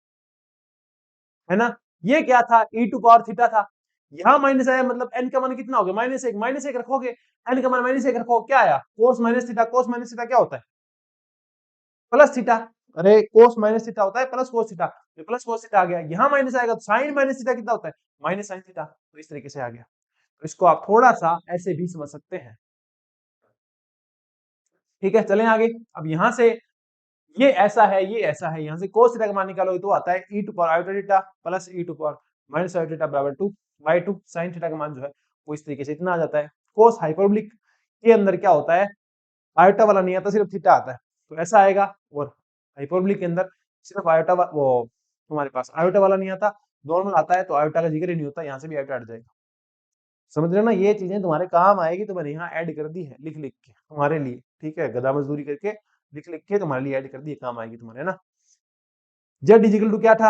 है ना, ये क्या था? e टू पावर थीटा था। यहाँ माइनस आया मतलब n का मान कितना हो गया? -1। -1 रखोगे, n का मान -1 रखो, क्या आया? कोस माइनस थीटा। कोस माइनस थीटा क्या होता है? Plus theta. अरे कोस माइनस थीटा होता है प्लस कोस थीटा, ये प्लस कोस थीटा आ गया। यहाँ माइनस आएगा तो साइन माइनस थीटा कितना होता है? Minus sine theta. तो इस तरीके से आ गया। तो इसको आप थोड़ा सा ऐसे भी समझ सकते हैं। ठीक है, चलें आगे। अब यहाँ से ये ऐसा है, ये ऐसा है, यहाँ से cos थीटा का मान निकालोगे तो आता है e to power iota theta plus e to power minus iota theta बराबर 2 बाई 2। साइन थीटा का मान जो है वो इस तरीके से इतना आ जाता है। cos हाइपरबोलिक के अंदर क्या होता है? आयोटा वाला नहीं आता, सिर्फ थीटा आता है, तो ऐसा आएगा। और हाइपरबोलिक के अंदर सिर्फ आयोटा वो तुम्हारे पास आयोटा वाला नहीं आता, नॉर्मल आता है, तो आयोटा का जिक्र ही नहीं होता, यहाँ से भी आयोटा हट जाएगा। समझ रहे हो ना? ये चीजें तुम्हारे काम आएगी, तो मैंने यहाँ ऐड कर दी है लिख लिख के तुम्हारे लिए। ठीक है, गधा मजदूरी करके लिख लिख के तुम्हारे लिए ऐड कर दी, काम आएगी तुम्हारे, है ना। जेड इजिकल टू क्या था?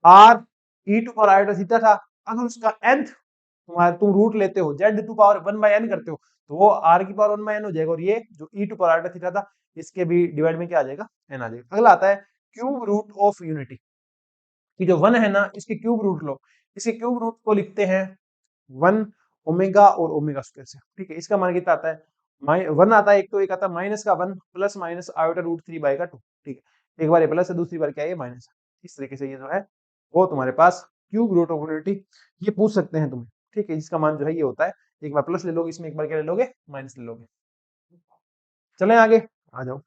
R e to power iota theta था। अगर उसका nth तुम्हारे तुम रूट लेते हो, z to power 1 by n करते हो, तो वो आर की पावर 1 बाई एन हो जाएगा, और ये जो ई टू पावर आयोटा थीटा था इसके भी डिवाइड में क्या आ जाएगा? एन आ जाएगा। अगला आता है क्यूब रूट ऑफ यूनिटी, कि जो 1 है ना इसके क्यूब रूट लो। इसके क्यूब रूट को लिखते हैं 1 ओमेगा और ओमेगा स्क्वायर से। ठीक है, इसका मान कितना आता है? 1 आता है, एक तो एक आता है माइनस का 1 plus minus iota root 3 by का 2। ठीक है, एक बार ये प्लस है, दूसरी बार क्या है? ये माइनस है। इस तरीके से ये जो है वो तुम्हारे पास क्यूब रूट ऑफ यूनिटी, ये पूछ सकते हैं तुम्हें। ठीक है, जिसका मान जो है ये होता है, एक बार प्लस ले लोगे इसमें, एक बार क्या ले लोगे? माइनस ले लोगे। चलें आगे, आ जाओ।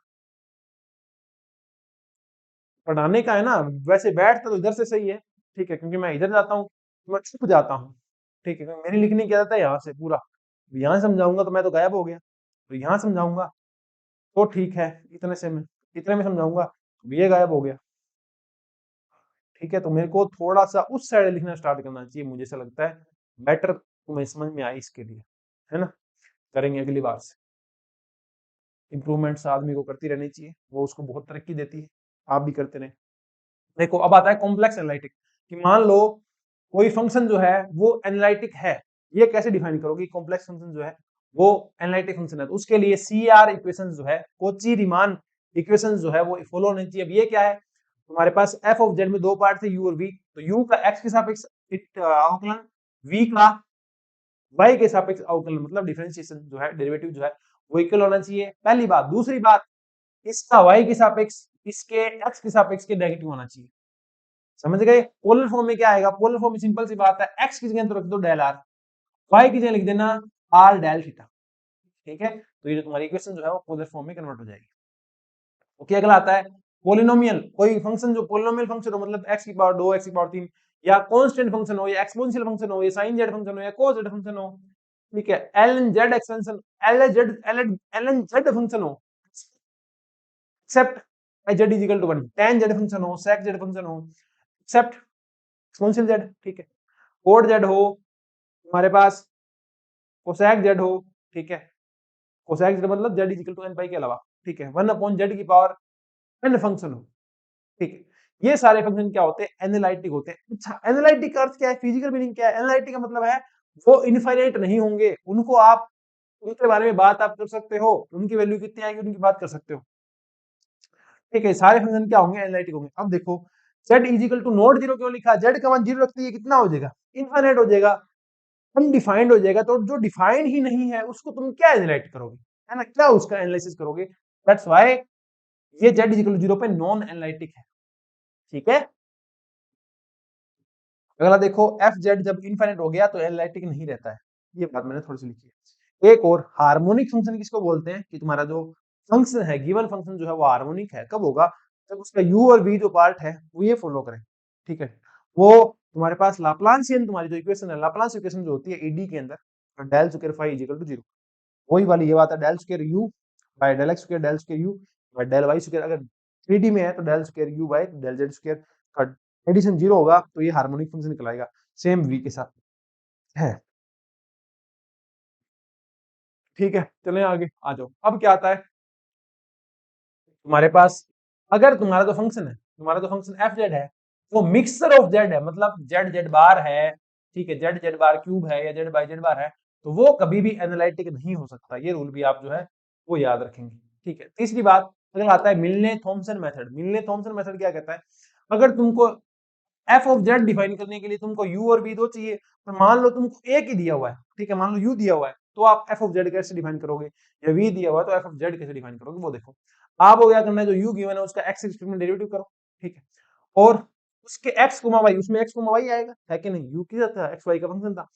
पढ़ाने का है ना, वैसे बैठता तो इधर से सही है। ठीक है, क्योंकि मैं इधर जाता हूँ तो मैं छुप जाता हूँ। ठीक है, क्योंकि मेरी लिखने की आदत है यहाँ से पूरा, यहाँ समझाऊंगा तो मैं तो गायब हो गया, तो यहाँ समझाऊंगा तो ठीक है, इतने में समझाऊंगा, तो ये गायब हो गया। ठीक है, तो मेरे को थोड़ा सा उस साइड लिखना स्टार्ट करना चाहिए, मुझे ऐसा लगता है बेटर, तुम्हें समझ में आई इसके लिए, है ना। करेंगे अगली बार से। इंप्रूवमेंट्स आदमी को करती रहनी चाहिए, वो उसको बहुत तरक्की देती है, आप भी करते रहें। देखो अब आता है कॉम्प्लेक्स एनालिटिक, कि मान लो कोई फंक्शन जो है वो एनालिटिक है, ये कैसे डिफाइन करोगे, कॉम्प्लेक्स फंक्शन जो है वो एनालिटिक फंक्शन है, तो उसके लिए CR इक्वेशन जो है, कोची रीमान इक्वेशन जो है वो फॉलो होनी चाहिए। अब ये क्या है, तुम्हारे पास एफ ऑफ जेड में दो पार्ट थे यू और वी, तो यू का एक्स के सापेक्ष अवकलन, वी का वाई के सापेक्ष अवकलन, मतलब डिफरेंशिएशन जो है, डेरिवेटिव जो है वो इक्वल होना चाहिए, पहली बात। दूसरी बात, इसका वाई के सापेक्ष इसके एक्स के सापेक्ष के नेगेटिव होना चाहिए। समझ गए। पोलर फॉर्म में क्या आएगा, पोलर फॉर्म में सिंपल सी बात है, एक्स की जगह तो रख दो डेल आर, वाई की जगह लिख देना आर डेल थीटा। ठीक है, तो ये जो तुम्हारी इक्वेशन जो है वो पोलर फॉर्म में कन्वर्ट हो जाएगी। ओके, अगला आता है पोलिनोमियल, कोई फंक्शन जो पोलिनोमियल फंक्शन हो, मतलब x की पावर 2, x की पावर 3, या कांस्टेंट फंक्शन हो, या एक्सपोनेंशियल फंक्शन हो, या sin z फंक्शन हो, या cos z फंक्शन हो। ठीक है, ln z expansion, ln z function हो, except z is equal to 1, tan z function हो, sec z फंक्शन हो, एक्सेप्ट एक्सपोनेंशियल z। ठीक है, cot z हो हमारे पास, cosec z हो। ठीक है, cosec z मतलब z is equal to n pi के अलावा। ठीक है, 1 अपॉन z की पावर n फंक्शन हो। ठीक है, ये सारे फंक्शन क्या होते हैं, एनालिटिक होते हैं। अच्छा, एनालिटिक का अर्थ क्या है, फिजिकल मीनिंग क्या है, एनालिटिक का मतलब है वो इनफाइनाइट नहीं होंगे, उनको आप उनके बारे में बात आप कर सकते हो, उनकी वैल्यू कितनी आएगी उनकी बात कर सकते हो। ठीक है, सारे फंक्शन क्या होंगे, एनालिटिक होंगे। अब देखो z is equal to not zero क्यों लिखा, z का मान जीरो रखती है, कितना हो जाएगा, इनफाइनाइट हो जाएगा, अनडिफाइंड हो जाएगा। तो जो डिफाइंड ही नहीं है उसको तुम क्या एनालाइज करोगे, है ना, क्या उसका एनालिसिस करोगे। दैट्स व्हाई ये z is equal to zero पे नॉन एनालिटिक है। ठीक है, अगला देखो, एफ जेड जब इनफाइनाइट हो गया तो एनालिटिक नहीं रहता है, ये बात मैंने थोड़ी सी लिखी है। एक और हार्मोनिक फंक्शन किसको बोलते हैं, कि तुम्हारा जो फंक्शन है, गिवन फंक्शन जो है वो हार्मोनिक है, कब होगा, जब उसका यू और वी जो पार्ट है वो ये फॉलो करे। ठीक है, वो तुम्हारे पास लाप्लासियन, तुम्हारी जो इक्वेशन है, लाप्लास इक्वेशन जो होती है ईडी के अंदर, del square phi is equal to zero, वही वाली ये बात है, del square u by del x square, del square u by del y square. अगर 3D में है तो del square u by del z square का एडिशन जीरो होगा, तो ये हार्मोनिक फंक्शन निकल आएगा, सेम वी के साथ है। ठीक है, चलें आगे, आ जाओ। अब क्या आता है तुम्हारे पास, अगर तुम्हारा जो फंक्शन एफ जेड है वो मिक्सचर ऑफ जेड है, मतलब जेड जेड बार है, ठीक है, जेड जेड बार क्यूब है या जेड बाई जेड बार है, तो वो कभी भी एनालिटिक नहीं हो सकता। ये रूल भी आप जो है वो याद रखेंगे। ठीक है, तीसरी बात, अगर आता है मिलने थॉमसन मेथड। मिलने थॉमसन मेथड क्या कहता है, अगर तुमको एफ ऑफ जेड डिफाइन करने के लिए तुमको यू और बी दो चाहिए, पर मान लो तुमको एक ही दिया हुआ है, ठीक है, मान लो यू दिया हुआ है, तो आप एफ ऑफ जेड कैसे डिफाइन करोगे, या वी दिया हुआ है तो एफ ऑफ जेड कैसे डिफाइन करोगे, वो देखो। आपको क्या करना है, जो यू गिवन है उसका एक्स रिस्पेक्ट में डेरिवेटिव करो। ठीक है, और उसके एक्स कोमा वाई, उसमें एक्स कोमा वाई आएगा, है कि नहीं, यू किधर था, एक्स वाई का फंक्शन था,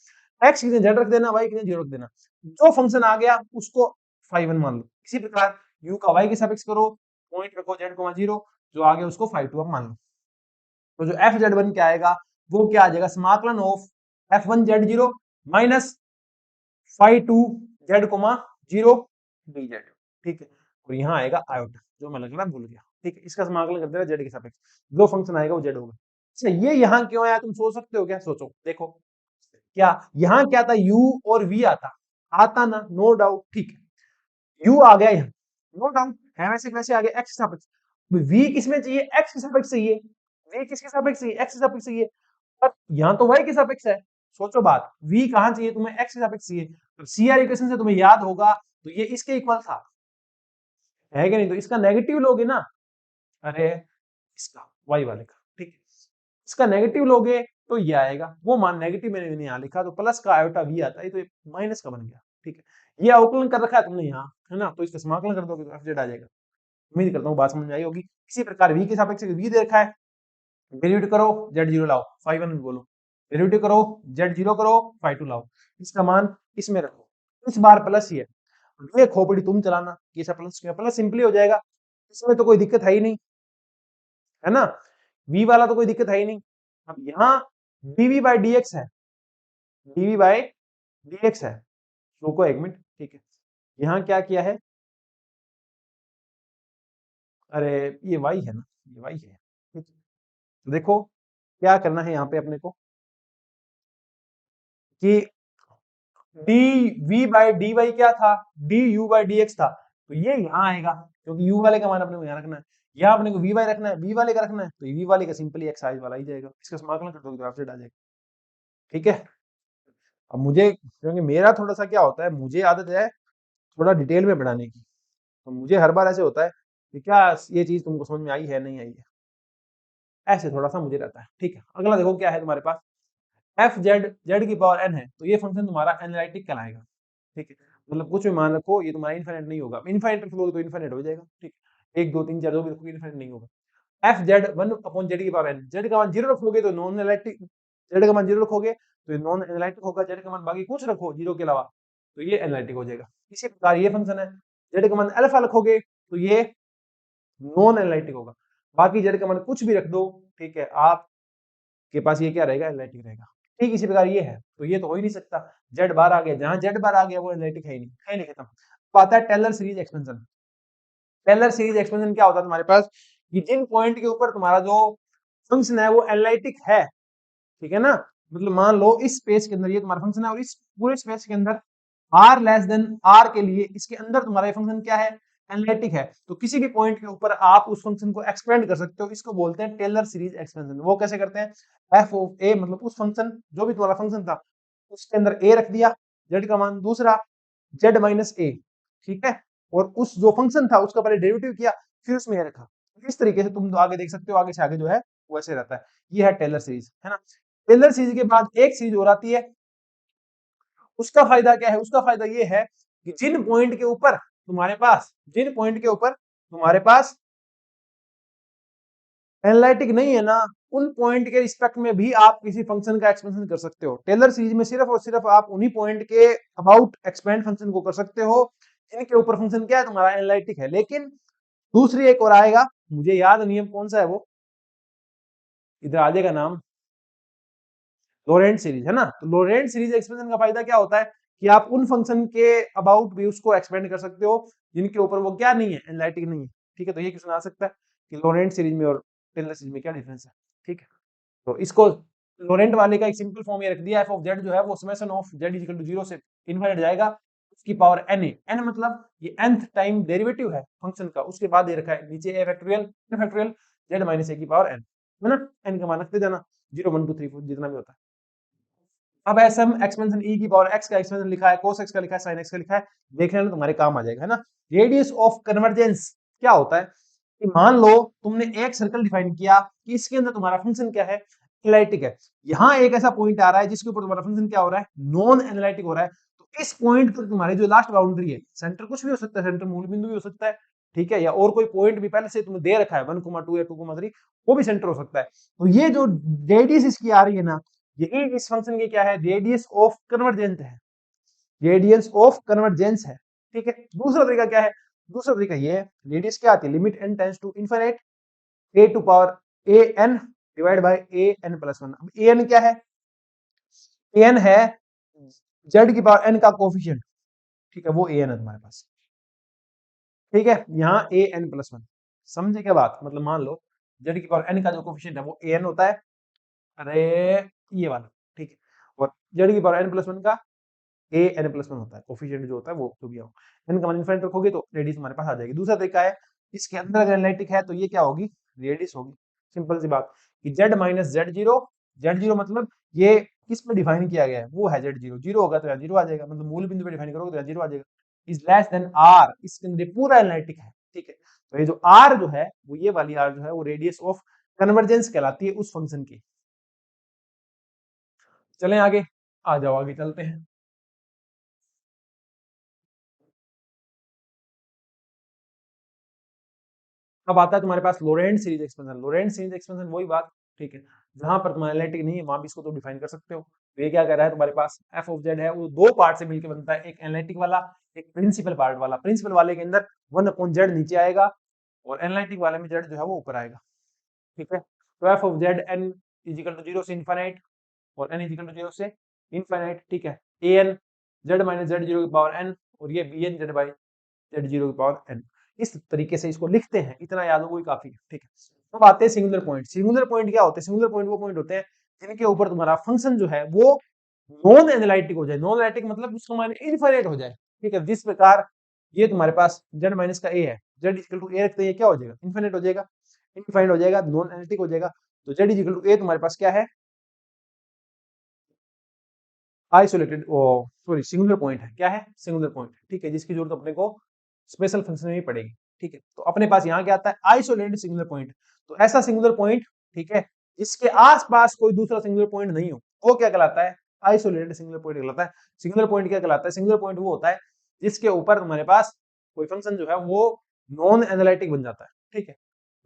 एक्स की जेड रख देना, वाई की जीरो रख देना, जो फंक्शन आ गया उसको फाई वन मान लो। इसी प्रकार यू का वाई के सापेक्ष करो, पॉइंट रखो जेड कोमा जीरो, जो आ गया उसको फाई टू अब मान लो। तो जो एफ जेड वन क्या आएगा, वो क्या आ जाएगा, समाकलन of f one z zero minus phi two z comma zero d z. ठीक है, और यहाँ आएगा आयोटा, जो मैं लगना भूल गया। ठीक है, इसका समाकलन कर देना जेड के सापेक्ष, जो फंक्शन आएगा वो जेड होगा। अच्छा, ये यहाँ क्यों आया, तुम सोच सकते हो क्या, सोचो देखो, क्या यहाँ क्या था, यू और वी आता आता ना, नो डाउट। ठीक है, यू आ गया यहाँ, नो डाउट है, वैसे वैसे आ गया एक्स सापेक्ष, वी किसमें चाहिए, एक्स के सापेक्ष चाहिए, वी किसके सापेक्ष चाहिए, एक्स के सापेक्ष चाहिए, पर यहाँ तो वाई के सापेक्ष है। सोचो बात, वी कहाँ चाहिए तुम्हें, एक्स के सापेक्ष चाहिए, तो सीआर इक्वेशन से तुम्हें याद होगा, तो ये इसके इक्वल था, है कि नहीं, तो इसका नेगेटिव लोगे ना, अरे इसका वाई वाले का, ठीक है, इसका नेगेटिव लोगे तो ये आएगा, वो मान नेगेटिव मैंने नहीं यहाँ लिखा, तो प्लस का आयोटा वी आता है, तो ये माइनस का बन गया। ठीक है, ये अवकलन कर रखा है तुमने यहाँ, है ना, तो इसका समाकलन कर दोगे तो एफ जेड आ जाएगा। उम्मीद करता हूँ बात समझ में आई होगी। इसी प्रकार वी के सापेक्ष वी दे रखा है, डेरिवेटिव करो जेड जीरो लाओ, फाई वन बोलो, डेरिवेटिव करो जेड जीरो करो, फाई टू लाओ, इसका मान इसमें रखो, इस बार प्लस ही है, ये खोपड़ी तुम चलाना कि ऐसा प्लस क्या, प्लस सिंपली हो जाएगा, इसमें तो कोई दिक्कत है ही नहीं, है ना, v वाला तो कोई दिक्कत है ही नहीं। अब यहाँ dv बाई dx है, dv बाई dx है, रुको एक मिनट। ठीक है, यहाँ क्या किया है, अरे ये वाई है ना, ये वाई है। ठीक। तो देखो क्या करना है यहाँ पे अपने को कि d v by d y क्या था, d u by d x था, तो ये यहाँ आएगा क्योंकि यू वाले का मान अपने को यहाँ रखना है, यहाँ अपने को वी वाई रखना है, वी वाले का रखना है, तो वी वाले का सिंपली एक्स आई वाला ही जाएगा, इसका समाकलन कर दोगे तो आपसे आ जाएगा। ठीक है। अब मुझे क्योंकि मेरा थोड़ा सा क्या होता है, मुझे आदत है थोड़ा डिटेल में पढ़ाने की, तो मुझे हर बार ऐसे होता है कि क्या ये चीज तुमको समझ में आई है नहीं आई है, ऐसे थोड़ा सा मुझे रहता है। ठीक है। अगला देखो क्या है तुम्हारे पास, एफ जेड जेड की पावर एन है, तो ये फंक्शन तुम्हारा एनालिटिक कहलाएगा। ठीक है। मतलब कुछ भी मान रखो, ये तुम्हारा इनफाइनाइट नहीं होगा, इनफाइनाइट रखोगे तो इनफाइनाइट हो जाएगा। ठीक है। एक दो तीन चार जो भी रखोगे इनफाइनाइट नहीं होगा। F Z one upon Z की पावर एन, जेड का मान जीरो रखोगे तो नॉन एनालिटिक, जेड का मान जीरो रखोगे तो ये नॉन एनालिटिक होगा, जेड का मान बाकी कुछ रखो जीरो के अलावा तो ये एनालिटिक हो जाएगा। इसी प्रकार ये फंक्शन है, जेड का मान अल्फा रखोगे तो ये नॉन एनालिटिक होगा, बाकी जेड का मान कुछ भी रख दो, ठीक है, आपके पास ये क्या रहेगा, एनालिटिक रहेगा। ठीक इसी प्रकार ये है, तो ये तो हो ही नहीं सकता, जेड बार आ गया, जहां जेड बार आ गया वो एनालिटिक है ही नहीं, खत्म। अब आता है Taylor series expansion. Taylor series expansion क्या होता है तुम्हारे पास कि जिन पॉइंट के ऊपर तुम्हारा जो फंक्शन है वो एनालिटिक है, ठीक है ना, मतलब मान लो इस स्पेस के अंदर ये तुम्हारा फंक्शन है और इस पूरे स्पेस के अंदर r लेस देन r के लिए इसके अंदर तुम्हारा फंक्शन क्या है, एनालिटिक है, तो किसी भी पॉइंट के ऊपर आप उस फंक्शन को एक्सपेंड कर सकते हो, इसको बोलते हैं टेलर सीरीज एक्सपेंशन। वो कैसे करते हैं, एफ ऑफ ए मतलब उस फंक्शन जो भी तुम्हारा फंक्शन था उसके अंदर ए रख दिया, जेड का मान दूसरा जेड माइनस ए, ठीक है, और उस जो फंक्शन था उसका पहले डेरिवेटिव किया फिर उसमें ए रखा। इस तरीके से तुम तो आगे देख सकते हो, आगे से आगे जो है वैसे रहता है। ये है टेलर सीरीज, है ना। टेलर सीरीज के बाद एक सीरीज और आती है, उसका फायदा क्या है, उसका फायदा ये है कि जिन पॉइंट के ऊपर तुम्हारे पास, जिन पॉइंट के ऊपर तुम्हारे पास एनालिटिक नहीं है ना, उन पॉइंट के रिस्पेक्ट में भी आप किसी फंक्शन का एक्सपेंशन कर सकते हो। टेलर सीरीज में सिर्फ और सिर्फ आप उन्हीं पॉइंट के अबाउट एक्सपेंड फंक्शन को कर सकते हो जिनके ऊपर फंक्शन क्या है तुम्हारा, एनालिटिक है। लेकिन दूसरी एक और आएगा, मुझे याद नहीं है कौन सा है वो, इधर आ जाएगा नाम, लोरेंट सीरीज, है ना। तो लोरेंट सीरीज एक्सपेंशन का फायदा क्या होता है कि आप उन फंक्शन के अबाउट भी उसको एक्सपेंड कर सकते हो जिनके ऊपर वो क्या नहीं है, एनालिटिक नहीं है। ठीक है। तो ये क्वेश्चन आ सकता है कि लोरेंट सीरीज में और टेलर सीरीज में क्या डिफरेंस है। ठीक है। तो इसको लोरेंट वाले का एक सिंपल फॉर्म ये रख दिया, एफ ऑफ जेड जो है वो summation of Z equal to 0 से इनफिनिट जाएगा, उसकी पावर एन है, एन मतलब ये nth टाइम डेरिवेटिव है फंक्शन का, उसके बाद ये रखा है नीचे ए फैक्टोरियल जेड माइनस ए की पावर एन, है ना। एन का मान रखते जाना 0 1 2 3 4 जितना भी होता है। अब ऐसे हम एक्सपेंशन e की पावर x का एक्सपेंशन लिखा है, cos x का लिखा है, sin x का लिखा है, देख लेना तुम्हारे काम आ जाएगा, है ना। रेडियस ऑफ कन्वर्जेंस क्या होता है कि मान लो तुमने एक सर्कल डिफाइन किया कि इसके अंदर तुम्हारा फंक्शन क्या है, एनालिटिक है। यहाँ एक ऐसा पॉइंट आ रहा है जिसके ऊपर तुम्हारा फंक्शन क्या हो रहा है, नॉन एनालिटिक हो रहा है, तो इस पॉइंट पर तुम्हारी जो लास्ट बाउंड्री है, सेंटर कुछ भी हो सकता है, सेंटर मूल बिंदु भी हो सकता है, ठीक है, या और कोई पॉइंट भी पहले से तुम्हें दे रखा है 1,2 या 2,3, वो भी सेंटर हो सकता है। तो ये जो रेडियस इसकी आ रही है ना, यही इस फंक्शन की क्या है, रेडियस ऑफ कन्वर्जेंट है, रेडियस ऑफ कन्वर्जेंस है। ठीक है। दूसरा तरीका क्या है, दूसरा तरीका ये है, रेडियस क्या आती है, limit n tends to infinite a to power a n divide by a n plus 1। अब a n क्या है, a n है z की पावर n का कोफिशिएंट, ठीक है, वो a n है तुम्हारे पास। ठीक है। यहाँ a n प्लस 1, समझे क्या बात, मतलब मान लो z की पावर n का जो कोफिशिएंट है वो a n होता है, अरे ये वाला, ठीक है, और z की पावर n प्लस 1 का ए एन प्लस 1 होता है, कोफिशिएंट जो होता है वो जो भी हो, एन का मान इनफिनिट रखोगे तो रेडियस हमारे पास आ जाएगी। दूसरा तरीका है, इसके अंदर अगर एनालिटिक है तो ये क्या होगी, रेडियस होगी। सिंपल सी बात कि जेड माइनस जेड जीरो मतलब ये किस में डिफाइन किया गया है, वो है जेड जीरो, जीरो होगा तो यहाँ जीरो आ जाएगा, मतलब मूल बिंदु पे डिफाइन करोगे तो यहाँ जीरो आ जाएगा। इज लेस देन आर, इसके अंदर पूरा एनालिटिक है, ठीक है। तो ये जो आर जो है वो, ये वाली आर जो है वो रेडियस ऑफ कन्वर्जेंस कहलाती है उस फंक्शन की। चलें आगे, आ जाओ आगे चलते हैं। अब आता है तुम्हारे पास लोरेंट सीरीज एक्सपेंशन। लोरेंट सीरीज एक्सपेंशन वही बात, ठीक है, जहां पर तुम्हारा एनालिटिक नहीं है वहां भी इसको तो डिफाइन कर सकते हो। तो ये क्या कर रहा है, तुम्हारे पास एफ ऑफ जेड है वो दो पार्ट से मिलकर बनता है, एक एनालिटिक वाला एक प्रिंसिपल पार्ट वाला। प्रिंसिपल वाले के अंदर 1 अपॉन जेड नीचे आएगा और एनालिटिक वाले में जेड जो है वो ऊपर आएगा, ठीक है। तो f of z n equal to 0 से इनफाइनाइट और एन इजिकल टू 0 से इनफाइनाइट, ठीक है। A n z minus z zero की पावर एन और ये b n z by z zero की पावर एन। इस तरीके से इसको लिखते हैं, इतना याद हो कोई काफी है, ठीक है। अब आते हैं सिंगुलर पॉइंट। सिंगुलर पॉइंट क्या होते हैं? सिंगुलर पॉइंट वो पॉइंट होते हैं जिनके ऊपर तुम्हारा फंक्शन जो है वो नॉन एनालिटिक हो जाए। नॉन एनालिटिक मतलब उसका मान इनफाइनाइट हो जाए, ठीक है। जिस प्रकार ये तुम्हारे पास z माइनस का a है, z इक्वल टू a रखते हैं, ये क्या हो जाएगा? इनफाइनाइट हो जाएगा, इनफाइनाइट हो जाएगा, नॉन एनालिटिक हो जाएगा। तो z इक्वल टू a तुम्हारे पास क्या है? आइसोलेटेड, सॉरी सिंगुलर पॉइंट है। क्या है? सिंगुलर पॉइंट, ठीक है, जिसकी जरूरत अपने को स्पेशल फंक्शन में ही पड़ेगी, ठीक है। तो अपने पास यहाँ क्या आता है? Isolated singular point. तो ऐसा सिंगुलर पॉइंट, ठीक है, जिसके आसपास कोई दूसरा सिंगुलर पॉइंट नहीं हो, वो क्या कहलाता है? आइसोलेटेड सिंगुलर पॉइंट कहलाता है। सिंगुलर पॉइंट क्या कहलाता है? सिंगुलर पॉइंट वो होता है जिसके ऊपर तुम्हारे पास कोई फंक्शन जो है वो नॉन एनालिटिक बन जाता है, ठीक है।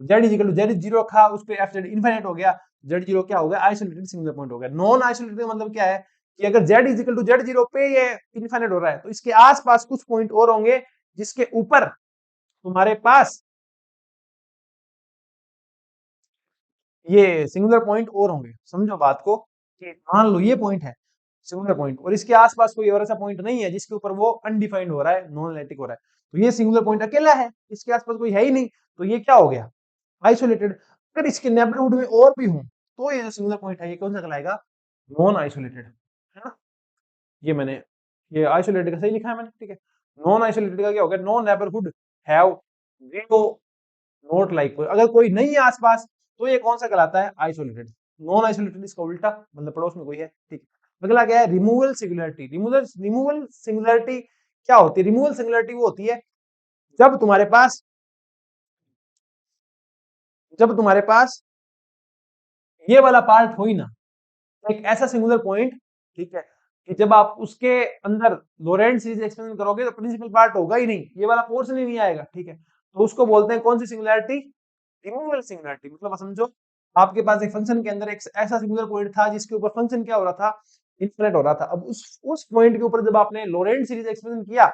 Z is equal to z zero रखा, उस पे एफ जेड इनफाइनाइट हो गया, जेड जीरो क्या हो गया? आइसोलेटेड सिंगुलर पॉइंट हो गया। नॉन आइसोलेटेड मतलब क्या है कि अगर z is equal to z zero पे ये इनफाइनाइट हो रहा है तो इसके आसपास कुछ पॉइंट और होंगे जिसके ऊपर तुम्हारे पास ये सिंगुलर पॉइंट और होंगे। समझो बात को कि मान लो ये पॉइंट है सिंगुलर पॉइंट और इसके आसपास कोई और ऐसा पॉइंट नहीं है जिसके ऊपर वो अनडिफाइंड हो रहा है, नॉन एनालिटिक हो रहा है। तो ये सिंगुलर पॉइंट अकेला है, इसके आसपास कोई है ही नहीं, तो ये क्या हो गया? आइसोलेटेड। अगर इसके नेबरहुड में और भी हो तो ये जो सिंगुलर पॉइंट है ये कौन सा कहलाएगा? नॉन आइसोलेटेड, है ना। ये मैंने ये आइसोलेटेड का सही लिखा है मैंने, ठीक है। नॉन आइसोलेटेड का क्या हो गया? No neighbourhood have zero note like, अगर कोई नहीं है आसपास तो ये कौन सा कहलाता है? आइसोलेटेड। नॉन आइसोलेटेड इसका उल्टा, मतलब पड़ोस में कोई है, ठीक है। अगला क्या है? Removal singularity. रिमूवल सिंगुलरिटी क्या होती है? रिमूवल सिंगुलरिटी वो होती है जब तुम्हारे पास जब तुम्हारे पास ये वाला पार्ट हो ही ना, एक ऐसा सिंगुलर पॉइंट, ठीक है, कि जब आप उसके अंदर लोरेंट सीरीज एक्सपेंशन करोगे तो प्रिंसिपल पार्ट होगा ही नहीं, ये वाला पोर्शन ही नहीं आएगा, ठीक है। तो उसको बोलते हैं कौन सी सिंगुलरिटी? Removal singularity. मतलब समझो आपके पास एक फंक्शन के अंदर एक ऐसा सिंगुलर पॉइंट था जिसके ऊपर फंक्शन क्या हो रहा था? इन्फिनिट हो रहा था। अब उस पॉइंट के ऊपर जब आपने लोरेंट सीरीज एक्सपेंशन किया,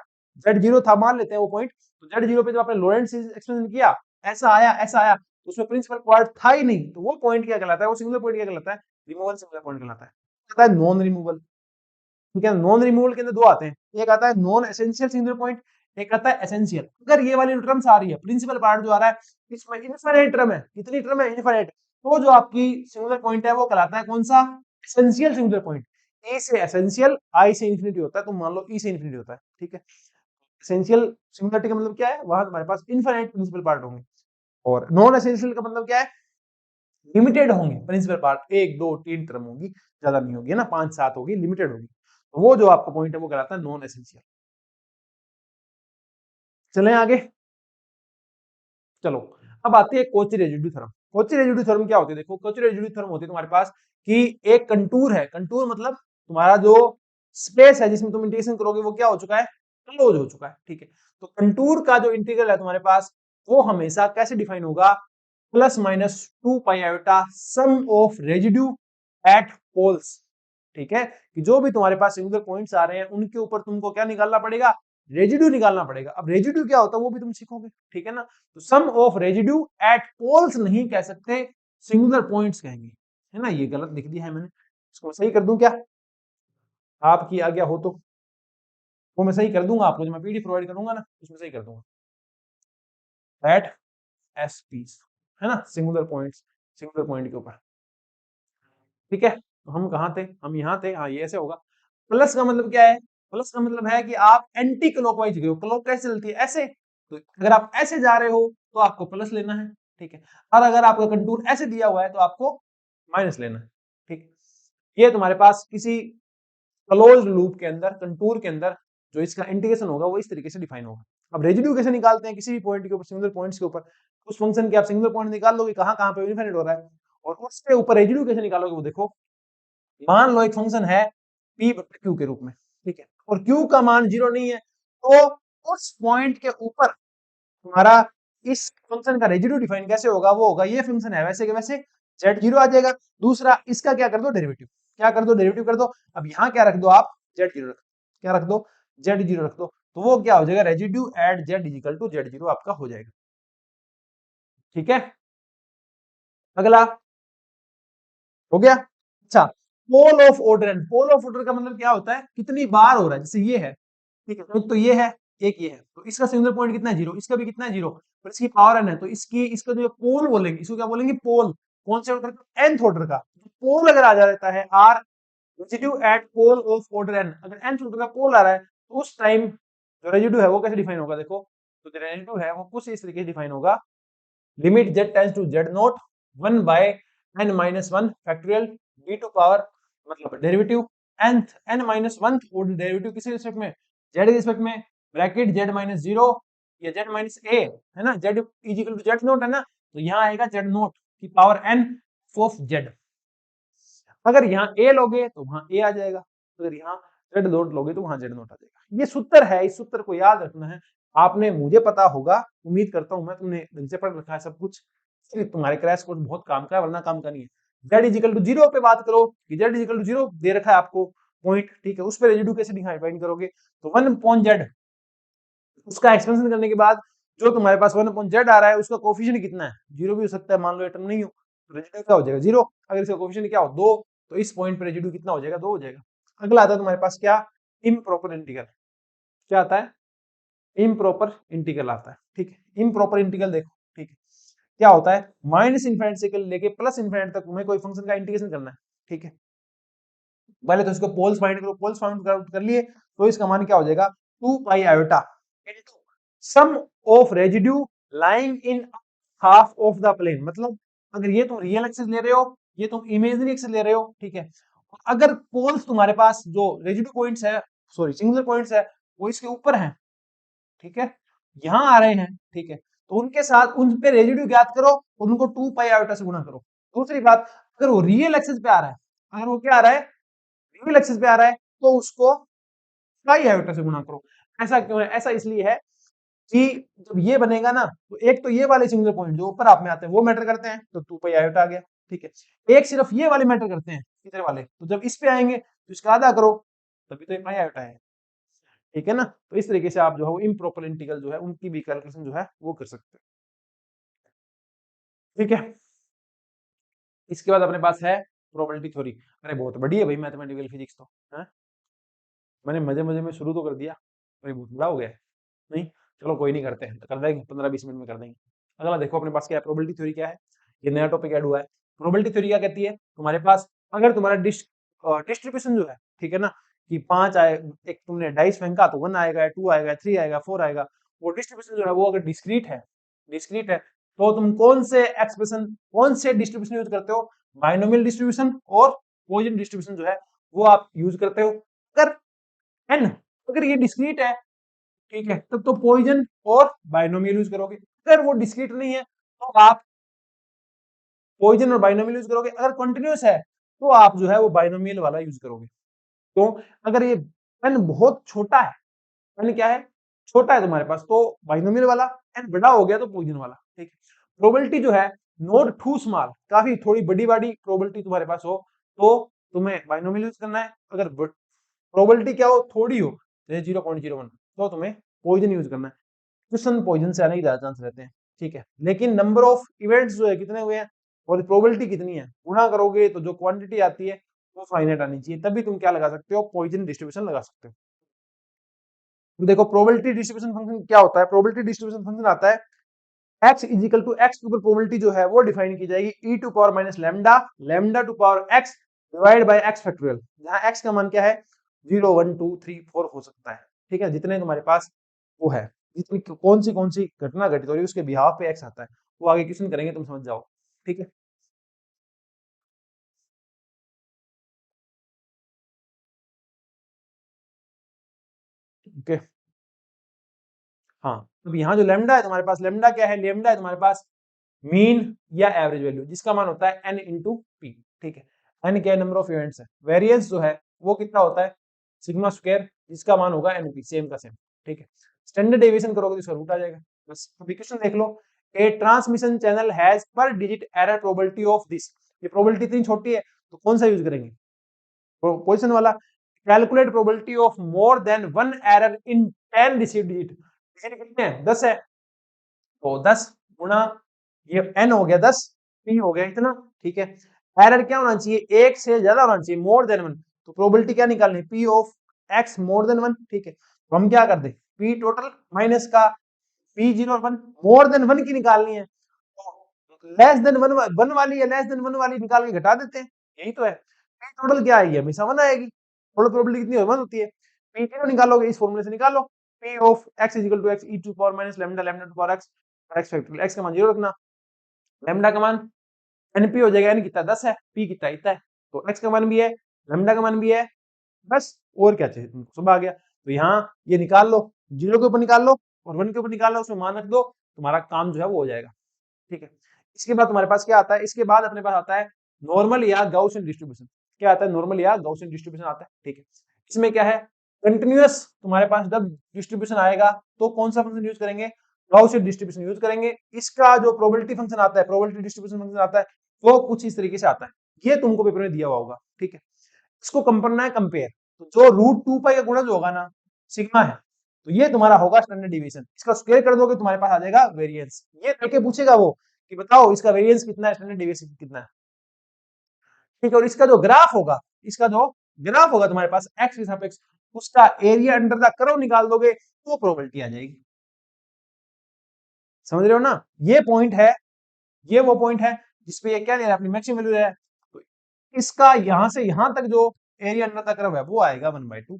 जेड जीरो था मान लेते हैं वो पॉइंट, तो जेड जीरो पे जब आपने लोरेंट सीरीज एक्सपेंशन किया, ऐसा आया, उसमें प्रिंसिपल पार्ट था ही नहीं, तो वो पॉइंट क्या कहलाता है? वो सिंगुलर पॉइंट क्या कहलाता है? रिमूवल सिंगुलर पॉइंट कहलाता है। आता है नॉन रिमूवल, ठीक है। नॉन रिमूवल के अंदर दो आते हैं, एक आता है नॉन एसेंशियल सिंगुलर पॉइंट, एक आता है एसेंशियल। अगर ये वाली टर्म्स आ रही है, प्रिंसिपल पार्ट जो आ रहा है इसमें इनफिनिट टर्म है, कितनी टर्म है? इनफिनिट। तो जो आपकी सिंगुलर पॉइंट है वो कहलाता है कौन सा? Essential singular point. ए से एसेंशियल, आई से इंफिनिटी होता है, तो मान लो ई से इंफिनिटी होता है, ठीक है। एसेंशियल सिंगुलरिटी का मतलब क्या है? वहां तुम्हारे पास इनफिनिट प्रिंसिपल पार्ट होंगे। और नॉन एसेंशियल का मतलब क्या है? लिमिटेड होंगे प्रिंसिपल पार्ट, एक दो तीन टर्म होगी, ज्यादा नहीं होगी, है ना, पांच सात होगी, लिमिटेड होगी। तो वो जो आपका पॉइंट है वो कहलाता है नॉन एसेंशियल। चलें आगे। चलो, अब आती है Cauchy residue theorem. Cauchy residue theorem क्या होती है? देखो, कॉची रेजिड्यू थ्योरम होती है तुम्हारे पास कि एक कंटूर है, कंटूर मतलब तुम्हारा जो स्पेस है जिसमें तुम इंटीग्रेशन करोगे वो क्या हो चुका है? क्लोज हो चुका है, ठीक है। तो कंटूर का जो इंटीग्रल है तुम्हारे पास वो हमेशा कैसे डिफाइन होगा? Plus minus 2 pi iota sum of residue at poles, ठीक है। कि जो भी तुम्हारे पास सिंगुलर पॉइंट्स आ रहे हैं उनके ऊपर तुमको क्या निकालना पड़ेगा? रेजिड्यू निकालना पड़ेगा। अब रेजिड्यू क्या होता है वो भी तुम सीखोगे, ठीक है ना। तो सम ऑफ रेजिड्यू एट पोल्स नहीं कह सकते, सिंगुलर पॉइंट्स कहेंगे, है ना। ये गलत लिख दिया है मैंने, इसको सही कर दूं क्या? आपकी आज्ञा हो तो वो मैं सही कर दूंगा, आपको जो मैं पीडीएफ प्रोवाइड करूंगा ना उसमें सही कर दूंगा। एट एस पीस, है ना, सिंगुलर पॉइंट्स, सिंगुलर पॉइंट के ऊपर, ठीक है। तो हम कहाँ थे? हम यहाँ थे, हाँ ये ऐसे होगा। प्लस का मतलब क्या है? प्लस का मतलब है कि आप एंटी क्लॉकवाइज गए हो। क्लॉक कैसे चलती है? ऐसे। तो अगर आप ऐसे जा रहे हो तो आपको प्लस लेना है, ठीक है। और अगर आपका कंटूर ऐसे दिया हुआ है तो आपको माइनस लेना है, ठीक। ये तुम्हारे पास किसी क्लोज लूप के अंदर, कंटूर के अंदर जो इसका इंटीग्रेशन होगा वो इस तरीके से डिफाइन होगा। अब रेजिड्यू कैसे निकालते हैं? किसी भी पॉइंट के ऊपर, सिंगुलर पॉइंट्स के ऊपर उस फंक्शन के आप सिंगुलर पॉइंट निकाल लोगे कहाँ कहाँ पे इनफिनिट हो रहा है, और उसके ऊपर रेजिड्यू कैसे निकालोगे वो देखो। मान लो एक फंक्शन है p बटे q के रूप में, ठीक है, और q का मान 0 नहीं है, तो उस पॉइंट के ऊपर तुम्हारा इस फंक्शन का रेजिड्यू डिफाइन कैसे होगा? वो होगा ये फंक्शन है वैसे के वैसे, z जीरो आ जाएगा। दूसरा इसका क्या कर दो? डेरिवेटिव। क्या कर दो? डेरिवेटिव कर दो। अब यहाँ क्या रख दो आप? z जीरो रख, क्या रख दो? z जीरो रख दो। तो वो क्या हो जाएगा? Residue at z equal to z zero आपका हो जाएगा, ठीक है। अगला हो गया। अच्छा, pole of order. And pole of order का मतलब क्या होता है? कितनी बार हो रहा है, जैसे ये है, ठीक है, एक तो ये है, एक ये है, तो इसका सिंगुलर पॉइंट कितना है 0, इसका भी कितना है 0, पर इसकी पावर n है, तो इसका जो पोल बोलेंगे, इसको क्या बोलेंगे पोल, कौन से ऑर्डर का, nth ऑर्डर का। पोल अगर आ जाता है r residue at pole of order n, अगर nth ऑर्डर का पोल आ रहा है तो उस टाइम जो रेजिड्यू है वो कैसे डिफाइन होगा, देखो तो जो रेजिड्यू है वो कुछ इस तरीके से डिफाइन होगा, limit z tends to z not 1 by n minus 1 factorial b to power, मतलब derivative nth n minus 1 order derivative किसी रिस्पेक्ट में, z के रिस्पेक्ट में, ब्रैकेट z माइनस 0 या z माइनस a है ना, z is equal to z not है ना, तो यहाँ आएगा z नॉट की पावर n ऑफ z। अगर यहाँ a लोगे तो वहां a आ जाएगा, अगर यहाँ z नॉट लोगे तो वहां z नॉट आ जाएगा। ये सूत्र है, इस सूत्र को याद रखना है आपने, मुझे पता होगा, उम्मीद करता हूं मैं, तुमने ढंग से पढ़ रखा है सब कुछ, सिर्फ तुम्हारे क्रैश कोर्स बहुत काम का है, वरना काम का नहीं है। z इजिकल टू 0 पे बात करो कि z इजिकल टू 0 दे रखा है आपको पॉइंट, ठीक है, उस पे रेजिड्यू कैसे डिफाइन करोगे, तो 1 अपॉन z, उसका एक्सपेंशन करने के बाद जो तुम्हारे पास 1 अपॉन z आ रहा है उसका कोफिशिएंट कितना है, 0 भी हो सकता है, मान लो ये टर्म नहीं हो तो रेजिड्यू क्या हो जाएगा 0, अगर इसका कोफिशिएंट क्या हो 2, तो इस पॉइंट पे रेजिड्यू कितना हो जाएगा 2 हो जाएगा। अगला आता है तुम्हारे पास क्या, इम्प्रॉपर इंटीग्रल, क्या आता है, इम्प्रॉपर इंटीग्रल आता है, ठीक है। इम्प्रॉपर इंटीग्रल देखो, ठीक है, क्या होता है, माइनस इनफिनिटी से लेके प्लस इनफिनिटी तक तुम्हें कोई फंक्शन का इंटीग्रेशन करना है, ठीक है। पहले तो इसको पोल्स फाइंड करो, पोल्स फाइंड कर लिए तो इसका मान क्या हो जाएगा 2 pi iota into sum of residue lying in half of the plane, मतलब अगर ये तुम रियल एक्सिस ले रहे हो, ये तुम इमेजिनरी एक्सिस ले रहे हो, ठीक है, अगर पोल्स तुम्हारे पास जो रेजिड्यू पॉइंट्स है, सॉरी सिंगुलर पॉइंट्स है, वो इसके ऊपर हैं, ठीक है, यहाँ आ रहे हैं, ठीक है, तो उनके साथ उन पे रेजिड्यू ज्ञात करो और उनको 2 पाई आयोटा से गुणा करो। दूसरी बात, अगर वो रियल एक्सिस पे आ रहा है, अगर वो क्या आ रहा है रियल एक्सिस पे आ रहा है, तो उसको पाई आयोटा से गुणा करो। ऐसा क्यों है, ऐसा इसलिए है कि जब ये बनेगा ना, तो एक तो ये वाले सिंगुलर पॉइंट जो ऊपर आप में आते हैं वो मैटर करते हैं, तो 2 पाई आयोटा आ गया, ठीक है, एक सिर्फ ये वाले मैटर करते हैं, इधर वाले, तो जब इस पे आएंगे तो इसका आधा करो, तभी तो ये पाई आयोटा है, ठीक है ना। तो इस तरीके से आप जो है वो इम्प्रॉपर इंटीग्रल जो है उनकी भी कैलकुलेशन जो है वो कर सकते हैं, ठीक है। इसके बाद अपने पास है प्रोबेबिलिटी थ्योरी। अरे बहुत बड़ी है भाई मैथमेटिकल फिजिक्स तो, है मैंने मजे मजे में शुरू तो कर दिया, अरे बहुत बड़ा हो गया है। नहीं, चलो कोई नहीं, करते हैं, कर देंगे 15-20 मिनट में कर देंगे। अगला देखो अपने पास क्या है, प्रोबेबिलिटी थ्योरी क्या है, ये नया टॉपिक ऐड हुआ है। प्रोबेबिलिटी थ्योरी क्या कहती है, तुम्हारे पास अगर तुम्हारा डिस्ट्रीब्यूशन जो है, ठीक है ना, कि 5 आए, एक तुमने डाइस फेंका तो 1 आएगा, 2 आएगा, 3 आएगा, 4 आएगा, वो डिस्ट्रीब्यूशन जो है वो अगर डिस्क्रीट है तो तुम कौन से एक्सप्रेशन, कौन से डिस्ट्रीब्यूशन यूज करते हो, बाइनोमियल डिस्ट्रीब्यूशन और पॉइजन डिस्ट्रीब्यूशन जो है वो आप यूज करते हो। अगर एन, अगर ये डिस्क्रीट है, ठीक है, तब तो पॉइजन और बाइनोमियल यूज करोगे, अगर वो डिस्क्रीट नहीं है तो आप पॉइजन और बाइनोमियल यूज करोगे, अगर कंटिन्यूअस है तो आप जो है वो बाइनोमियल वाला यूज करोगे। तो अगर ये एन बहुत छोटा है, एन क्या है छोटा है तुम्हारे पास, तो बाइनोमियल वाला, एन बड़ा हो गया तो पॉइजन वाला, ठीक है। प्रोबेबिलिटी जो है नॉट टू स्मॉल, काफी थोड़ी बड़ी बड़ी प्रोबेबिलिटी तुम्हारे पास हो तो तुम्हें बाइनोमियल यूज करना है, अगर प्रोबेबिलिटी क्या हो थोड़ी हो, जैसे 0.01, तो तुम्हें पॉइजन यूज करना है। क्वेश्चन पॉइजन से आने के ज्यादा चांस रहते हैं, ठीक है, लेकिन नंबर ऑफ इवेंट्स जो है कितने हुए हैं और प्रोबेबिलिटी कितनी है, गुणा करोगे तो जो क्वांटिटी आती है वो फाइनाइट आनी चाहिए, तभी तुम क्या लगा सकते हो, पॉइजन डिस्ट्रीब्यूशन लगा सकते हो। तो देखो प्रोबेबिलिटी डिस्ट्रीब्यूशन फंक्शन क्या होता है, प्रोबेबिलिटी डिस्ट्रीब्यूशन फंक्शन आता है x इजिकल टू एक्स के ऊपर प्रोबेबिलिटी जो है वो डिफाइन की जाएगी e to power minus lambda, lambda to power x divide by x factorial, जहां x का मान क्या है 0 1 2 3 4 हो सकता है, ठीक है, जितने तुम्हारे पास वो है, जितनी कौन सी घटना घटित हो रही है उसके बिहाफ पे x आता है, वो आगे क्वेश्चन करेंगे तुम समझ जाओ, ठीक है। ओके, हाँ, अब यहाँ जो लैम्डा है तुम्हारे पास, लैम्डा क्या है, लैम्डा है तुम्हारे पास मीन या एवरेज वैल्यू, जिसका मान होता है n इंटू पी, ठीक है, n क्या नंबर ऑफ इवेंट्स है, वेरिएंस जो है वो कितना होता है सिग्मा स्क्वायर, जिसका मान होगा एनपी, सेम का सेम, ठीक है। स्टैंडर्ड डेविएशन करोगे तो इसका रूट आ जाएगा, बस। अब क्वेश्चन देख लो, ए ट्रांसमिशन चैनल हैज पर digit error probability of this, ये प्रोबेबिलिटी इतनी छोटी है तो कौन सा यूज करेंगे, पोजीशन वाला। Calculate probability of more than 1 error in 10 received digit, digit कितने हैं 10 है, तो 10 गुणा ये n हो गया 10, p हो गया इतना, ठीक है। एरर क्या होना चाहिए, एक से ज्यादा होना चाहिए, मोर देन 1, तो प्रोबेबिलिटी क्या निकालनी, p of x more than 1, ठीक है। तो हम क्या कर दे, पी टोटल माइनस का पी 0 और 1, मोर देन 1 की निकालनी है, लेस देन 1 वाली है, लेस देन 1 वाली निकाल के घटा देते हैं, यही तो है। पी टोटल क्या आएगी, हमेशा 1 आएगी, टोटल प्रोबेबिलिटी कितनी है, 1 होती है। पी 0 निकालोगे इस फॉर्मूले से निकालो, p of x is equal to x e to power minus lambda lambda to power x और x फैक्टोरियल, x का मान 0 रखना, लैम्डा का मान np हो जाएगा, n कितना 10 है, p कितना इतना है, तो x का मान भी है, लैम्डा का मान भी है, बस और क्या चाहिए तुमको, सब आ गया। तो यहाँ ये निकाल लो, 0 के ऊपर निकाल लो और 1 के ऊपर निकाल लो, उसमें मान रख दो, तुम्हारा काम जो है वो हो जाएगा, ठीक है। इसके बाद तुम्हारे पास क्या आता है, इसके बाद अपने पास आता है नॉर्मल या गाउसियन डिस्ट्रीब्यूशन। क्या आता है, नॉर्मल या गाउसियन डिस्ट्रीब्यूशन आता है, ठीक है। इसमें क्या है, कंटिन्यूअस तुम्हारे पास जब डिस्ट्रीब्यूशन आएगा तो कौन सा फंक्शन यूज करेंगे, गाउसियन डिस्ट्रीब्यूशन यूज करेंगे। इसका जो प्रोबेबिलिटी फंक्शन आता है, प्रोबेबिलिटी डिस्ट्रीब्यूशन फंक्शन आता है, वो कुछ इस तरीके से आता है, ये तुमको पेपर में दिया हुआ होगा, ठीक है। इसको करना है कंपेयर, तो जो रूट 2 पाई का गुणा जो होगा ना, सिग्मा है, तो ये तुम्हारा होगा स्टैंडर्ड डिवीजन, इसका स्क्वायर कर दोगे तुम्हारे पास आ जाएगा वेरिएंस। ये देखे पूछेगा वो कि बताओ इसका वेरिएंस कितना है, स्टैंडर्ड डिवीजन कितना है, ठीक है। और इसका जो ग्राफ होगा, इसका जो ग्राफ होगा तुम्हारे पास एक्स के सापेक्ष, उसका एरिया अंडर द कर्व निकाल दोगे तो प्रोबेबिलिटी आ जाएगी, समझ रहे हो ना। ये पॉइंट है, ये वो पॉइंट है जिसपे ये क्या ले रहा है, अपनी मैक्सिमम वैल्यू है, तो इसका यहां से यहां तक जो एरिया अंडर द कर्व है वो आएगा 1/2,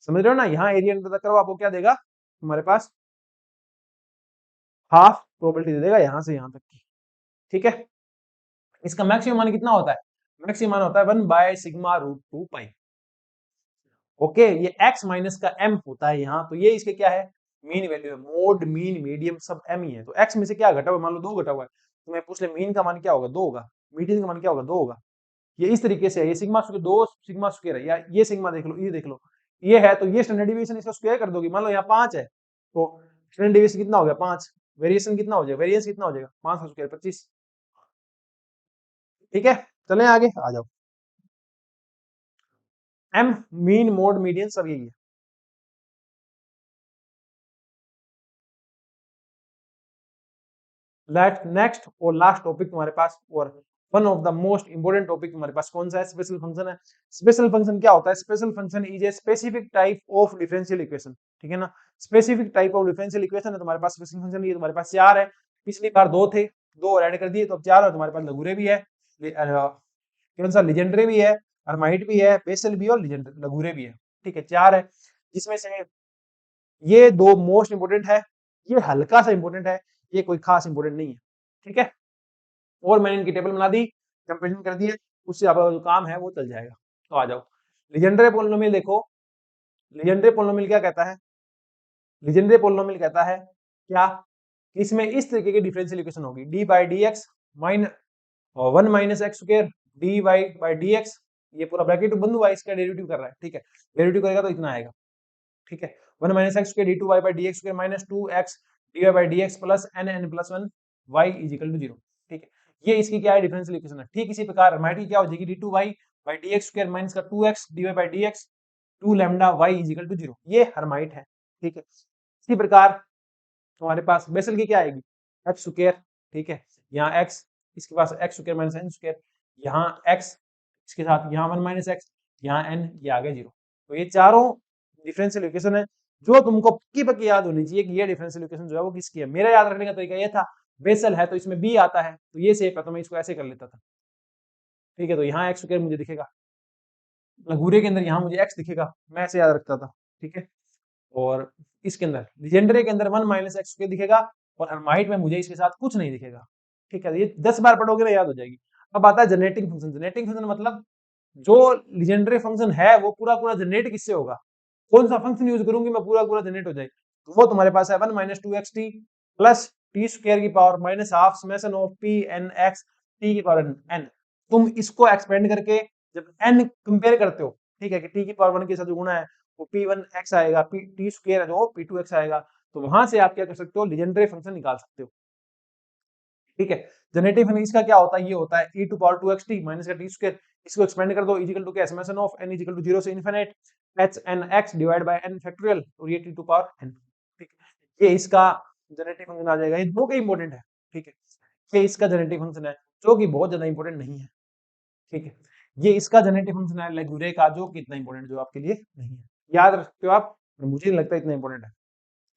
समझ रहे हो ना। यहाँ एरिया अंडर द कर्व आपको क्या देगा, तुम्हारे पास हाफ प्रोबेबिलिटी दे देगा यहां से यहां तक की, ठीक है। इसका मैक्सिमम मान कितना होता है, मैक्सिमम मान होता है 1/σ√2 पाई, ओके। ये x माइनस का m होता है यहाँ, तो ये इसके क्या है, मीन वैल्यू है, मोड मीन मीडियम सब m ही है, तो x में से क्या घटा हुआ, मान लो 2 घटा हुआ है, तो मैं पूछ ले मीन का मान क्या होगा, 2 होगा, मीडियन का मान क्या होगा, 2 होगा। ये इस तरीके से है, ये सिग्मा स्क्वायर 2 सिग्मा स्क्वायर है, या ये सिग्मा देख लो, ये देख लो, ये है, तो ये स्टैंडर्ड डिवीजन इसका स्क्वायर कर दोगे, मान लो यहाँ 5 है, तो स्टैंडर्ड डिवीजन कितना हो गया 5, वेरिएशन कितना हो जाएगा, वेरिएंस कितना हो जाएगा 5 का स्क्वायर 25, ठीक है। चलें आगे, आ जाओ। m मीन मोड मीडियन सब यही है। नेक्स्ट और लास्ट टॉपिक तुम्हारे पास, और one of the most important topic तुम्हारे पास कौन सा है, स्पेशल फंक्शन है। स्पेशल फंक्शन क्या होता है, special function is a specific type of differential equation, ठीक है ना। Specific type of differential equation है तुम्हारे पास स्पेशल फंक्शन, ये तुम्हारे पास 4 है, पिछली बार 2 थे, 2 और ऐड कर दिए तो अब 4 है, तुम्हारे पास लगूरे भी है, कौन सा लिजेंड्रे भी है, हर्माइट भी है, बेसल भी और लिजेंड्रे लगूरे भी है, ठीक है, 4 है, जिसमें से ये 2 मोस्ट इंपोर्टेंट है, ये हल्का सा इंपोर्टेंट है, ये कोई खास इंपोर्टेंट नहीं है, ठीक है। और मैंने इनकी टेबल बना दी, कंपेरिजन कर दिया, उससे आपका जो काम है वो चल जाएगा। तो आ जाओ, लीजेंड्रे पोलिनोमियल देखो, लीजेंड्रे पोलिनोमियल क्या कहता है, लीजेंड्रे पोलिनोमियल कहता है क्या, इसमें इस तरीके की डिफरेंशियल इक्वेशन होगी, d by d x minus 1 minus x square d y by d x, ये पूरा ब्रैकेट बंद हुआ है, इसका डेरिवेटिव कर रहा है, ठीक है, डेरिवेटिव करेगा तो इतना आएगा, ठीक है। 1 minus x square d two y by d x square minus 2x d y by d x plus n n plus 1 y is equal to 0, ठीक है। ये इसकी क्या है, डिफरेंशियल इक्वेशन है। ठीक इसी प्रकार हमारी क्या हो जाएगी, d two y by d x square minus का 2x d y by d x 2 lambda y is equal to 0, ये हर्माइट है, ठीक है। इसी प्रकार तुम्हारे पास बेसल की क्या आएगी, एक्स स्क्वायर, ठीक है, यहाँ x, इसके पास x square minus n square, यहाँ x, इसके साथ यहाँ 1 माइनस एक्स, यहाँ n, ये आ गया 0। तो ये चारों डिफरेंशियल इक्वेशन है जो तुमको पक्की पक्की याद होनी चाहिए कि ये डिफरेंशियल इक्वेशन जो है वो किसकी है। मेरा याद रखने का तरीका ये था, बेसल है तो इसमें b आता है, तो ये सेफ है, तो मैं इसको ऐसे कर लेता था, ठीक है। तो यहाँ एक्स स्क्वायर मुझे दिखेगा, लगूरे के अंदर यहाँ मुझे x दिखेगा, मैं ऐसे याद रखता था, ठीक है। और इसके अंदर लीजेंड्रे के अंदर 1 माइनस एक्स स्क्वायर दिखेगा, और हर्माइट में मुझे इसके साथ कुछ नहीं दिखेगा, ठीक है। ये 10 बार पढ़ोगे ना याद हो जाएगी। अब आता है जनरेटिंग फंक्शन। जनरेटिंग फंक्शन मतलब जो लीजेंड्रे फंक्शन है वो पूरा पूरा जनरेट किससे होगा, कौन सा फंक्शन यूज करूंगी मैं पूरा पूरा जनरेट हो जाए, तो वो तुम्हारे पास है 1 minus 2xt plus t square की power minus half summation of p n x t की पावर एन। तुम इसको एक्सपेंड करके जब एन कंपेयर करते हो, ठीक है, कि टी की पावर 1 के साथ जो गुणा है वो p1x आएगा, टी स्क्वायर है जो p2x आएगा, तो वहां से आप क्या कर सकते हो, लीजेंड्रे फंक्शन निकाल सकते हो, ठीक है। जनरेटिव फंक्शन इसका क्या होता है, ये होता है e to power 2xt minus का टी स्क्वायर, इसको एक्सपेंड कर दो, इक्वल टू क्या, summation of n equal to 0 से infinite h n x divide by n factorial, और ये t टू पावर n, ठीक है। ये इसका जनरेटिव फंक्शन आ जाएगा, ये दो के इंपॉर्टेंट है, ठीक है। ये इसका जनरेटिव फंक्शन है जो कि बहुत ज्यादा इंपॉर्टेंट नहीं है, ठीक है। ये इसका जनरेटिव फंक्शन है लेगुरे का, जो कि इतना इंपॉर्टेंट जो आपके लिए नहीं है, याद रखते हो आप, पर मुझे नहीं लगता इतना इंपॉर्टेंट है।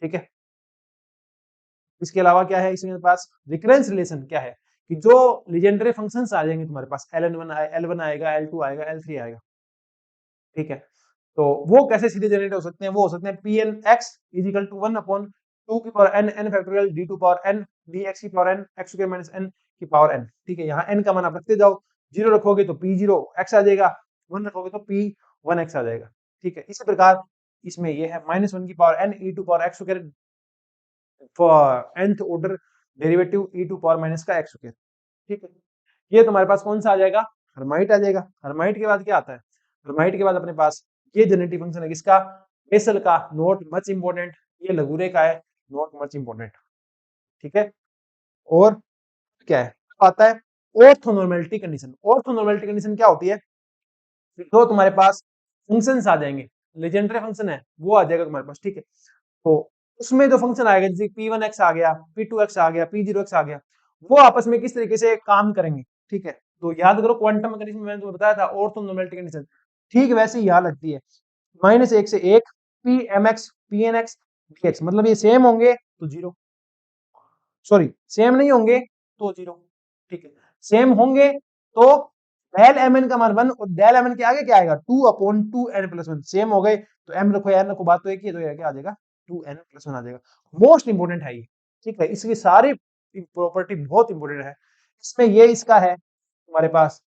ठीक है, इसके अलावा क्या है इसमें पास रिकरेंस रिलेशन क्या है कि जो लीजेंडरी फंक्शंस आ जाएंगे तुम्हारे पास L1 आएगा, L2 आएगा, L3 आएगा। ठीक है, तो वो कैसे सीधे जनरेट हो सकते हैं, वो हो सकते हैं p n x is equal to 1 upon 2 की power n n factorial d to power n d x की power n x square minus n की पावर n। ठीक है, यहाँ n का मान आप रखते जाओ, 0 रखोगे तो p 0 x आ जाएगा, 1 रखोगे तो p 1 x आ जाएगा। ठीक है, इसी प्रकार इसमें ये है -1 की power n e to power x square for nth order derivative e to power minus का x स्क्वायर। ठीक है, ये तुम्हारे पास कौन सा आ जाएगा, हर्माइट आ जाएगा। हर्माइट के बाद क्या आता है, हर्माइट के बाद अपने पास ये जनरेटिव फंक्शन है किसका, बेसल का, नॉट मच इंपॉर्टेंट। ये लगूरे का है, नॉट मच इंपॉर्टेंट। ठीक है, और क्या है, अब आता है ऑर्थोनॉर्मेलिटी कंडीशन। ऑर्थोनॉर्मेलिटी कंडीशन क्या होती है, तो तुम्हारे पास फंक्शंस आ जाएंगे, लेजेंडरी फंक्शन है वो आ जाएगा तुम्हारे पास। ठीक है, तो उसमें जो फंक्शन आएगा जैसे p1x आ गया, p2x आ गया, p0x आ गया, वो आपस में किस तरीके से काम करेंगे। ठीक है, तो याद करो क्वांटम मैकेनिज्म में मैंने तुम्हें बताया था ऑर्थोनॉर्मेलिटी कंडीशन, ठीक वैसे ही यहाँ लगती है। -1 से 1 pmx pnx dx, मतलब ये सेम होंगे तो 0, सॉरी सेम नहीं होंगे तो 0। ठीक है, सेम होंगे तो डेल mn का मान 1 और डेल mn के आगे क्या आएगा 2 अपॉन 2n+1। सेम हो गए तो m रखो या n रखो, बात तो एक ही है, तो ये क्या आ जाएगा 2n+1 आ जाएगा। मोस्ट इंपोर्टेंट है ये। ठीक है, इसकी सारी प्रॉपर्टी बहुत इंपोर्टेंट है। इसमें ये इसका है तुम्हारे पास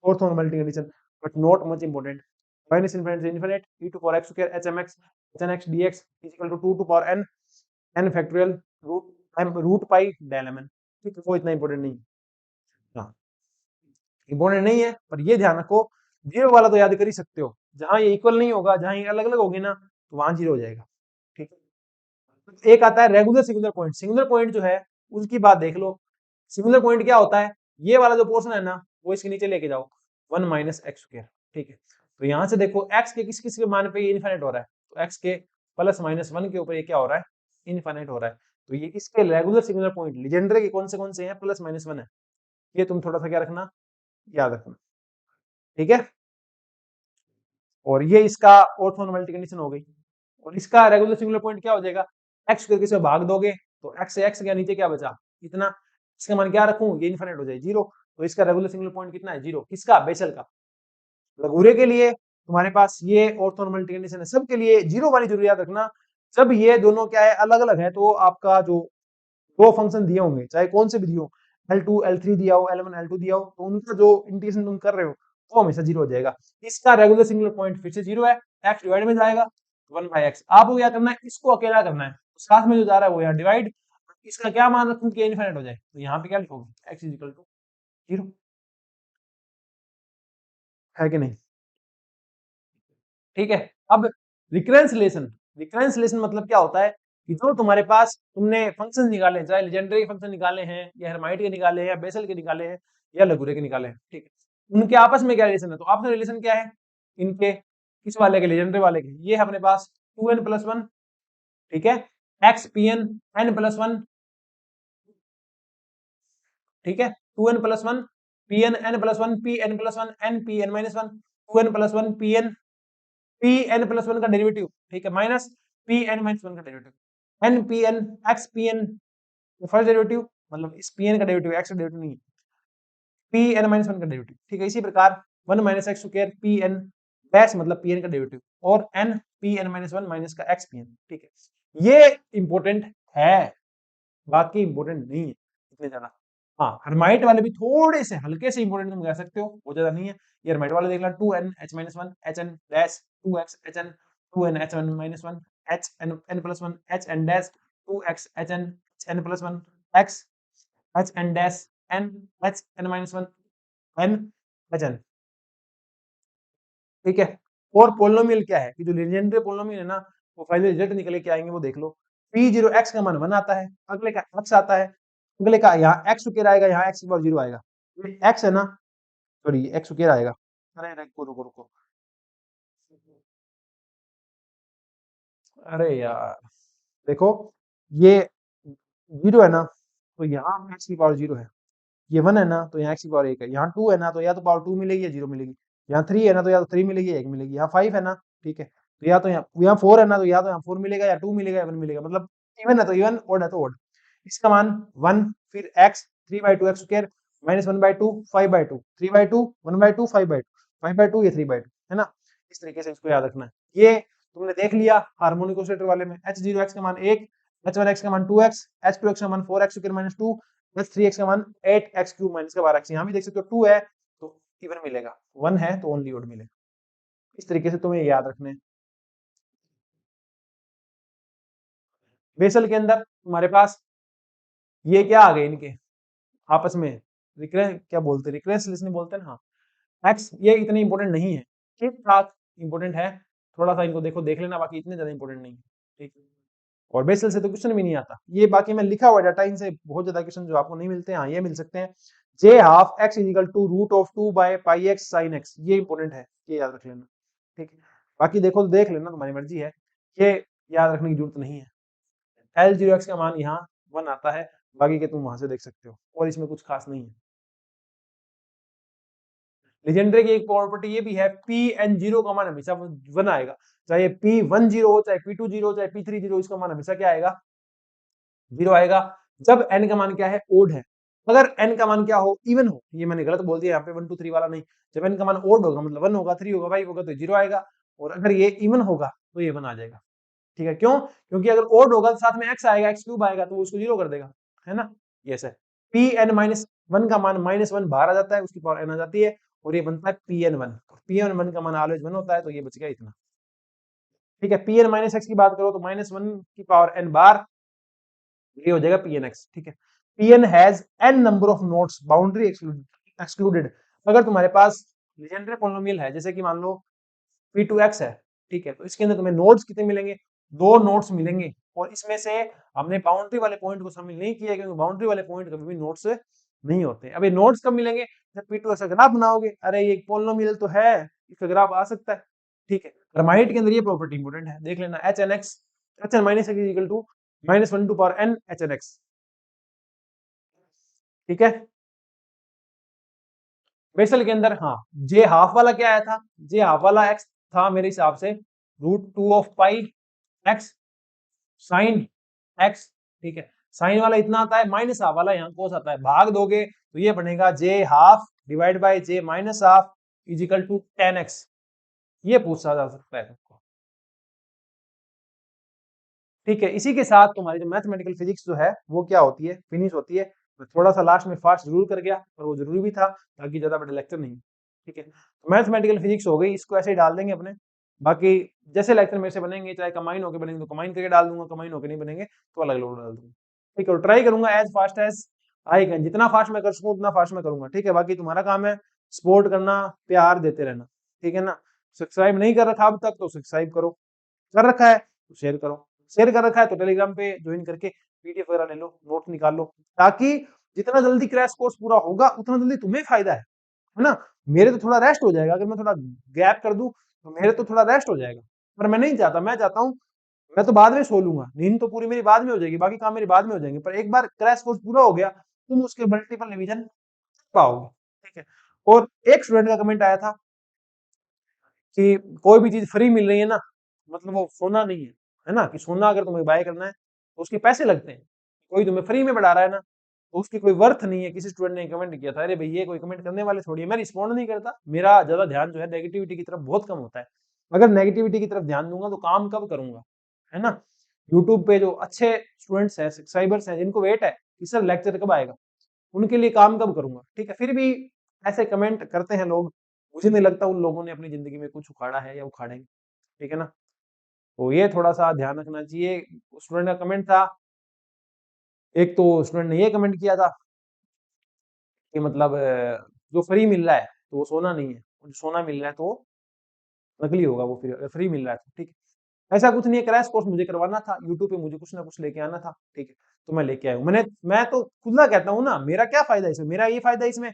orthonormality condition, but not much important. Minus infinite से infinite e to power x square hmx hn dx is equal to 2 to power n n factorial root pi del mn। ठीक है, वो इतना इंपोर्टेंट नहीं है। हाँ, इंपॉर्टेंट नहीं है, पर ये ध्यान रखो, जीरो वाला तो याद कर ही सकते हो, जहां ये इक्वल नहीं होगा, जहां ये अलग अलग होगी ना, तो वहां जीरो हो जाएगा। ठीक है, एक आता है regular singular point. Singular point जो है उसकी बात देख लो। सिंगुलर पॉइंट क्या होता है, ये वाला जो पोर्शन है ना वो इसके नीचे लेके जाओ 1 माइनस एक्स स्क्वायर। ठीक है, तो यहां से देखो x के किस किस के मान पे ये इनफाइनाइट हो रहा है, तो x के +-1 के ऊपर ये क्या हो रहा है, इनफाइनाइट हो रहा है। तो ये इसके रेगुलर सिंगुलर पॉइंट लीजेंडरे के कौन से हैं, +-1 है। ये तुम थोड़ा सा क्या रखना, याद रखना। ठीक है, और ये इसका ऑर्थोनॉर्मेलिटी कंडीशन हो गई। और इसका रेगुलर सिंगुलर पॉइंट क्या हो जाएगा, x को किसी में भाग दोगे तो x से x गया, नीचे क्या बचा इतना, इसका मान क्या रखूं, ये इनफिनिट हो जाए 0। तो इसका रेगुलर सिंगुलर पॉइंट कितना है 0, किसका, बेसल का। लगूरे के लिए तुम्हारे पास ये ऑर्थोनॉर्मेलिटी कंडीशन है, सबके लिए 0 वाली जरूर याद रखना। जब ये दोनों क्या है अलग अलग है, तो आपका जो दो फंक्शन दिए होंगे चाहे कौन से भी दिए हो, L2 L3 दिया हो, L1 L2 दिया हो, तो उनका जो इंटीग्रेशन तुम कर रहे हो वो हमेशा 0 हो जाएगा। इसका रेगुलर सिंगुलर पॉइंट फिर से 0 है, x डिवाइड में जाएगा 1/x। आपको क्या करना है, इसको अकेला करना है, तो साथ में जो जा रहा है वो यहाँ डिवाइड। इसका क्या मान रखूं कि इनफिनिट हो जाए, तो यहाँ पे क्या लिखोगे x इज इक्वल टू 0, है कि नहीं। ठीक है, अब रिकरेंस रिलेशन। रिकरेंस रिलेशन मतलब क्या होता है कि जो तुम्हारे पास तुमने फंक्शन निकाले, चाहे लेजेंडरी फंक्शन निकाले हैं या हर्माइट के निकाले हैं या बेसल के निकाले हैं या लगुरे के निकाले हैं, ठीक है, उनके आपस में क्या रिलेशन है, तो आपस में रिलेशन क्या है इनके, किस वाले के, लेजेंडरी वाले के। ये है अपने पास 2n+1, ठीक है, एक्स पी एन n+1, ठीक है, 2n+1 p n n+1 p n+1 n p n -1 2n+1 p n n+1 का डेरिवेटिव, ठीक है, माइनस पी n -1 का derivative n p n x P n first derivative, मतलब इस पी n का derivative, x का डेरिवेटिव नहीं है, पी n -1 का डेरिवेटिव। ठीक है, इसी प्रकार 1 minus x square p n dash मतलब पी एन का डेरिवेटिव, और n पी n -1 माइनस का x पी एन। ठीक है, ये इंपॉर्टेंट है, बाकी इंपॉर्टेंट नहीं है इतने ज्यादा। हाँ, हर्माइट वाले भी थोड़े से हल्के से इंपॉर्टेंट तुम कह सकते हो, वो ज्यादा नहीं है। ये हर्माइट वाले देख लो 2n h-1 hn dash 2x hn 2n h1 -1 hn n+1 hn dash 2x hn n+1 x hn dash n hn -1 n hn। ठीक है, और पोलिनोमियल क्या है कि जो लीजेंडरी पोलिनोमियल है ना, वो फाइनल रिजल्ट निकले क्या आएंगे वो देख लो। p0 x का मान 1 आता है, अगले का x आता है, अगले का यहाँ x स्क्वायर आएगा, यहाँ x की पावर 0 आएगा, ये x है ना, सॉरी x स्क्वायर आएगा। अरे रुको रुको रुको, अरे यार देखो, ये 0 है ना, तो यहाँ x की पावर 0 है, ये 1 है ना, तो यहाँ x की पावर 1 है, यहाँ 2 है ना, तो या तो पावर 2 मिलेगी या 0 मिलेगी, यहाँ 3 है ना, तो या तो 3 मिलेगी या 1 मिलेगी, यहाँ 5 है ना, ठीक है, तो या तो यहाँ 4 है ना, तो या तो यहाँ 4 मिलेगा या 2 मिलेगा या 1 मिलेगा, मतलब इवन है तो इवन, ओड है तो ओड। इसका मान 1, फिर x 3/2 x स्क्वायर माइनस 1/2 5/2 3/2 1/2 5/2 5/2 ये 3/2 है ना। इस तरीके से इसको याद रखना है। ये तुमने देख लिया हार्मोनिक ऑसिलेटर वाले में, h0 x का मान 1, h1 x का मान 2x, h2 x का मान 4x square minus 2, h3 x का मान 8x क्यूब माइनस का 12x। यहाँ भी देख सकते हो 2 है तो इवन मिलेगा, 1 है तो ओनली ओड मिलेगा। इस तरीके से तुम्हें याद रखने हैं। बेसल के अंदर तुम्हारे पास ये क्या आ गए इनके आपस में, रिकरेंस क्या बोलते हैं, रिकरेंस लिस्टिंग बोलते हैं ना, हाँ। एक्स ये इतने इंपॉर्टेंट नहीं है, ठीक ठाक इंपॉर्टेंट है, थोड़ा सा इनको देखो देख लेना, बाकी इतने ज्यादा इंपॉर्टेंट नहीं है, ठीक। और बेसल से तो क्वेश्चन भी नहीं आता, ये बाकी में लिखा हुआ डाटा इनसे बहुत ज्यादा क्वेश्चन जो आपको नहीं मिलते हैं, हाँ ये मिल सकते हैं। J half x is equal to root of 2 by pi x sine x, ये इंपॉर्टेंट है, ये याद रख लेना, ठीक है। बाकी देखो तो देख लेना, तुम्हारी मर्जी है, ये याद रखने की जरूरत नहीं है। L0x का मान यहाँ 1 आता है, बाकी के तुम वहां से देख सकते हो, और इसमें कुछ खास नहीं है। लेजेंडरी की एक प्रॉपर्टी ये भी है, Pn0 का मान हमेशा 1 आएगा, चाहे P10 हो, चाहे P20 हो, चाहे P30, इसका मान हमेशा क्या आएगा, 0 आएगा। जब n का मान क्या है, ओड है। अगर n का मान क्या हो, इवन हो, ये मैंने गलत बोल दिया यहाँ पे 1 2 3 वाला नहीं, जब n का मान ओड होगा मतलब 1 होगा 3 होगा 5 होगा तो 0 आएगा, और अगर ये इवन होगा तो ये 1 आ जाएगा, ठीक है। क्यों, क्योंकि अगर ओड होगा तो साथ में x आएगा, x क्यूब आएगा तो वो उसको 0 कर देगा, है ना। यस है, Pn-1 का मान -1 बाहर आ जाता है, उसकी पावर n आ जाती है, और ये बनता है Pn1। Pn1 का मान ऑलवेज 1 होता है, तो ये बच गया इतना, ठीक है। Pn-x की बात करो तो -1 की पावर n बार, ये हो जाएगा Pnx, ठीक है। Pn has n number of nodes, boundary excluded. अगर तुम्हारे पास लीजेंड्रे पॉलिनोमियल है, जैसे कि मान लो P2x है, ठीक है, तो इसके अंदर तुम्हें नोड्स कितने मिलेंगे, 2 नोड्स मिलेंगे, और इसमें से हमने बाउंड्री वाले पॉइंट को शामिल नहीं किया, क्योंकि बाउंड्री वाले पॉइंट कभी भी नोड्स नहीं होते। अब ये नोड्स कब मिलेंगे, जब P2x का ग्राफ बनाओगे, अरे ये पॉलिनोमियल तो है, इसका ग्राफ आ सकता है, ठीक है। रमाइट के अंदर ये प्रॉपर्टी इंपॉर्टेंट है, देख लेना, HNX HN minus x equal to -1 to power n HNX, ठीक है। बेसल के अंदर हाँ, जे हाफ वाला क्या आया था, जे हाफ वाला x था मेरे हिसाब से √2 of pi x sine x, ठीक है। साइन वाला इतना आता है, माइनस हाफ वाला यहाँ कोस आता है, भाग दोगे तो ये बनेगा J half divide by J minus half is equal to tan x, ये पूछा जा सकता है तुमको, ठीक है। इसी के साथ तुम्हारी जो मैथमेटिकल फिजिक्स जो है वो क्या होती है, फिनिश होती है। मैं थोड़ा सा लास्ट में फास्ट जरूर कर गया, और वो जरूरी भी था ताकि ज्यादा बड़े लेक्चर नहीं, ठीक है। तो मैथमेटिकल फिजिक्स हो गई, इसको ऐसे ही डाल देंगे अपने, बाकी जैसे लेक्चर मेरे से बनेंगे, चाहे कंबाइन होकर बनेंगे तो कंबाइन करके डाल दूंगा, कंबाइन होकर नहीं बनेंगे तो अलग अलग डाल दूंगा, ठीक है। और ट्राई करूंगा as fast as I can, जितना फास्ट मैं कर सकूँ उतना फास्ट मैं करूंगा, ठीक है। बाकी तुम्हारा काम है सपोर्ट करना, प्यार देते रहना, ठीक है ना। सब्सक्राइब नहीं कर रखा अब तक तो सब्सक्राइब करो, कर रखा है तो शेयर करो, शेयर कर रखा है तो टेलीग्राम पे ज्वाइन करके पीडीएफ वगैरह ले लो, नोट निकाल लो, ताकि जितना जल्दी क्रैश कोर्स पूरा होगा उतना जल्दी तुम्हें फायदा है ना। मेरे तो थोड़ा रेस्ट हो जाएगा, अगर मैं थोड़ा गैप कर दूं तो मेरे तो थोड़ा रेस्ट हो जाएगा, पर मैं नहीं चाहता, मैं चाहता हूं मैं तो बाद में सो लूंगा, नींद तो पूरी मेरी बाद में हो जाएगी, बाकी काम मेरे बाद में हो जाएंगे, पर एक बार क्रैश कोर्स पूरा हो गया तुम उसके मल्टीपल रिवीजन पाओगे, ठीक है। और एक स्टूडेंट का कमेंट आया था कि कोई भी चीज फ्री मिल रही है ना, मतलब वो सोना नहीं है ना, कि सोना अगर तुम्हें बाय करना है तो उसके पैसे लगते हैं, कोई तुम्हें फ्री में बढ़ा रहा है ना तो उसकी कोई वर्थ नहीं है। किसी स्टूडेंट ने कमेंट किया था, अरे भाई ये कोई कमेंट करने वाले थोड़ी है, मैं रिस्पॉन्ड नहीं करता, मेरा ज्यादा ध्यान जो है नेगेटिविटी की तरफ बहुत कम होता है, अगर नेगेटिविटी की तरफ ध्यान दूंगा तो काम कब करूंगा, है ना। यूट्यूब पे जो अच्छे स्टूडेंट्स हैं, सब्सक्राइबर्स हैं, जिनको वेट है कि सर लेक्चर कब आएगा, उनके लिए काम कब करूंगा, ठीक है। फिर भी ऐसे कमेंट करते हैं लोग, मुझे नहीं लगता उन लोगों ने अपनी जिंदगी में कुछ उखाड़ा है या उखाड़ेंगे, ठीक है ना। तो ये थोड़ा सा ध्यान रखना चाहिए। स्टूडेंट का कमेंट था, एक तो स्टूडेंट ने ये कमेंट किया था कि मतलब जो फ्री मिल रहा है तो वो सोना नहीं है, और जो सोना मिल रहा है तो वो नकली होगा, वो फ्री फ्री मिल रहा है, ठीक है। ऐसा कुछ नहीं है, क्रैश कोर्स मुझे करवाना था, यूट्यूब पे मुझे कुछ ना कुछ लेके आना था, ठीक है, तो मैं लेके आया हूँ। मैं तो खुला कहता हूँ ना, मेरा क्या फायदा है इसमें, मेरा ये फायदा है इसमें,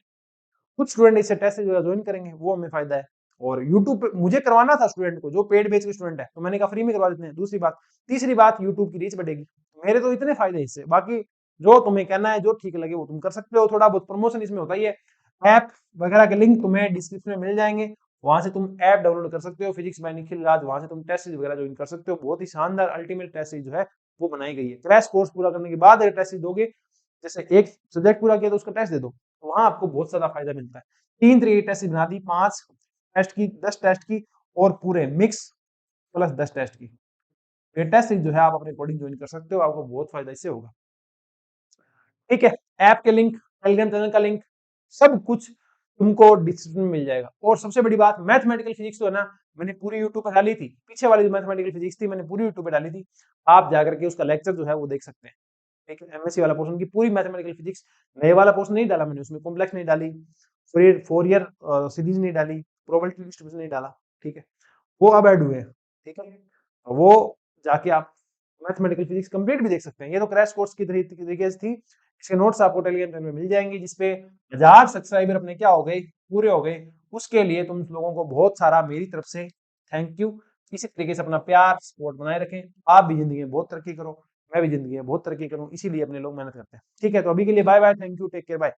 कुछ स्टूडेंट इससे टेस्ट ज्वाइन करेंगे, वो हमें फायदा है। और यूट्यूब पे मुझे करवाना था स्टूडेंट को, जो पेड बेच के स्टूडेंट है, तो मैंने कहा फ्री में करवा देते हैं, दूसरी बात। तीसरी बात, यूट्यूब की रीच बढ़ेगी, मेरे तो इतने फायदे इससे। बाकी जो तुम्हें कहना है, जो ठीक लगे वो तुम कर सकते हो, थोड़ा बहुत प्रमोशन इसमें होता ही है। ऐप वगैरह के लिंक तुम्हें डिस्क्रिप्शन में मिल जाएंगे, वहां से तुम ऐप डाउनलोड कर सकते हो फिजिक्स बाय निखिल राज, वहां से तुम टेस्ट सीरीज वगैरह ज्वाइन कर सकते हो। बहुत ही शानदार अल्टीमेट टेस्ट सीरीज जो है वो बनाई गई है। क्रैश कोर्स पूरा करने के बाद अगर टेस्ट सीरीज दोगे, जैसे एक सब्जेक्ट पूरा किया तो उसका टेस्ट दे दो, तो वहां आपको बहुत ज्यादा फायदा मिलता है। 3 तरीके की टेस्ट सीरीज बना दी, 5 टेस्ट की, 10 टेस्ट की और पूरे मिक्स प्लस 10 टेस्ट की। ये टेस्ट सीरीज जो है आप अपने अकॉर्डिंग ज्वाइन कर सकते हो, आपको बहुत फायदा इससे होगा। ठीक है, ऐप के लिंक, टेलीग्राम चैनल का लिंक, सब कुछ तुमको डिस्क्रिप्शन में मिल जाएगा। और सबसे बड़ी बात, मैथमेटिकल फिजिक्स तो है ना, मैंने पूरी यूट्यूब पे डाली थी, पीछे वाली जो मैथमेटिकल फिजिक्स थी मैंने पूरी यूट्यूब पे डाली थी, आप जाकर के उसका लेक्चर जो है वो देख सकते हैं। ठीक है, एमएससी वाला पोर्शन की पूरी मैथमेटिकल फिजिक्स, नए वाला पोर्शन नहीं डाला मैंने, उसमें कॉम्प्लेक्स नहीं डाली, फिर फोरियर सीरीज नहीं डाली, प्रोबेबिलिटी डिस्ट्रीब्यूशन नहीं डाला। ठीक है, वो अब ऐड हुए हैं। ठीक है, वो जाके आप मैथमेटिकल फिजिक्स कंप्लीट भी देख सकते हैं। ये तो क्रैश कोर्स की तरीके से थी। इसके नोट्स आपको टेलीग्राम चैनल में मिल जाएंगे, जिसपे 1000 सब्सक्राइबर अपने क्या हो गए, पूरे हो गए। उसके लिए तुम लोगों को बहुत सारा मेरी तरफ से थैंक यू। इसी तरीके से अपना प्यार सपोर्ट बनाए रखें। आप भी जिंदगी में बहुत तरक्की करो, मैं भी जिंदगी में बहुत तरक्की करूं, इसीलिए अपने लोग मेहनत करते हैं। ठीक है, तो अभी के लिए bye bye, thank you, take care, bye.